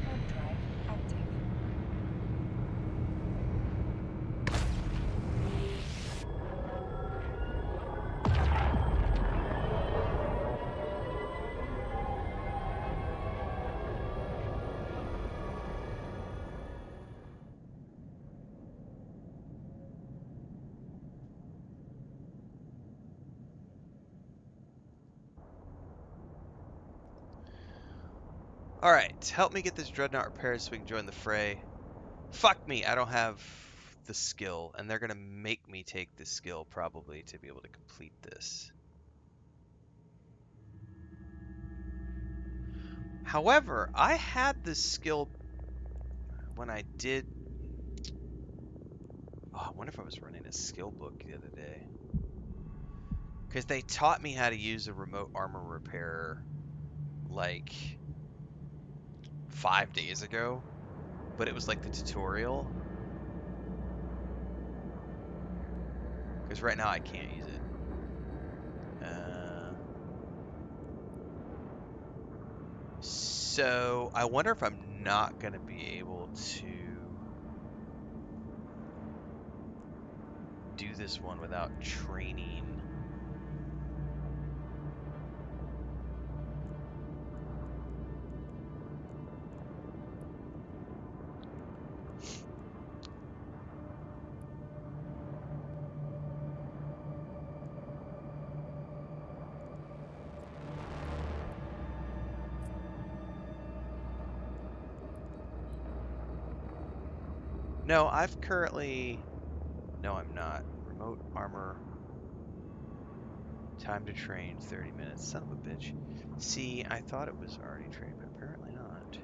Warp drive active. Alright, help me get this dreadnought repaired so we can join the fray. Fuck me, I don't have the skill, and they're gonna make me take the skill probably to be able to complete this. However, I had this skill when I did... Oh, I wonder if I was running a skill book the other day. Because they taught me how to use a remote armor repairer like 5 days ago, but it was like the tutorial. Because right now I can't use it. So I wonder if I'm not going to be able to do this one without training. No, I've currently... No, I'm not. Remote armor. Time to train, 30 minutes. Son of a bitch. See, I thought it was already trained, but apparently not.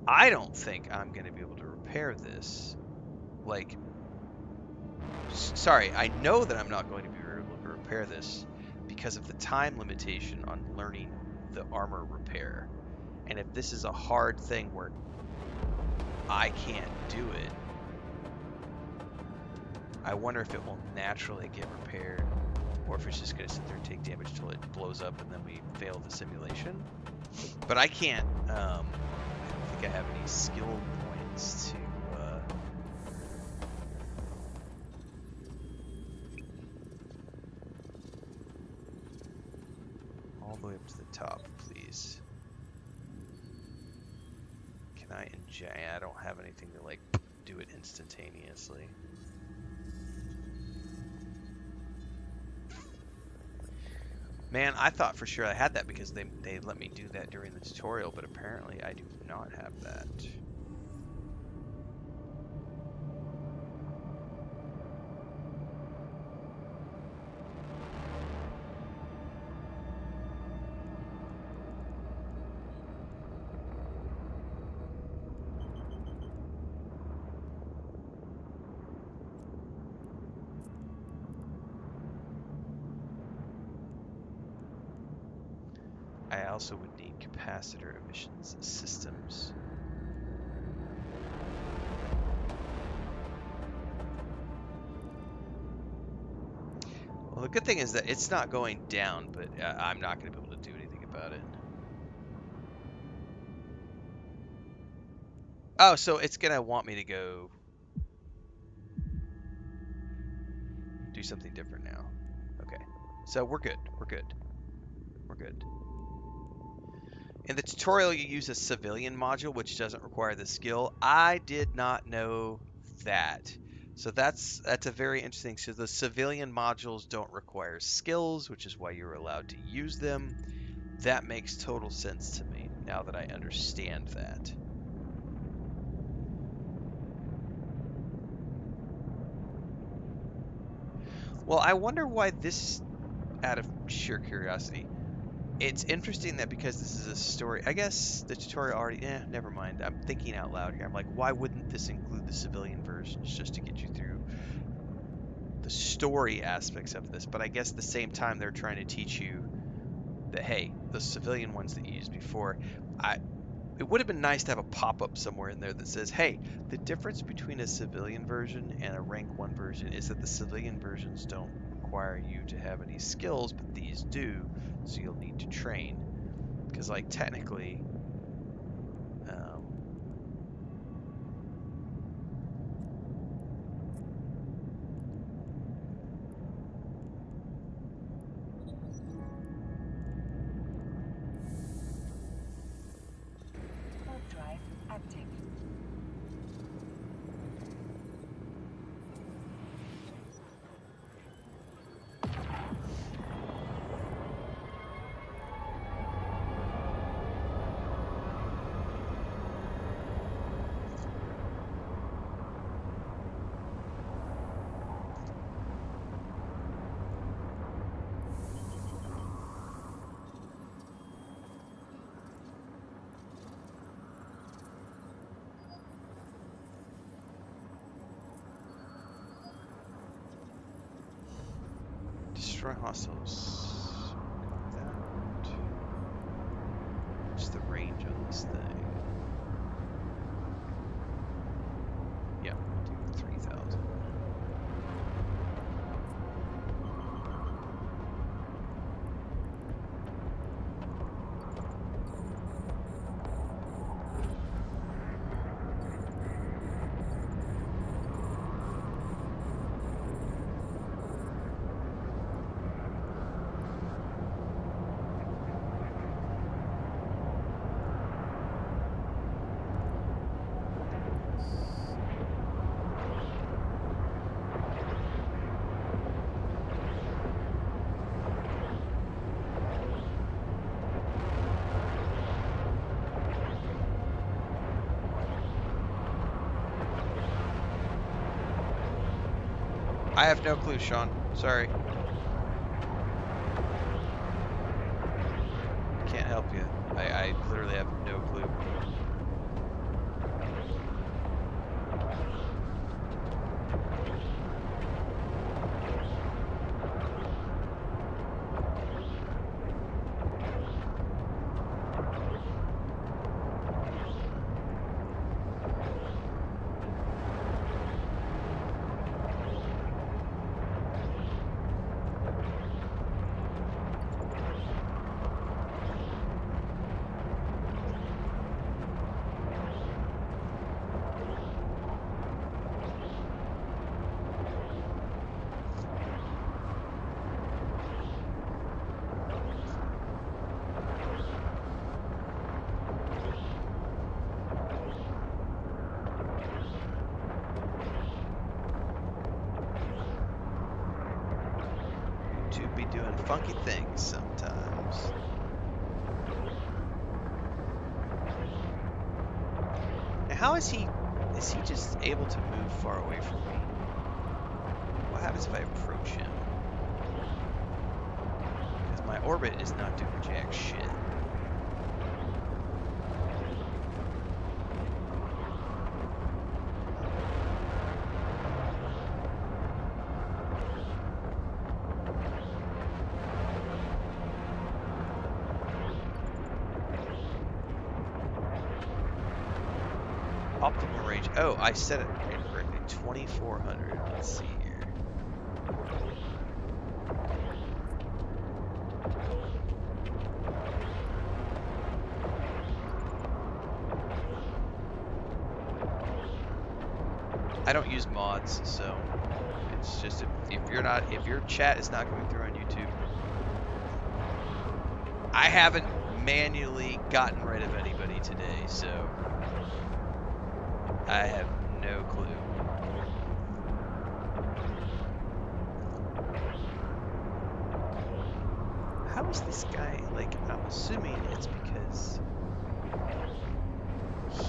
I don't think I'm going to be able to repair this. Like... Sorry, I know that I'm not going to be able to repair this because of the time limitation on learning the armor repair. And if this is a hard thing where I can't do it, I wonder if it will naturally get repaired or if it's just going to sit there and take damage until it blows up and then we fail the simulation. But I can't, I don't think I have any skill points to all the way up to the top, please. Can I inject? I don't have anything to like do it instantaneously. Man, I thought for sure I had that because they let me do that during the tutorial, but apparently I do not have that. I also would need capacitor emissions systems. Well, the good thing is that it's not going down, but I'm not going to be able to do anything about it. Oh, so it's going to want me to go do something different now. Okay. So we're good. We're good. We're good. In the tutorial, you use a civilian module, which doesn't require the skill. I did not know that. So that's a very interesting. So the civilian modules don't require skills, which is why you're allowed to use them. That makes total sense to me now that I understand that. Well, I wonder why this, out of sheer curiosity. It's interesting that because this is a story, I guess the tutorial already, never mind. I'm thinking out loud here. I'm like, why wouldn't this include the civilian versions just to get you through the story aspects of this? But I guess at the same time, they're trying to teach you that, hey, the civilian ones that you used before, it would have been nice to have a pop-up somewhere in there that says, hey, the difference between a civilian version and a rank 1 version is that the civilian versions don't require you to have any skills, but these do, so you'll need to train. Because, like, technically, Warp drive active. Destroy hostiles. That. What's the range on this thing? Yeah, we'll do 3,000. I have no clue, Sean. Sorry. Can't help you. I literally have no clue. To be doing funky things sometimes. Now, how is he just able to move far away from me? What happens if I approach him? Because my orbit is not doing jack shit. Optimal range. Oh, I set it incorrectly. 2,400. Let's see here. I don't use mods, so it's just if your chat is not going through on YouTube, I haven't manually gotten rid of anybody today, so I have no clue. How is this guy, like, I'm assuming it's because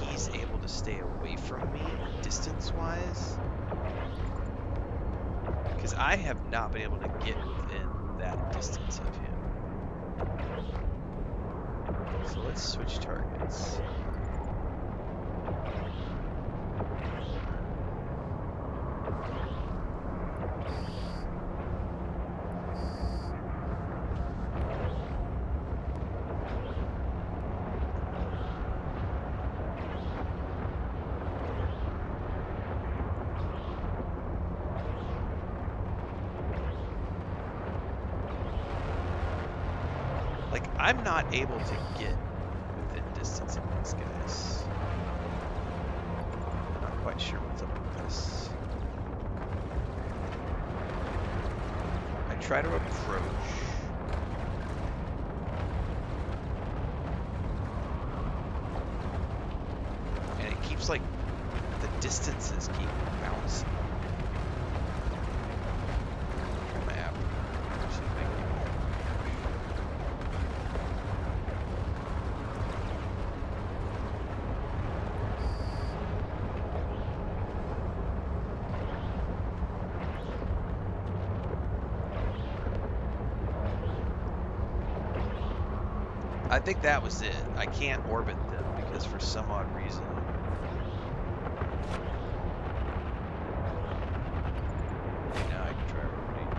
he's able to stay away from me distance-wise. Because I have not been able to get within that distance of him. So let's switch targets. I'm not able to get within distance of these guys. Not quite sure what's up with this. I try to approach. And it keeps, like, the distances keep bouncing. Map. I think that was it. I can't orbit them because for some odd reason. Now I can try orbiting.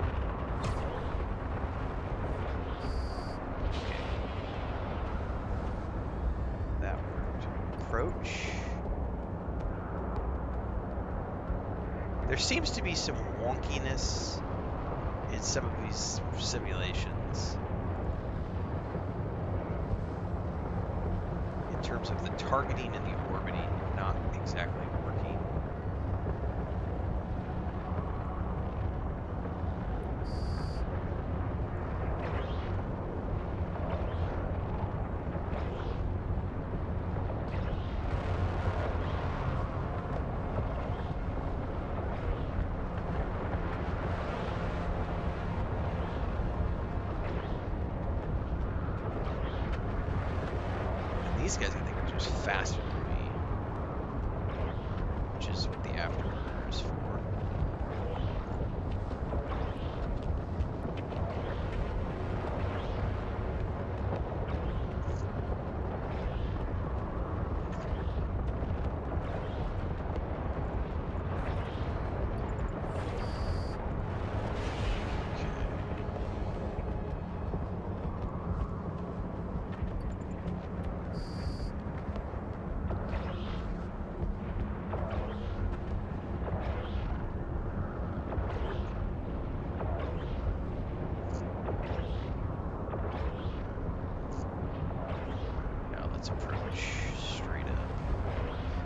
approach. There seems to be some wonkiness in some of these simulations in terms of the targeting and the orbiting not exactly working. These guys, I think, are just faster than me, which is what the afterburner is for. Let's approach straight up.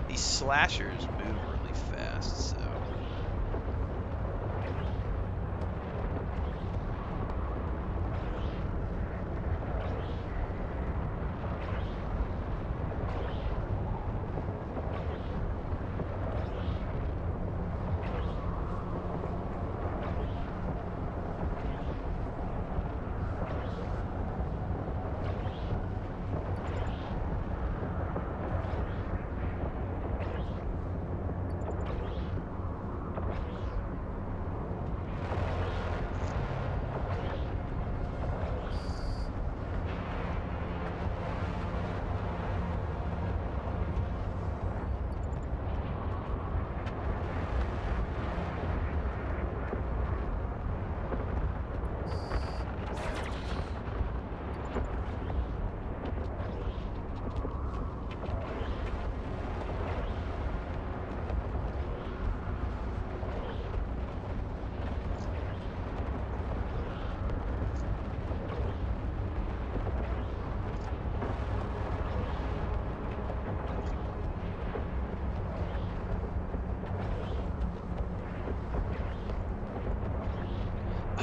These slashers move really fast, so.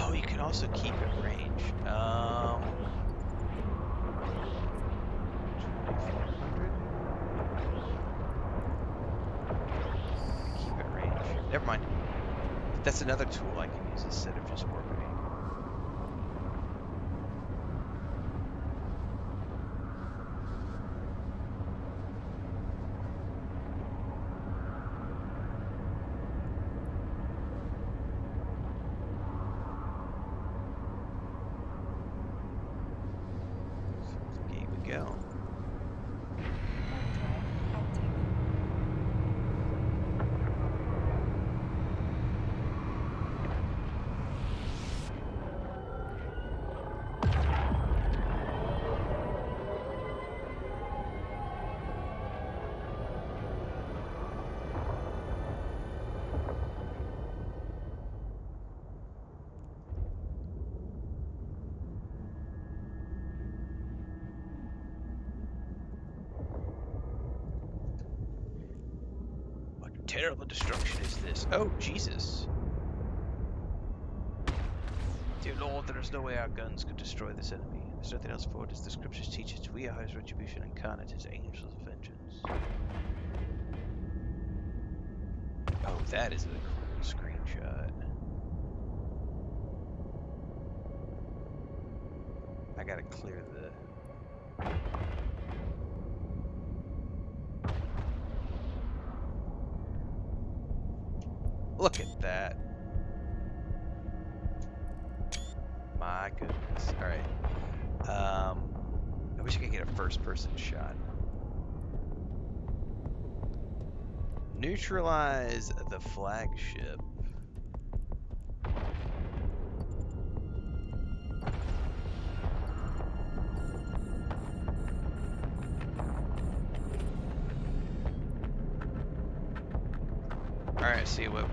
Oh, you can also keep it range. 2400. Keep it range. Never mind. That's another tool I can use instead of just orbiting. Go. Terrible destruction is this? Oh, Jesus. Dear Lord, there is no way our guns could destroy this enemy. There's nothing else for it, as the scriptures teach us. We are his retribution incarnate, his angels of vengeance. Oh, that is a cool screenshot. I gotta clear the... Look at that. My goodness. Alright. I wish I could get a first-person shot. Neutralize the flagship. Alright, see you, Whip.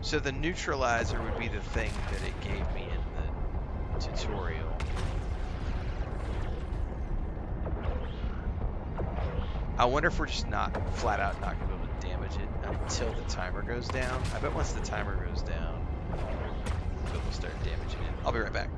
So the neutralizer would be the thing that it gave me in the tutorial. I wonder if we're just not flat out not going to be able to damage it until the timer goes down. I bet once the timer goes down, we'll start damaging it. I'll be right back.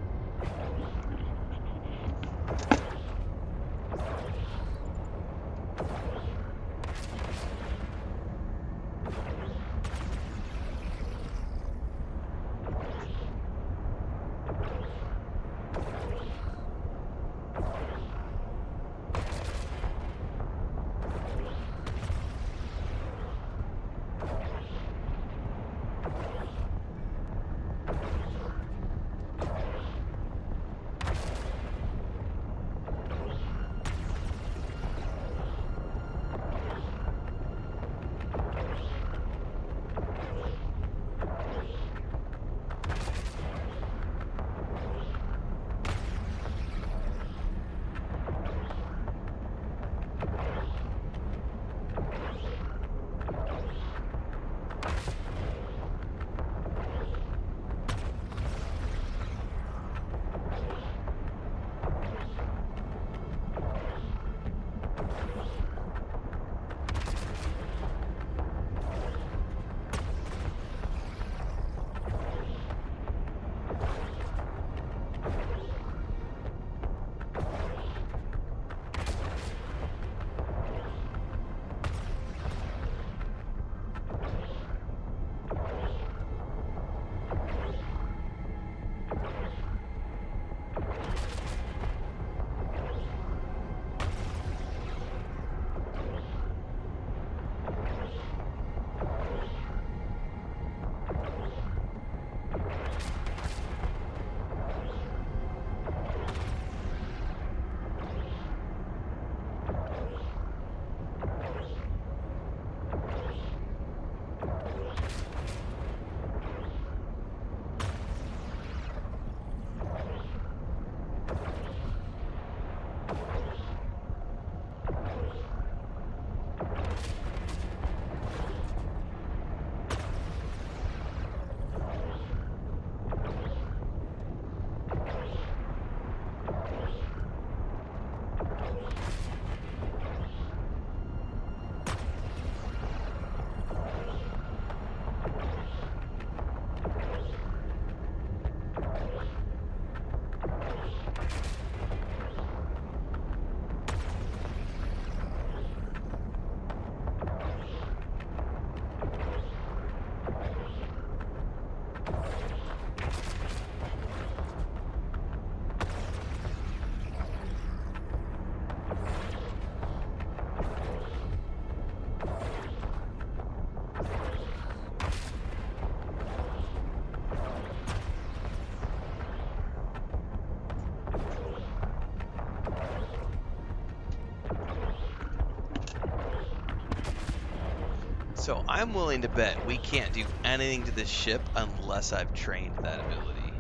So I'm willing to bet we can't do anything to this ship unless I've trained that ability.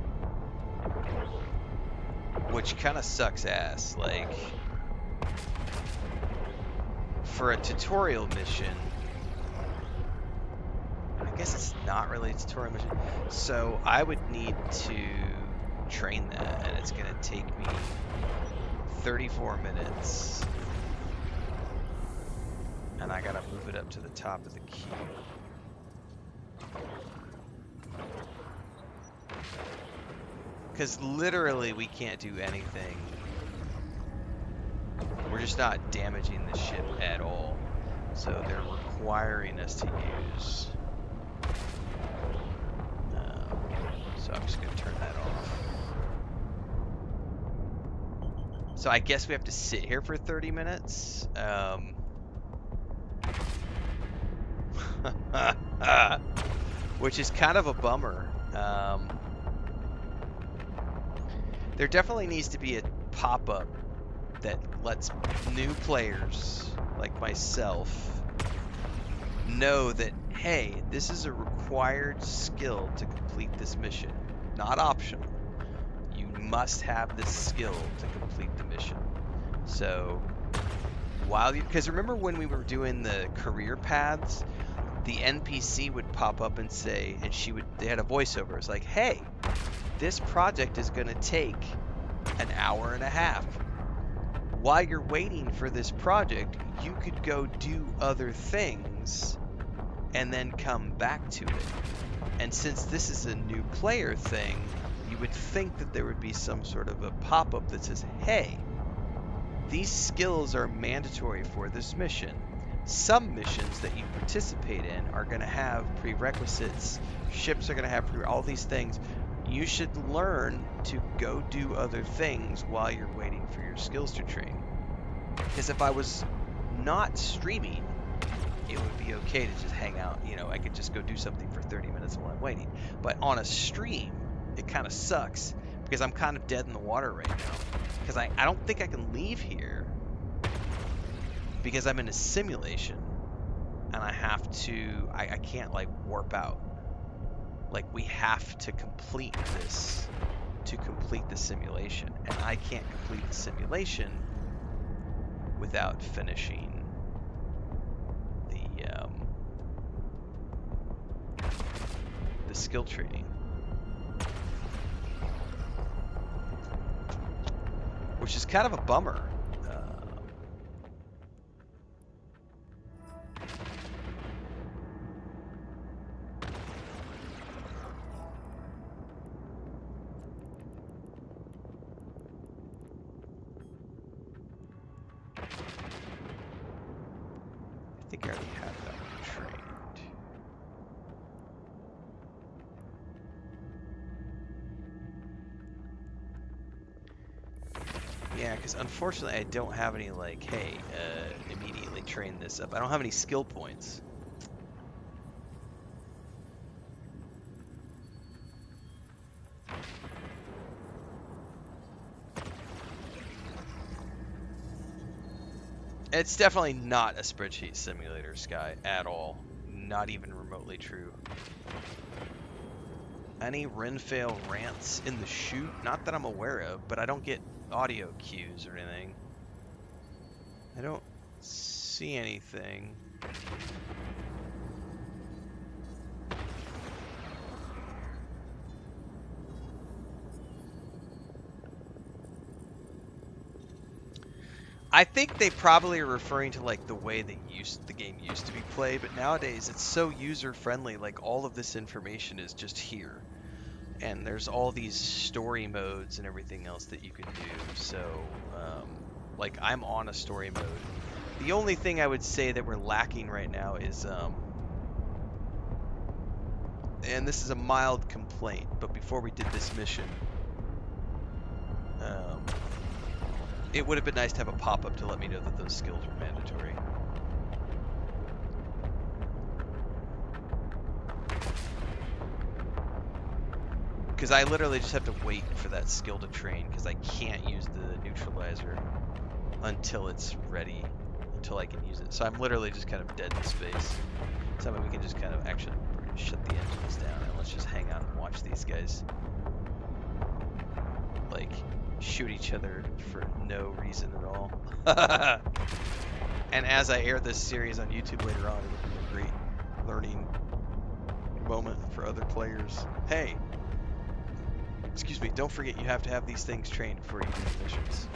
Which kind of sucks ass. Like, for a tutorial mission, I guess it's not really a tutorial mission. So I would need to train that, and it's going to take me 34 minutes. And I gotta move it up to the top of the queue. Because literally we can't do anything. We're just not damaging the ship at all. So they're requiring us to use So I'm just going to turn that off. So I guess we have to sit here for 30 minutes. Which is kind of a bummer. There definitely needs to be a pop-up that lets new players like myself know that, hey, this is a required skill to complete this mission, not optional. You must have this skill to complete the mission. So while you, because remember when we were doing the career paths, the NPC would pop up and say, and they had a voiceover. It's like, hey, this project is going to take an hour and a half. While you're waiting for this project, you could go do other things and then come back to it. And since this is a new player thing, you would think that there would be some sort of a pop-up that says, hey, these skills are mandatory for this mission. Some missions that you participate in are going to have prerequisites. Ships are going to have all these things. You should learn to go do other things while you're waiting for your skills to train. Because if I was not streaming, it would be okay to just hang out. You know, I could just go do something for 30 minutes while I'm waiting. But on a stream, it kind of sucks because I'm kind of dead in the water right now. Because I don't think I can leave here because I'm in a simulation and I have to, I can't like warp out. Like we have to complete this to complete the simulation, and I can't complete the simulation without finishing the skill training, which is kind of a bummer. I think I already have that one trained. Yeah, because unfortunately I don't have any like, hey, immediately train this up. I don't have any skill points. It's definitely not a spreadsheet simulator, Sky, at all. Not even remotely true. Any Renfail rants in the shoot? Not that I'm aware of, but I don't get audio cues or anything. I don't see anything. I think they probably are referring to like the way the game used to be played, but nowadays it's so user friendly. Like all of this information is just here, and there's all these story modes and everything else that you can do. So, like I'm on a story mode. The only thing I would say that we're lacking right now is, and this is a mild complaint, but before we did this mission, it would have been nice to have a pop-up to let me know that those skills were mandatory. Because I literally just have to wait for that skill to train, because I can't use the neutralizer until it's ready, until I can use it. So I'm literally just kind of dead in space. So maybe we can just kind of actually shut the engines down and let's just hang out and watch these guys like shoot each other for no reason at all. And as I air this series on YouTube later on, it'll be a great learning moment for other players. Hey, excuse me, don't forget you have to have these things trained before you do the missions.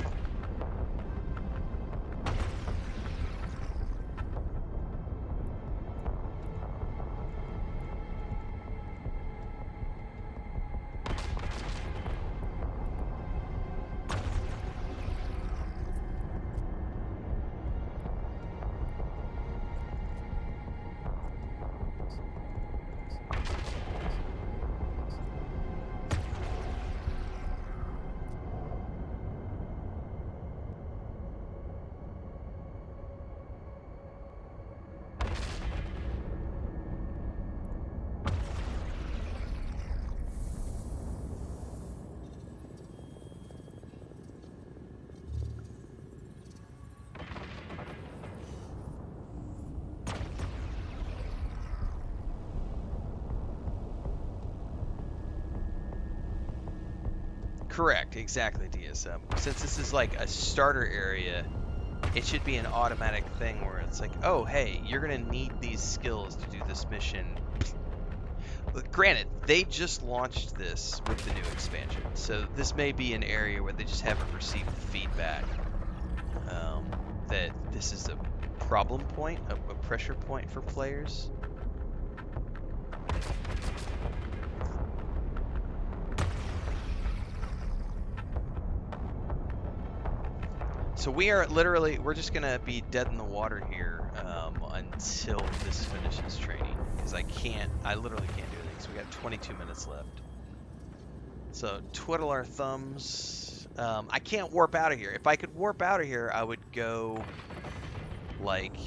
Correct, exactly, DSM. Since this is like a starter area, it should be an automatic thing where it's like, oh, hey, you're gonna need these skills to do this mission. But granted, they just launched this with the new expansion, so this may be an area where they just haven't received feedback that this is a problem point, a pressure point for players. So we are literally, we're just gonna be dead in the water here until this finishes training, because I literally can't do anything. So we got 22 minutes left. So twiddle our thumbs. I can't warp out of here. If I could warp out of here, I would go, like,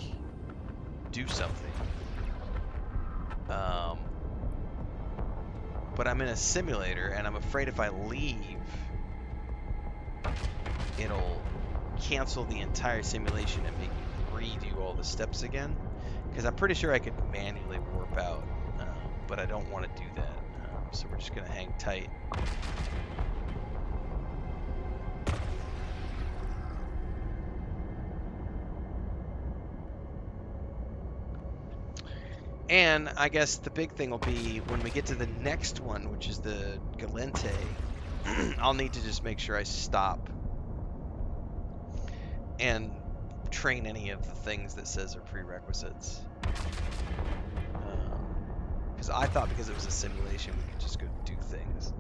do something. But I'm in a simulator, and I'm afraid if I leave, it'll cancel the entire simulation and make me redo all the steps again, because I'm pretty sure I could manually warp out, but I don't want to do that, so we're just gonna hang tight. And I guess the big thing will be when we get to the next one, which is the Galente, I'll need to just make sure I stop and train any of the things that says are prerequisites. Because I thought because it was a simulation, we could just go do things.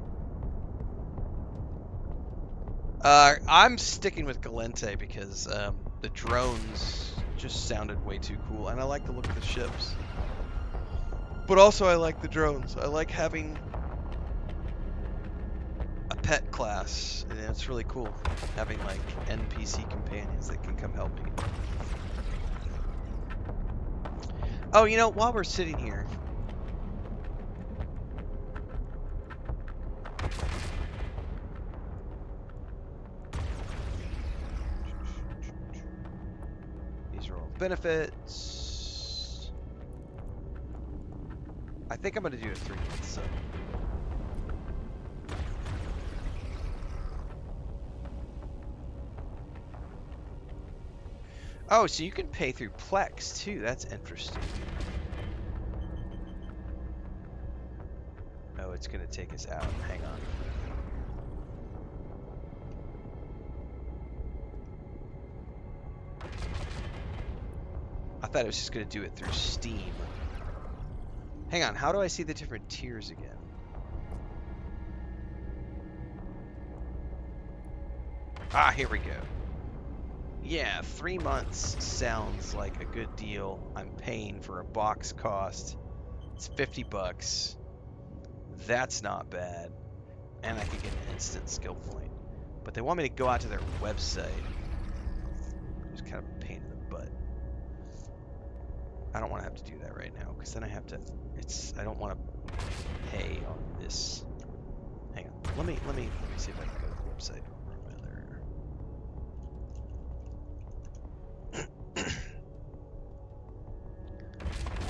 I'm sticking with Galente because the drones just sounded way too cool, and I like the look of the ships. But also I like the drones. I like having a pet class, and it's really cool having like NPC companions that can come help me. Oh, you know, while we're sitting here, these are all the benefits. I think I'm gonna do a 3-month sub. Oh, so you can pay through Plex too. That's interesting. Oh, it's gonna take us out. Hang on. I thought it was just gonna do it through Steam. Hang on, how do I see the different tiers again? Ah, here we go. Yeah, 3 months sounds like a good deal. I'm paying for a box cost. It's $50. That's not bad. And I can get an instant skill point. But they want me to go out to their website. It's kind of a pain in the butt. I don't want to have to do that right now, because then I have to, I don't want to pay on this. Hang on, let me see if I can go to the website.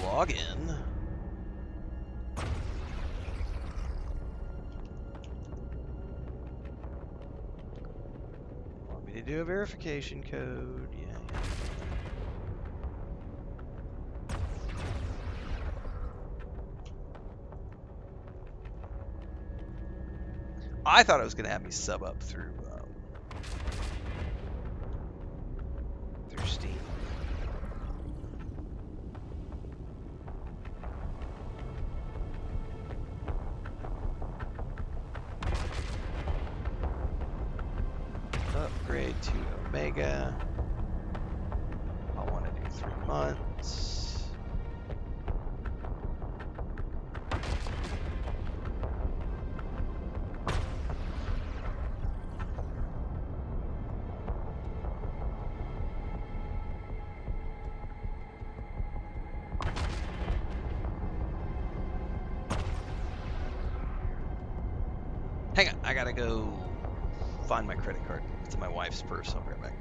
Log in. Want me to do a verification code? Yeah. I thought it was gonna have me sub up through Steam. Upgrade to Omega. I want to do 3 months. Hang on, I gotta go find my credit card. It's in my wife's purse. I'll be right back.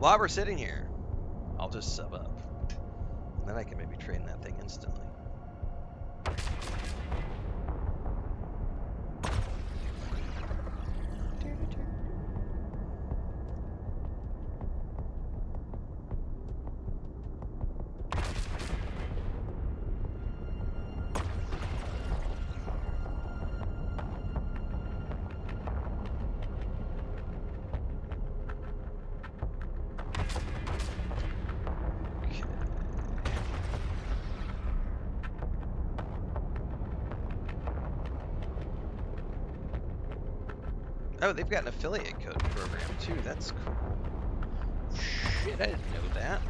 While we're sitting here, I'll just sub up. And then I can maybe train that thing instantly. Oh, they've got an affiliate code program too. That's cool. Shit, I didn't know that.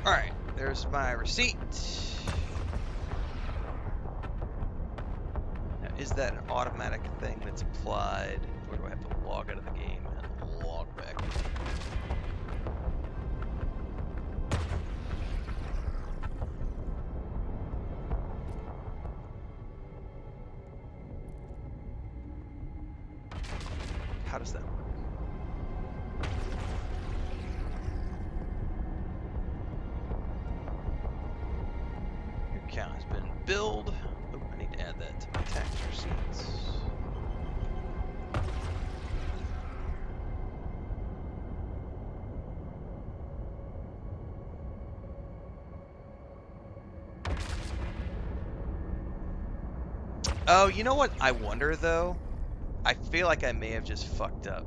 Alright, there's my receipt. Now, is that an automatic thing that's applied, or do I have to log out of the game and log back in? How does that work? Your account has been billed. Oh, I need to add that to my tax receipts. Oh, you know what I wonder though? I feel like I may have just fucked up.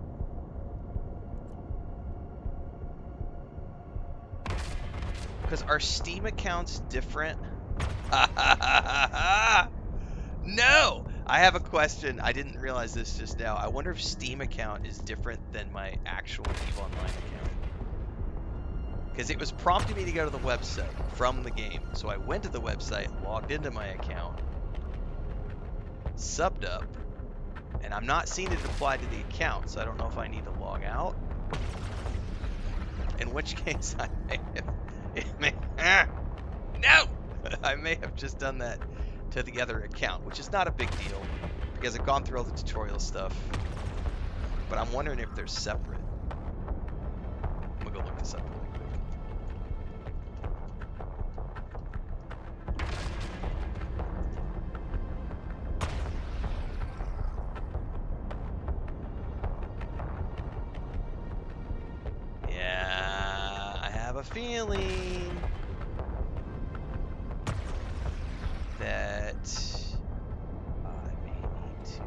Because our Steam account's different. No! I have a question. I didn't realize this just now. I wonder if Steam account is different than my actual EVE Online account. Because it was prompting me to go to the website from the game. So I went to the website, logged into my account, subbed up, and I'm not seeing it applied to the account, so I don't know if I need to log out. In which case, I may have... No! I may have just done that to the other account, which is not a big deal, because I've gone through all the tutorial stuff. But I'm wondering if they're separate. I'm gonna go look this up really quick. Yeah, I have a feeling that I may need to...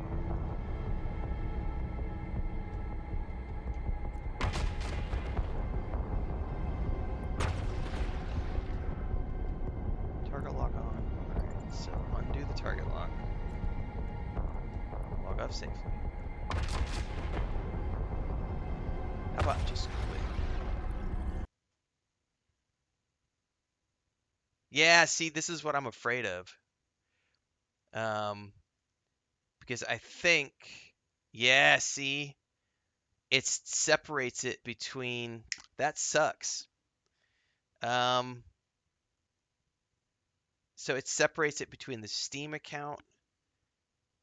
safely. How about just quit? Yeah, see, this is what I'm afraid of. Because I think, yeah, see, it separates it between, that sucks. So it separates it between the Steam account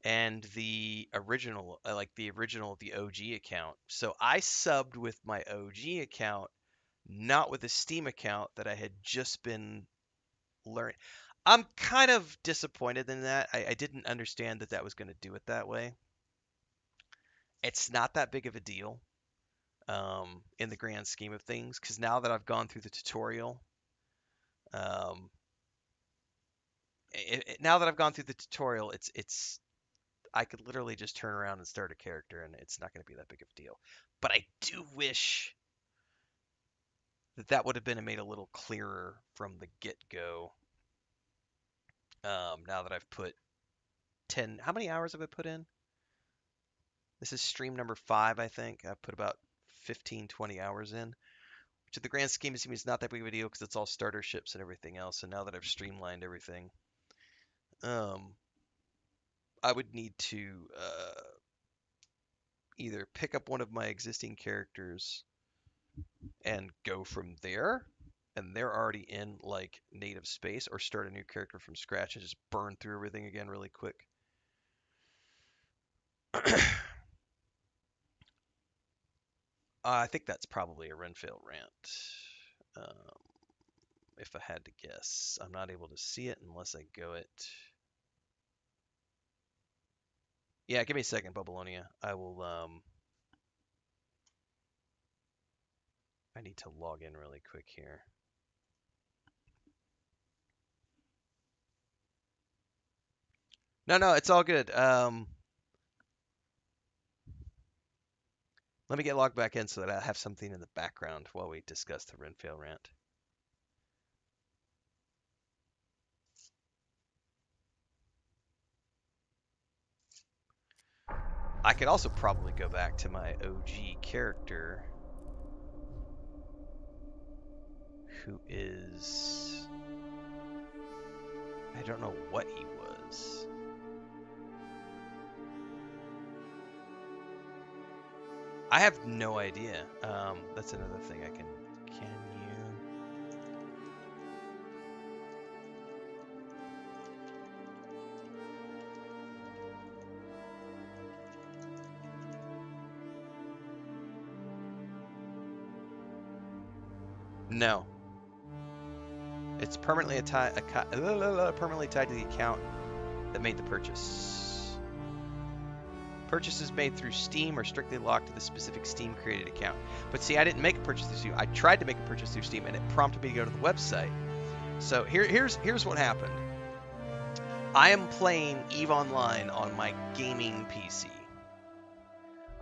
and the original, the OG account. So I subbed with my OG account, not with the Steam account that I had just been learning. I'm kind of disappointed in that. I didn't understand that that was going to do it that way. It's not that big of a deal in the grand scheme of things, because now that I've gone through the tutorial, um, now that I've gone through the tutorial, it's I could literally just turn around and start a character, and it's not going to be that big of a deal. But I do wish that that would have been made a little clearer from the get-go. Now that I've put 10, how many hours have I put in? This is stream number 5, I think. I've put about 15, 20 hours in, which in the grand scheme of things is not that big of a deal because it's all starter ships and everything else. And now that I've streamlined everything, I would need to either pick up one of my existing characters and go from there, and they're already in like native space, or start a new character from scratch and just burn through everything again really quick. I think that's probably a Renfail rant. If I had to guess. I'm not able to see it unless I go it. Yeah, give me a second, Babylonia. I will, I need to log in really quick here. No, it's all good. Let me get logged back in so that I have something in the background while we discuss the Renfail rant. I could also probably go back to my OG character, who is... I don't know what he was. I have no idea. That's another thing I can... Can you... No. It's permanently permanently tied to the account that made the purchase. Purchases made through Steam are strictly locked to the specific Steam created account. But see, I didn't make a purchase through Steam. I tried to make a purchase through Steam, and it prompted me to go to the website. So here's what happened. I am playing EVE Online on my gaming PC.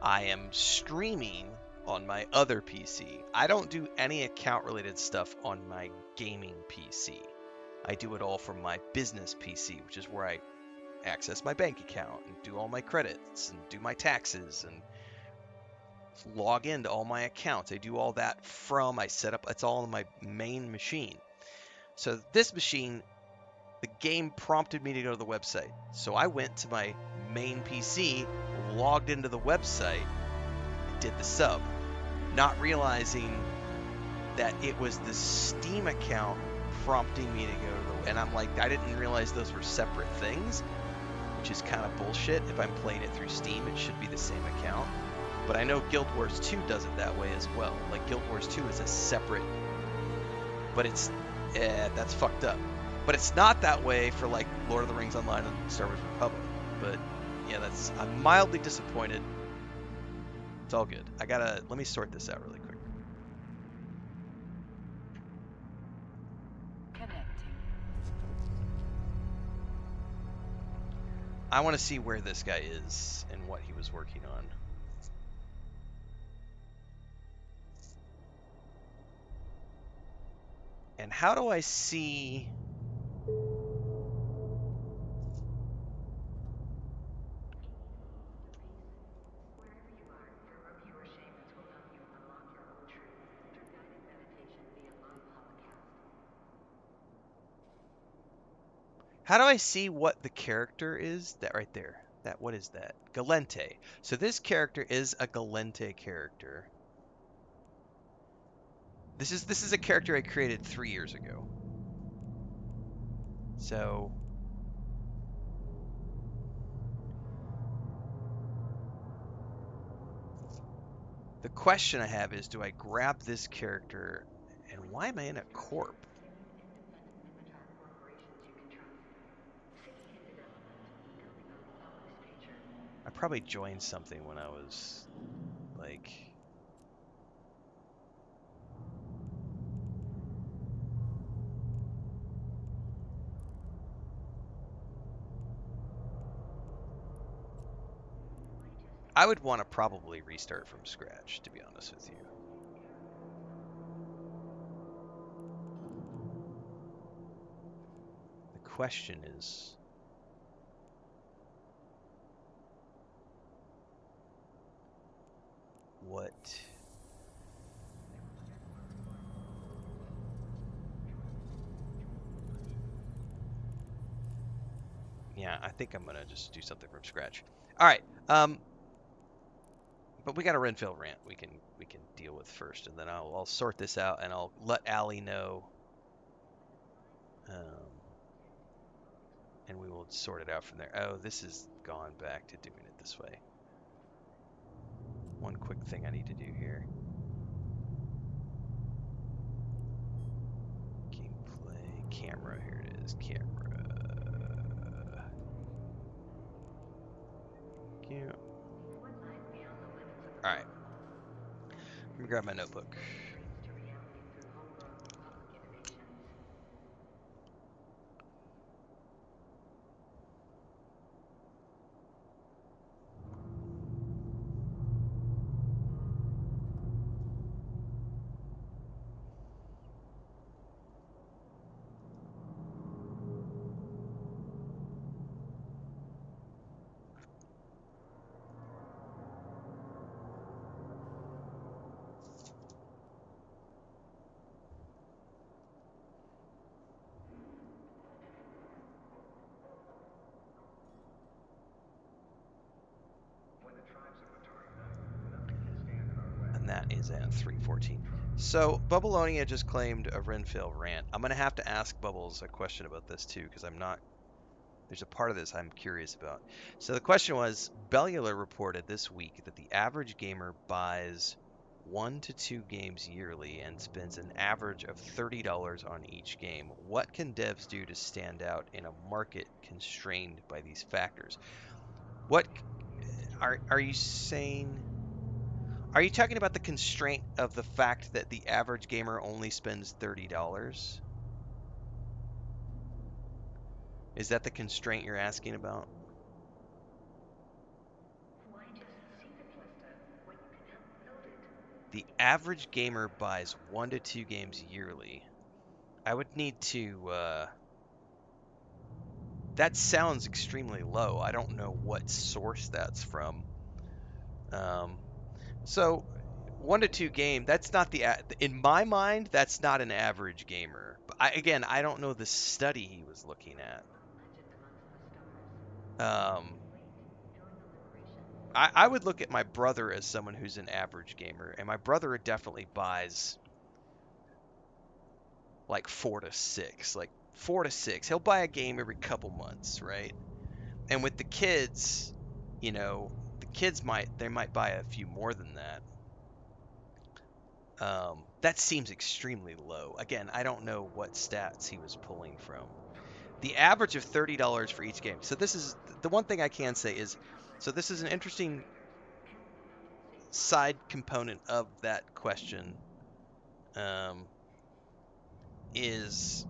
I am streaming on my other PC. I don't do any account-related stuff on my gaming PC. I do it all from my business PC, which is where I access my bank account and do all my credits and do my taxes and log into all my accounts. I do all that from, I set up, it's all on my main machine. So this machine, the game prompted me to go to the website. So I went to my main PC, logged into the website, did the sub, not realizing that it was the Steam account prompting me to go to the... And I'm like, I didn't realize those were separate things, which is kind of bullshit. If I'm playing it through Steam, it should be the same account. But I know Guild Wars 2 does it that way as well. Like, Guild Wars 2 is a separate... But it's... that's fucked up. But it's not that way for, like, Lord of the Rings Online and Star Wars Republic. But, yeah, that's... I'm mildly disappointed. It's all good. Let me sort this out really quick. I want to see where this guy is and what he was working on. And how do I see... How do I see what the character is? That right there. What is that? Galente. So this character is a Galente character. This is a character I created 3 years ago. So the question I have is, do I grab this character, and why am I in a corp? I probably joined something when I was like, I would want to probably restart from scratch, to be honest with you. The question is, what? Yeah, I think I'm gonna just do something from scratch. All right, but we got a Renfail rant we can deal with first, and then I'll sort this out, and I'll let Allie know, and we will sort it out from there. Oh, this has gone back to doing it this way. One quick thing I need to do here. Gameplay, camera, here it is, camera. Cute. All right, let me grab my notebook. And that is at 3:14. So Bubbleonia just claimed a Renfill rant. I'm gonna have to ask Bubbles a question about this too, because I'm not. There's a part of this I'm curious about. So the question was, Bellular reported this week that the average gamer buys 1 to 2 games yearly and spends an average of $30 on each game. What can devs do to stand out in a market constrained by these factors? What are you saying? Are you talking about the constraint of the fact that the average gamer only spends $30? Is that the constraint you're asking about? The average gamer buys 1 to 2 games yearly. I would need to, that sounds extremely low. I don't know what source that's from. So 1 to 2 game, that's not in my mind, that's not an average gamer. But again, I don't know the study he was looking at. I would look at my brother as someone who's an average gamer, and my brother definitely buys like 4 to 6. Like 4 to 6. He'll buy a game every couple months, right? And with the kids, the kids might buy a few more than that. That seems extremely low. Again, I don't know what stats he was pulling from. The average of $30 for each game. So this is the one thing I can say is, so this is an interesting side component of that question. Is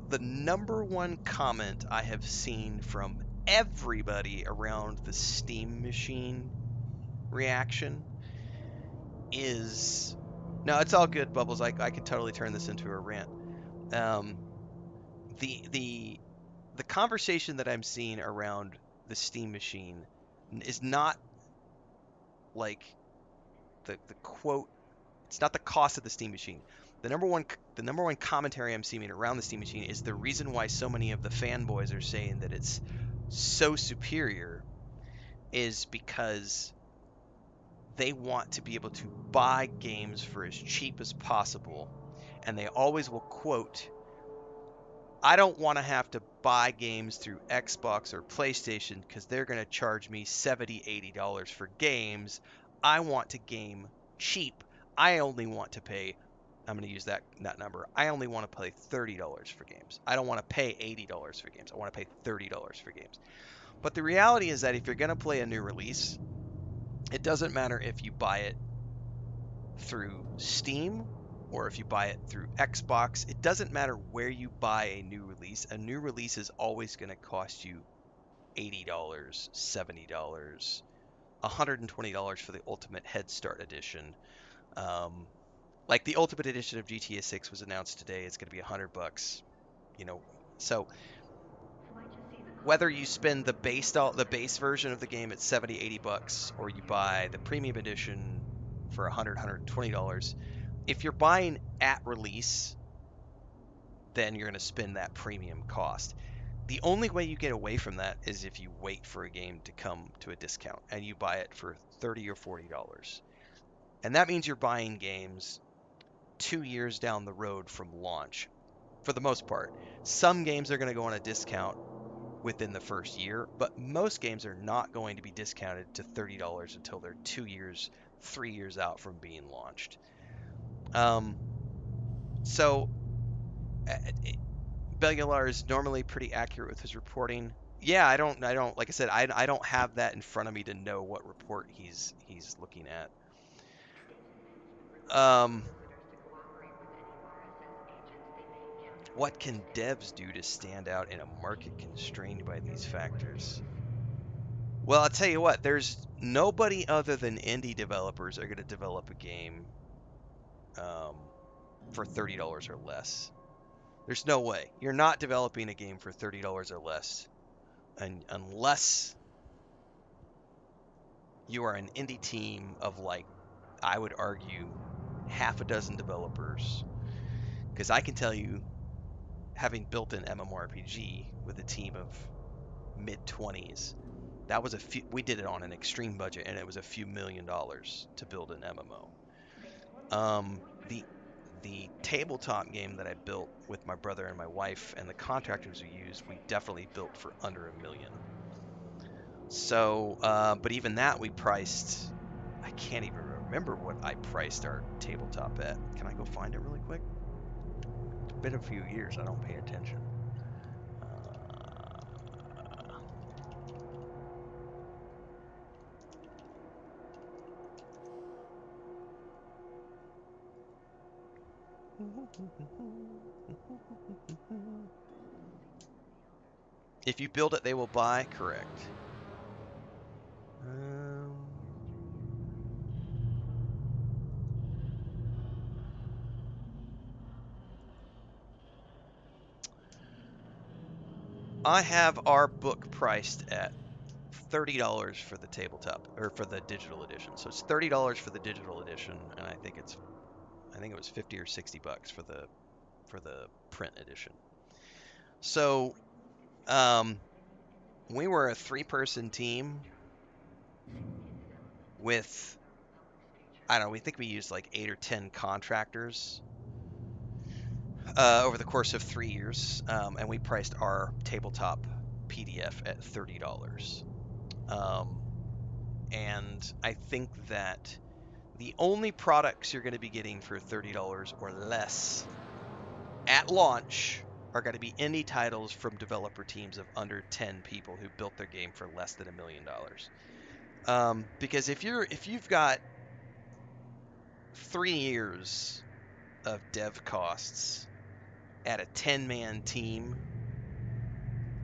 the number one comment I have seen from everybody around the Steam Machine reaction is, no, it's all good, Bubbles. I can totally turn this into a rant. The conversation that I'm seeing around the Steam Machine is not like the quote. It's not the cost of the Steam Machine. the number one commentary I'm seeing around the Steam Machine is the reason why so many of the fanboys are saying that it's so superior is because they want to be able to buy games for as cheap as possible, and they always will quote, I don't want to have to buy games through Xbox or PlayStation because they're going to charge me $70, $80 for games. I want to game cheap. I only want to pay, I'm going to use that number. I only want to pay $30 for games. I don't want to pay $80 for games. I want to pay $30 for games. But the reality is that if you're going to play a new release, it doesn't matter if you buy it through Steam or if you buy it through Xbox. It doesn't matter where you buy a new release. A new release is always going to cost you $80, $70, $120 for the Ultimate Head Start Edition. Like the Ultimate Edition of GTA 6 was announced today. It's going to be $100. You know, so whether you spend the base version of the game at 70, $80, or you buy the premium edition for $100, $120, if you're buying at release, then you're going to spend that premium cost. The only way you get away from that is if you wait for a game to come to a discount and you buy it for $30 or $40. And that means you're buying games 2 years down the road from launch, for the most part. Some games are going to go on a discount within the first year, but most games are not going to be discounted to $30 until they're 2 years, 3 years out from being launched. So Bellular is normally pretty accurate with his reporting. Yeah, I don't, like I said, I don't have that in front of me to know what report he's looking at. What can devs do to stand out in a market constrained by these factors? Well, I'll tell you what, there's nobody other than indie developers are going to develop a game for $30 or less. There's no way. You're not developing a game for $30 or less, and unless you are an indie team of, like, I would argue, half a dozen developers. Because I can tell you, having built an MMORPG with a team of mid-20s, that was we did it on an extreme budget, and it was a few $1 million to build an MMO. The tabletop game that I built with my brother and my wife and the contractors we used, we definitely built for under $1 million. So, but even that we priced, I can't even remember what I priced our tabletop at. Can I go find it really quick? It's been a few years, I don't pay attention. If you build it, they will buy. Correct. I have our book priced at $30 for the tabletop, or for the digital edition. So it's $30 for the digital edition, and I think it was 50 or $60 for the print edition. So we were a 3-person team with, I don't know, we think we used like 8 or 10 contractors over the course of 3 years, and we priced our tabletop PDF at $30. And I think that the only products you're going to be getting for $30 or less at launch are going to be indie titles from developer teams of under 10 people who built their game for less than $1 million. Because if you've got 3 years of dev costs at a 10-man team,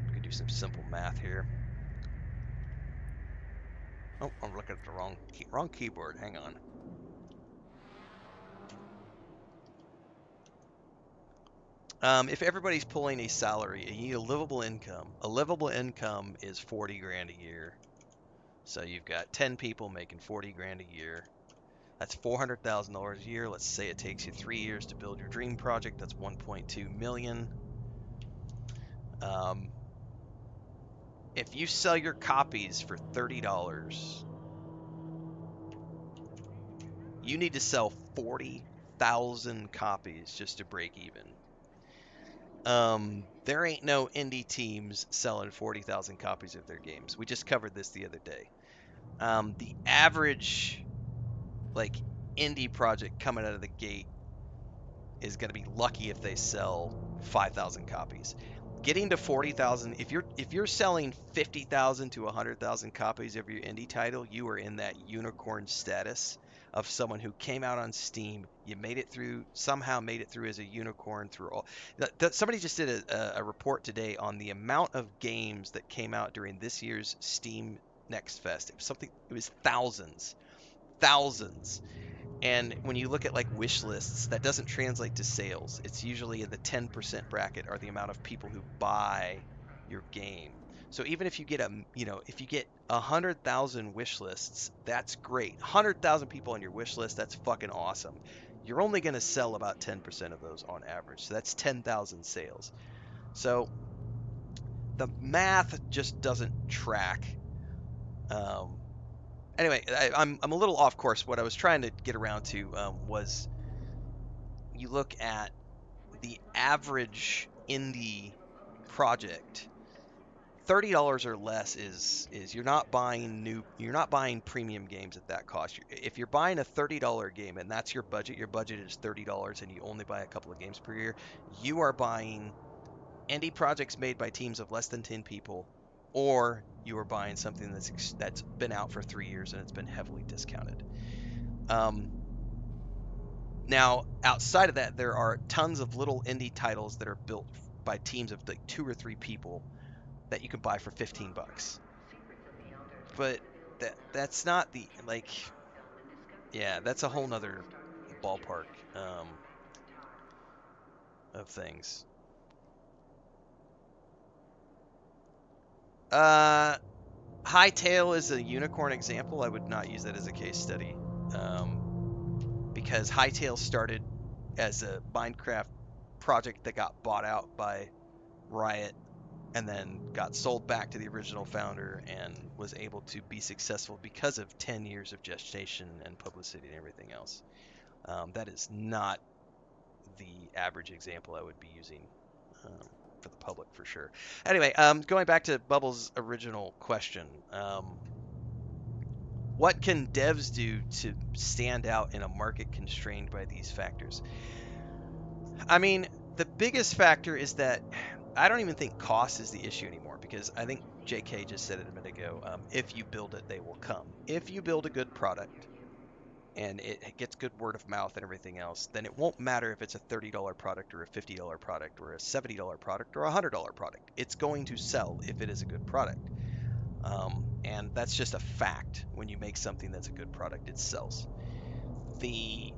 we could do some simple math here. Oh, I'm looking at the wrong keyboard. Hang on. If everybody's pulling a salary, you need a livable income. A livable income is 40 grand a year. So you've got 10 people making 40 grand a year. That's $400,000 a year. Let's say it takes you 3 years to build your dream project. That's 1.2 million. If you sell your copies for $30, you need to sell 40,000 copies just to break even. There ain't no indie teams selling 40,000 copies of their games. We just covered this the other day. The average like indie project coming out of the gate is going to be lucky if they sell 5,000 copies. Getting to 40,000, if you're selling 50,000 to 100,000 copies of your indie title, you are in that unicorn status of someone who came out on Steam. You made it through, somehow made it through as a unicorn through all. Somebody just did a report today on the amount of games that came out during this year's Steam Next Fest. It was thousands, thousands. And when you look at like wish lists, that doesn't translate to sales. It's usually in the 10% bracket are the amount of people who buy your game. So even if you get if you get 100,000 wish lists, that's great. 100,000 people on your wish list, that's fucking awesome. You're only going to sell about 10% of those on average. So that's 10,000 sales. So the math just doesn't track. Anyway, I'm a little off course. What I was trying to get around to was you look at the average indie project. $30 or less is you're not buying premium games at that cost. If you're buying a $30 game and that's your budget is $30 and you only buy a couple of games per year, you are buying indie projects made by teams of less than 10 people, or you are buying something that's been out for 3 years and it's been heavily discounted. Now, outside of that, there are tons of little indie titles that are built by teams of like 2 or 3 people that you can buy for $15. But that's not the like, yeah, that's a whole nother ballpark of things. Hightail is a unicorn example. I would not use that as a case study, because Hightail started as a Minecraft project that got bought out by Riot and then got sold back to the original founder and was able to be successful because of 10 years of gestation and publicity and everything else. That is not the average example I would be using for the public for sure. Anyway, going back to Bubbles' original question, what can devs do to stand out in a market constrained by these factors? I mean, the biggest factor is that I don't even think cost is the issue anymore, because I think JK just said it a minute ago. If you build it, they will come. If you build a good product and it gets good word of mouth and everything else, then it won't matter if it's a $30 product or a $50 product or a $70 product or a $100 product. It's going to sell if it is a good product. And that's just a fact. When you make something that's a good product, it sells. The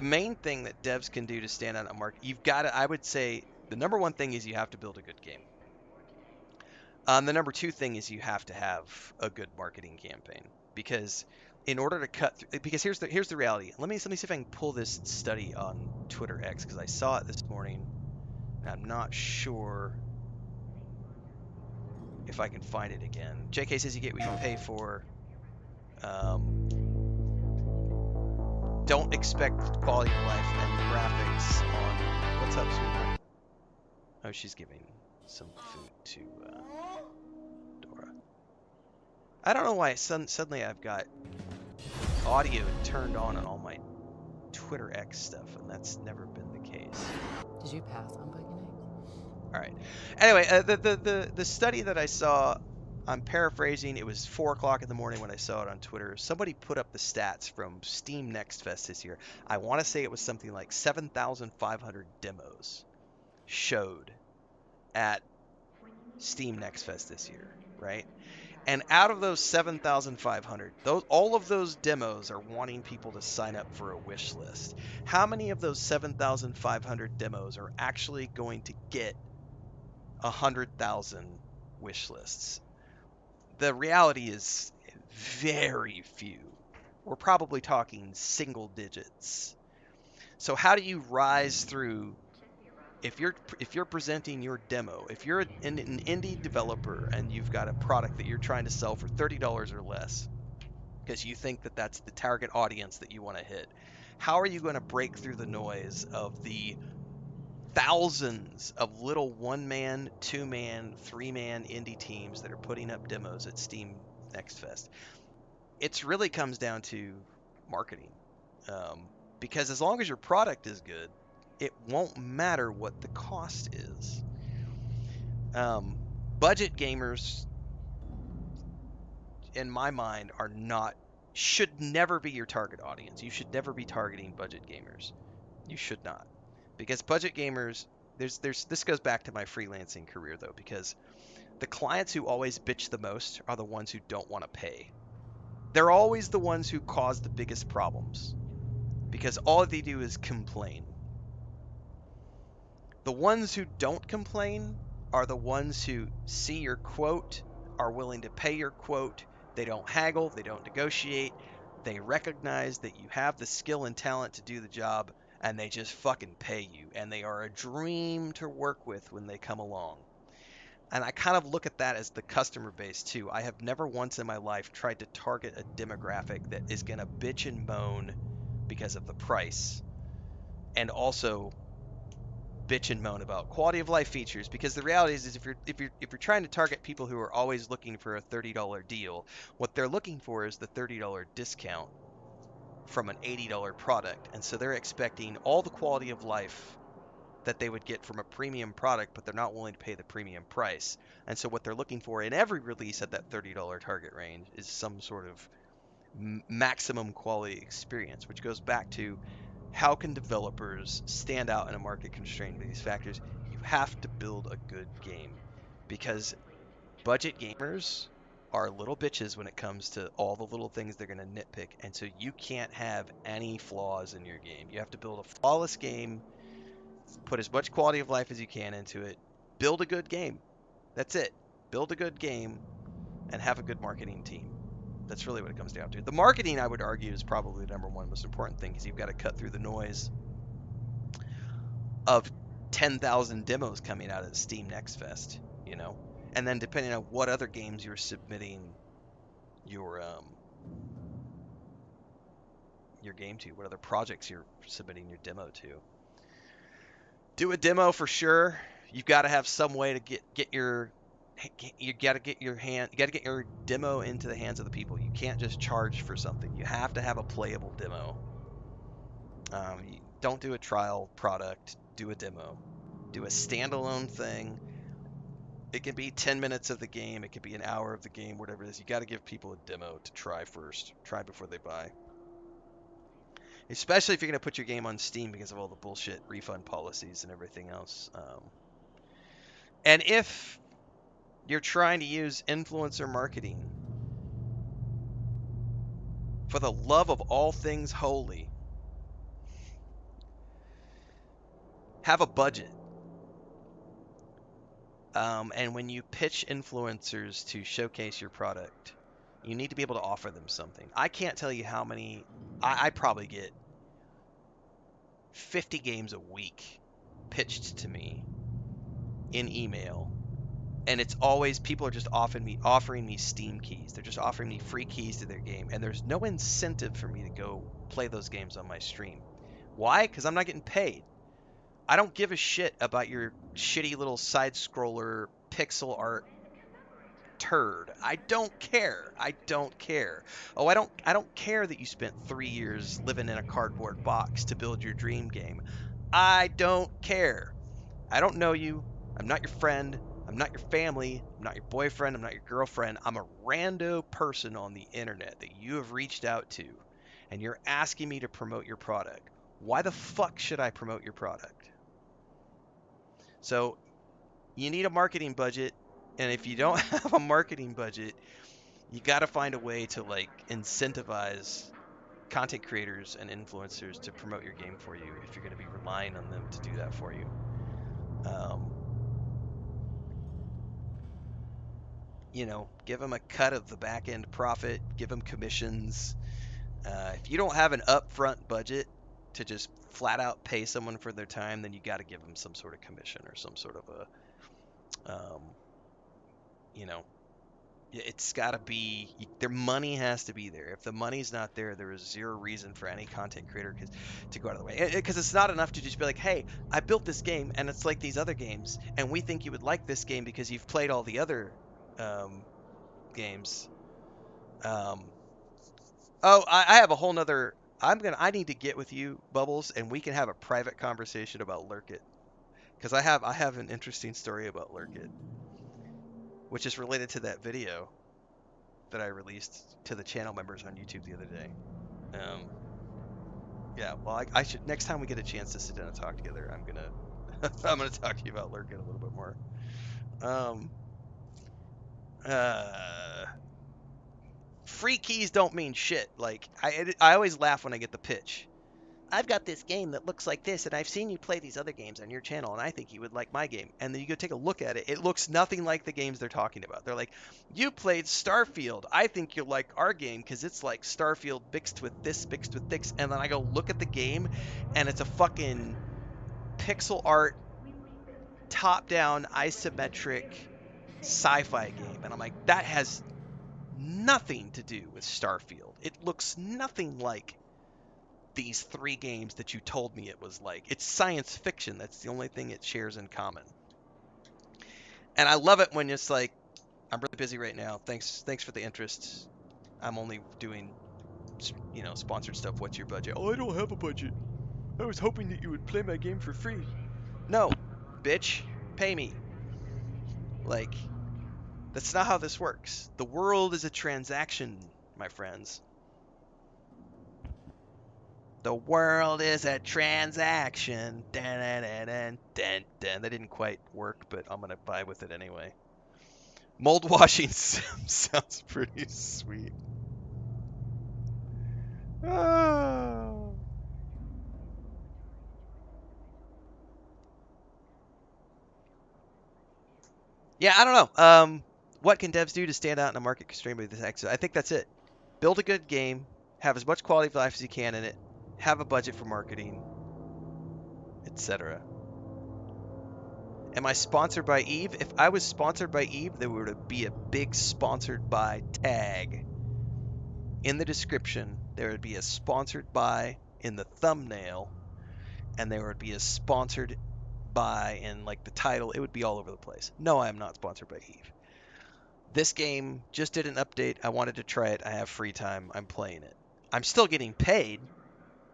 main thing that devs can do to stand out on a market, I would say the number one thing is you have to build a good game. The number two thing is you have to have a good marketing campaign, because in order to cut through, because here's the reality. Let me see if I can pull this study on Twitter X, because I saw it this morning and I'm not sure if I can find it again. JK says you get what you pay for. Don't expect quality of life and graphics on. What's up, sweetheart? Oh, she's giving some food to Dora. I don't know why suddenly I've got audio turned on all my Twitter X stuff, and that's never been the case. Did you pass on bacon eggs? All right. Anyway, the study that I saw, I'm paraphrasing. It was 4 o'clock in the morning when I saw it on Twitter. Somebody put up the stats from Steam Next Fest this year. I want to say it was something like 7,500 demos showed at Steam Next Fest this year, right? And out of those 7,500, all of those demos are wanting people to sign up for a wish list. How many of those 7,500 demos are actually going to get 100,000 wish lists? The reality is very few. We're probably talking single digits. So how do you rise through if you're presenting your demo, if you're an indie developer and you've got a product that you're trying to sell for $30 or less because you think that that's the target audience that you want to hit, how are you going to break through the noise of the thousands of little one-man, two-man, three-man indie teams that are putting up demos at Steam Next Fest? It really comes down to marketing. Because as long as your product is good, it won't matter what the cost is. Um, Budget gamers, in my mind, should never be your target audience. You should never be targeting budget gamers. You should not, because budget gamers. This goes back to my freelancing career though, because the clients who always bitch the most are the ones who don't want to pay. They're always the ones who cause the biggest problems because all they do is complain. The ones who don't complain are the ones who see your quote, are willing to pay your quote. They don't haggle, they don't negotiate. They recognize that you have the skill and talent to do the job, and they just fucking pay you. And they are a dream to work with when they come along. And I kind of look at that as the customer base too. I have never once in my life tried to target a demographic that is going to bitch and moan because of the price, and also bitch and moan about quality of life features, because the reality is if you're trying to target people who are always looking for a $30 deal, what they're looking for is the $30 discount from an $80 product, and so they're expecting all the quality of life that they would get from a premium product, but they're not willing to pay the premium price. And so what they're looking for in every release at that $30 target range is some sort of maximum quality experience, which goes back to how can developers stand out in a market constrained by these factors? You have to build a good game, because budget gamers are little bitches when it comes to all the little things they're going to nitpick, and so you can't have any flaws in your game. You have to build a flawless game, put as much quality of life as you can into it, build a good game. That's it. Build a good game and have a good marketing team. That's really what it comes down to. The marketing, I would argue, is probably the number one most important thing, because you've got to cut through the noise of 10,000 demos coming out at Steam Next Fest, you know? And then depending on what other games you're submitting your game to, what other projects you're submitting your demo to. Do a demo for sure. You've got to have some way to get your demo into the hands of the people. You can't just charge for something. You have to have a playable demo. Don't do a trial product. Do a demo. Do a standalone thing. It can be 10 minutes of the game. It could be an hour of the game, whatever it is. You got to give people a demo to try first. Try before they buy. Especially if you're going to put your game on Steam because of all the bullshit refund policies and everything else. And if you're trying to use influencer marketing, for the love of all things holy, have a budget. And when you pitch influencers to showcase your product, you need to be able to offer them something. I can't tell you how many. I probably get 50 games a week pitched to me in email, and it's always people are just offering me Steam keys. They're just offering me free keys to their game, and there's no incentive for me to go play those games on my stream. Why? Because I'm not getting paid. I don't give a shit about your shitty little side scroller pixel art turd. I don't care. I don't care. Oh, I don't care that you spent 3 years living in a cardboard box to build your dream game. I don't care. I don't know you. I'm not your friend. I'm not your family. I'm not your boyfriend. I'm not your girlfriend. I'm a rando person on the internet that you have reached out to, and you're asking me to promote your product. Why the fuck should I promote your product? So you need a marketing budget, and if you don't have a marketing budget, you got to find a way to like incentivize content creators and influencers to promote your game for you if you're going to be relying on them to do that for you. Give them a cut of the back end profit, give them commissions, If you don't have an upfront budget to just flat out pay someone for their time, then you got to give them some sort of commission or some sort of a, you know, it's got to be, their money has to be there. If the money's not there, there is zero reason for any content creator to go out of the way. Because it's not enough to just be like, hey, I built this game and it's like these other games, and we think you would like this game because you've played all the other games. Oh, I have a whole nother. I need to get with you, Bubbles, and we can have a private conversation about Lurk It. Because I have an interesting story about Lurk It, which is related to that video that I released to the channel members on YouTube the other day. Um, yeah, well, I should next time we get a chance to sit down and talk together, I'm gonna I'm gonna talk to you about Lurk It a little bit more. Um, uh, Free keys don't mean shit. Like I always laugh when I get the pitch. I've got this game that looks like this, and I've seen you play these other games on your channel, and I think you would like my game. And then you go take a look at it. It looks nothing like the games they're talking about. They're like, you played Starfield. I think you'll like our game because it's like Starfield mixed with this, mixed with this. And then I go look at the game, and it's a fucking pixel art, top-down, isometric sci-fi game. And I'm like, that has nothing to do with Starfield. It looks nothing like these three games that you told me it was like. It's science fiction. That's the only thing it shares in common. And I love it when it's like, I'm really busy right now. Thanks for the interest. I'm only doing, sponsored stuff. What's your budget? Oh, I don't have a budget. I was hoping that you would play my game for free. No, bitch, pay me. Like, that's not how this works. The world is a transaction, my friends. The world is a transaction. Dun, dun, dun, dun, dun, dun. That didn't quite work, but I'm going to vibe with it anyway. Mold washing sounds pretty sweet. Oh. Yeah, I don't know. What can devs do to stand out in a market constrained by this exit? I think that's it. Build a good game, have as much quality of life as you can in it, have a budget for marketing, etc. Am I sponsored by Eve? If I was sponsored by Eve, there would be a big sponsored by tag in the description. There would be a sponsored by in the thumbnail, and there would be a sponsored by in like the title. It would be all over the place. No, I am not sponsored by Eve. This game just did an update. I wanted to try it. I have free time. I'm playing it. I'm still getting paid.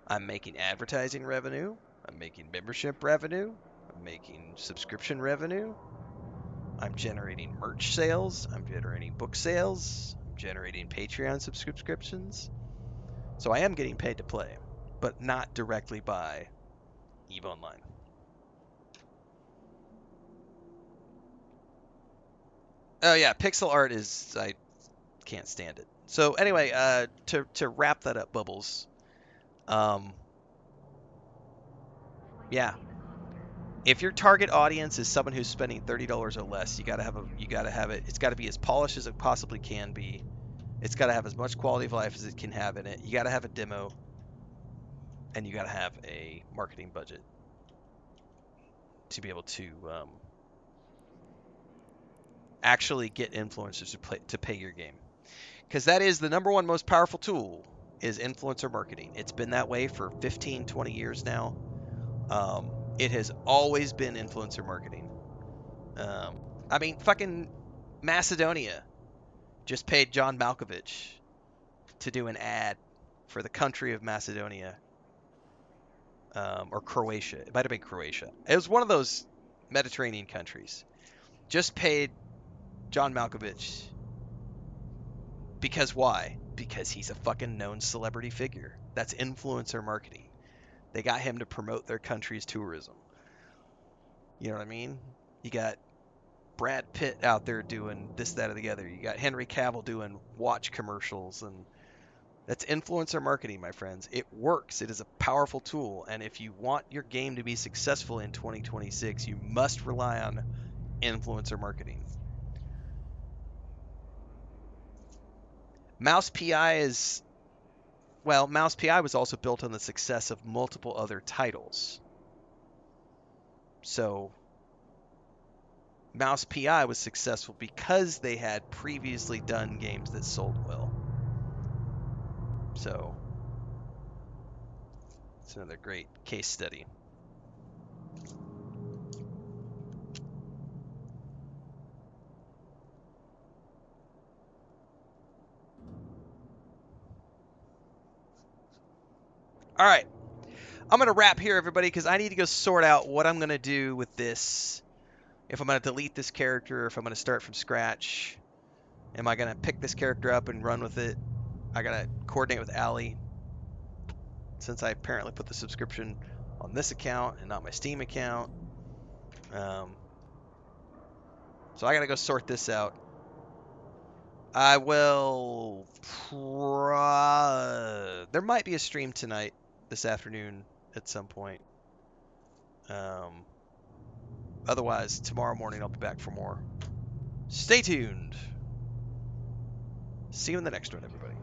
I'm making advertising revenue. I'm making membership revenue. I'm making subscription revenue. I'm generating merch sales. I'm generating book sales. I'm generating Patreon subscriptions. So I am getting paid to play, but not directly by EVE Online. Oh yeah, pixel art is, I can't stand it. So anyway, to wrap that up, Bubbles. Yeah. If your target audience is someone who's spending $30 or less, you gotta have it. It's gotta be as polished as it possibly can be. It's gotta have as much quality of life as it can have in it. You gotta have a demo, and you gotta have a marketing budget to be able to actually get influencers to pay your game. Because that is the number one most powerful tool, is influencer marketing. It's been that way for 15, 20 years now. It has always been influencer marketing. I mean, fucking Macedonia just paid John Malkovich to do an ad for the country of Macedonia, or Croatia. It might have been Croatia. It was one of those Mediterranean countries. Just paid John Malkovich. Because why? Because he's a fucking known celebrity figure. That's influencer marketing. They got him to promote their country's tourism. You know what I mean? You got Brad Pitt out there doing this, that, or the other. You got Henry Cavill doing watch commercials, and that's influencer marketing, my friends. It works. It is a powerful tool, and if you want your game to be successful in 2026, you must rely on influencer marketing. Mouse PI is Well, Mouse PI was also built on the success of multiple other titles. So Mouse PI was successful because they had previously done games that sold well. So it's another great case study. All right. I'm going to wrap here, everybody, because I need to go sort out what I'm going to do with this. If I'm going to delete this character, if I'm going to start from scratch. Am I going to pick this character up and run with it? I got to coordinate with Allie, since I apparently put the subscription on this account and not my Steam account. So I got to go sort this out. I will... There might be a stream tonight, this afternoon, at some point. Otherwise, tomorrow morning I'll be back for more. Stay tuned. See you in the next one, everybody.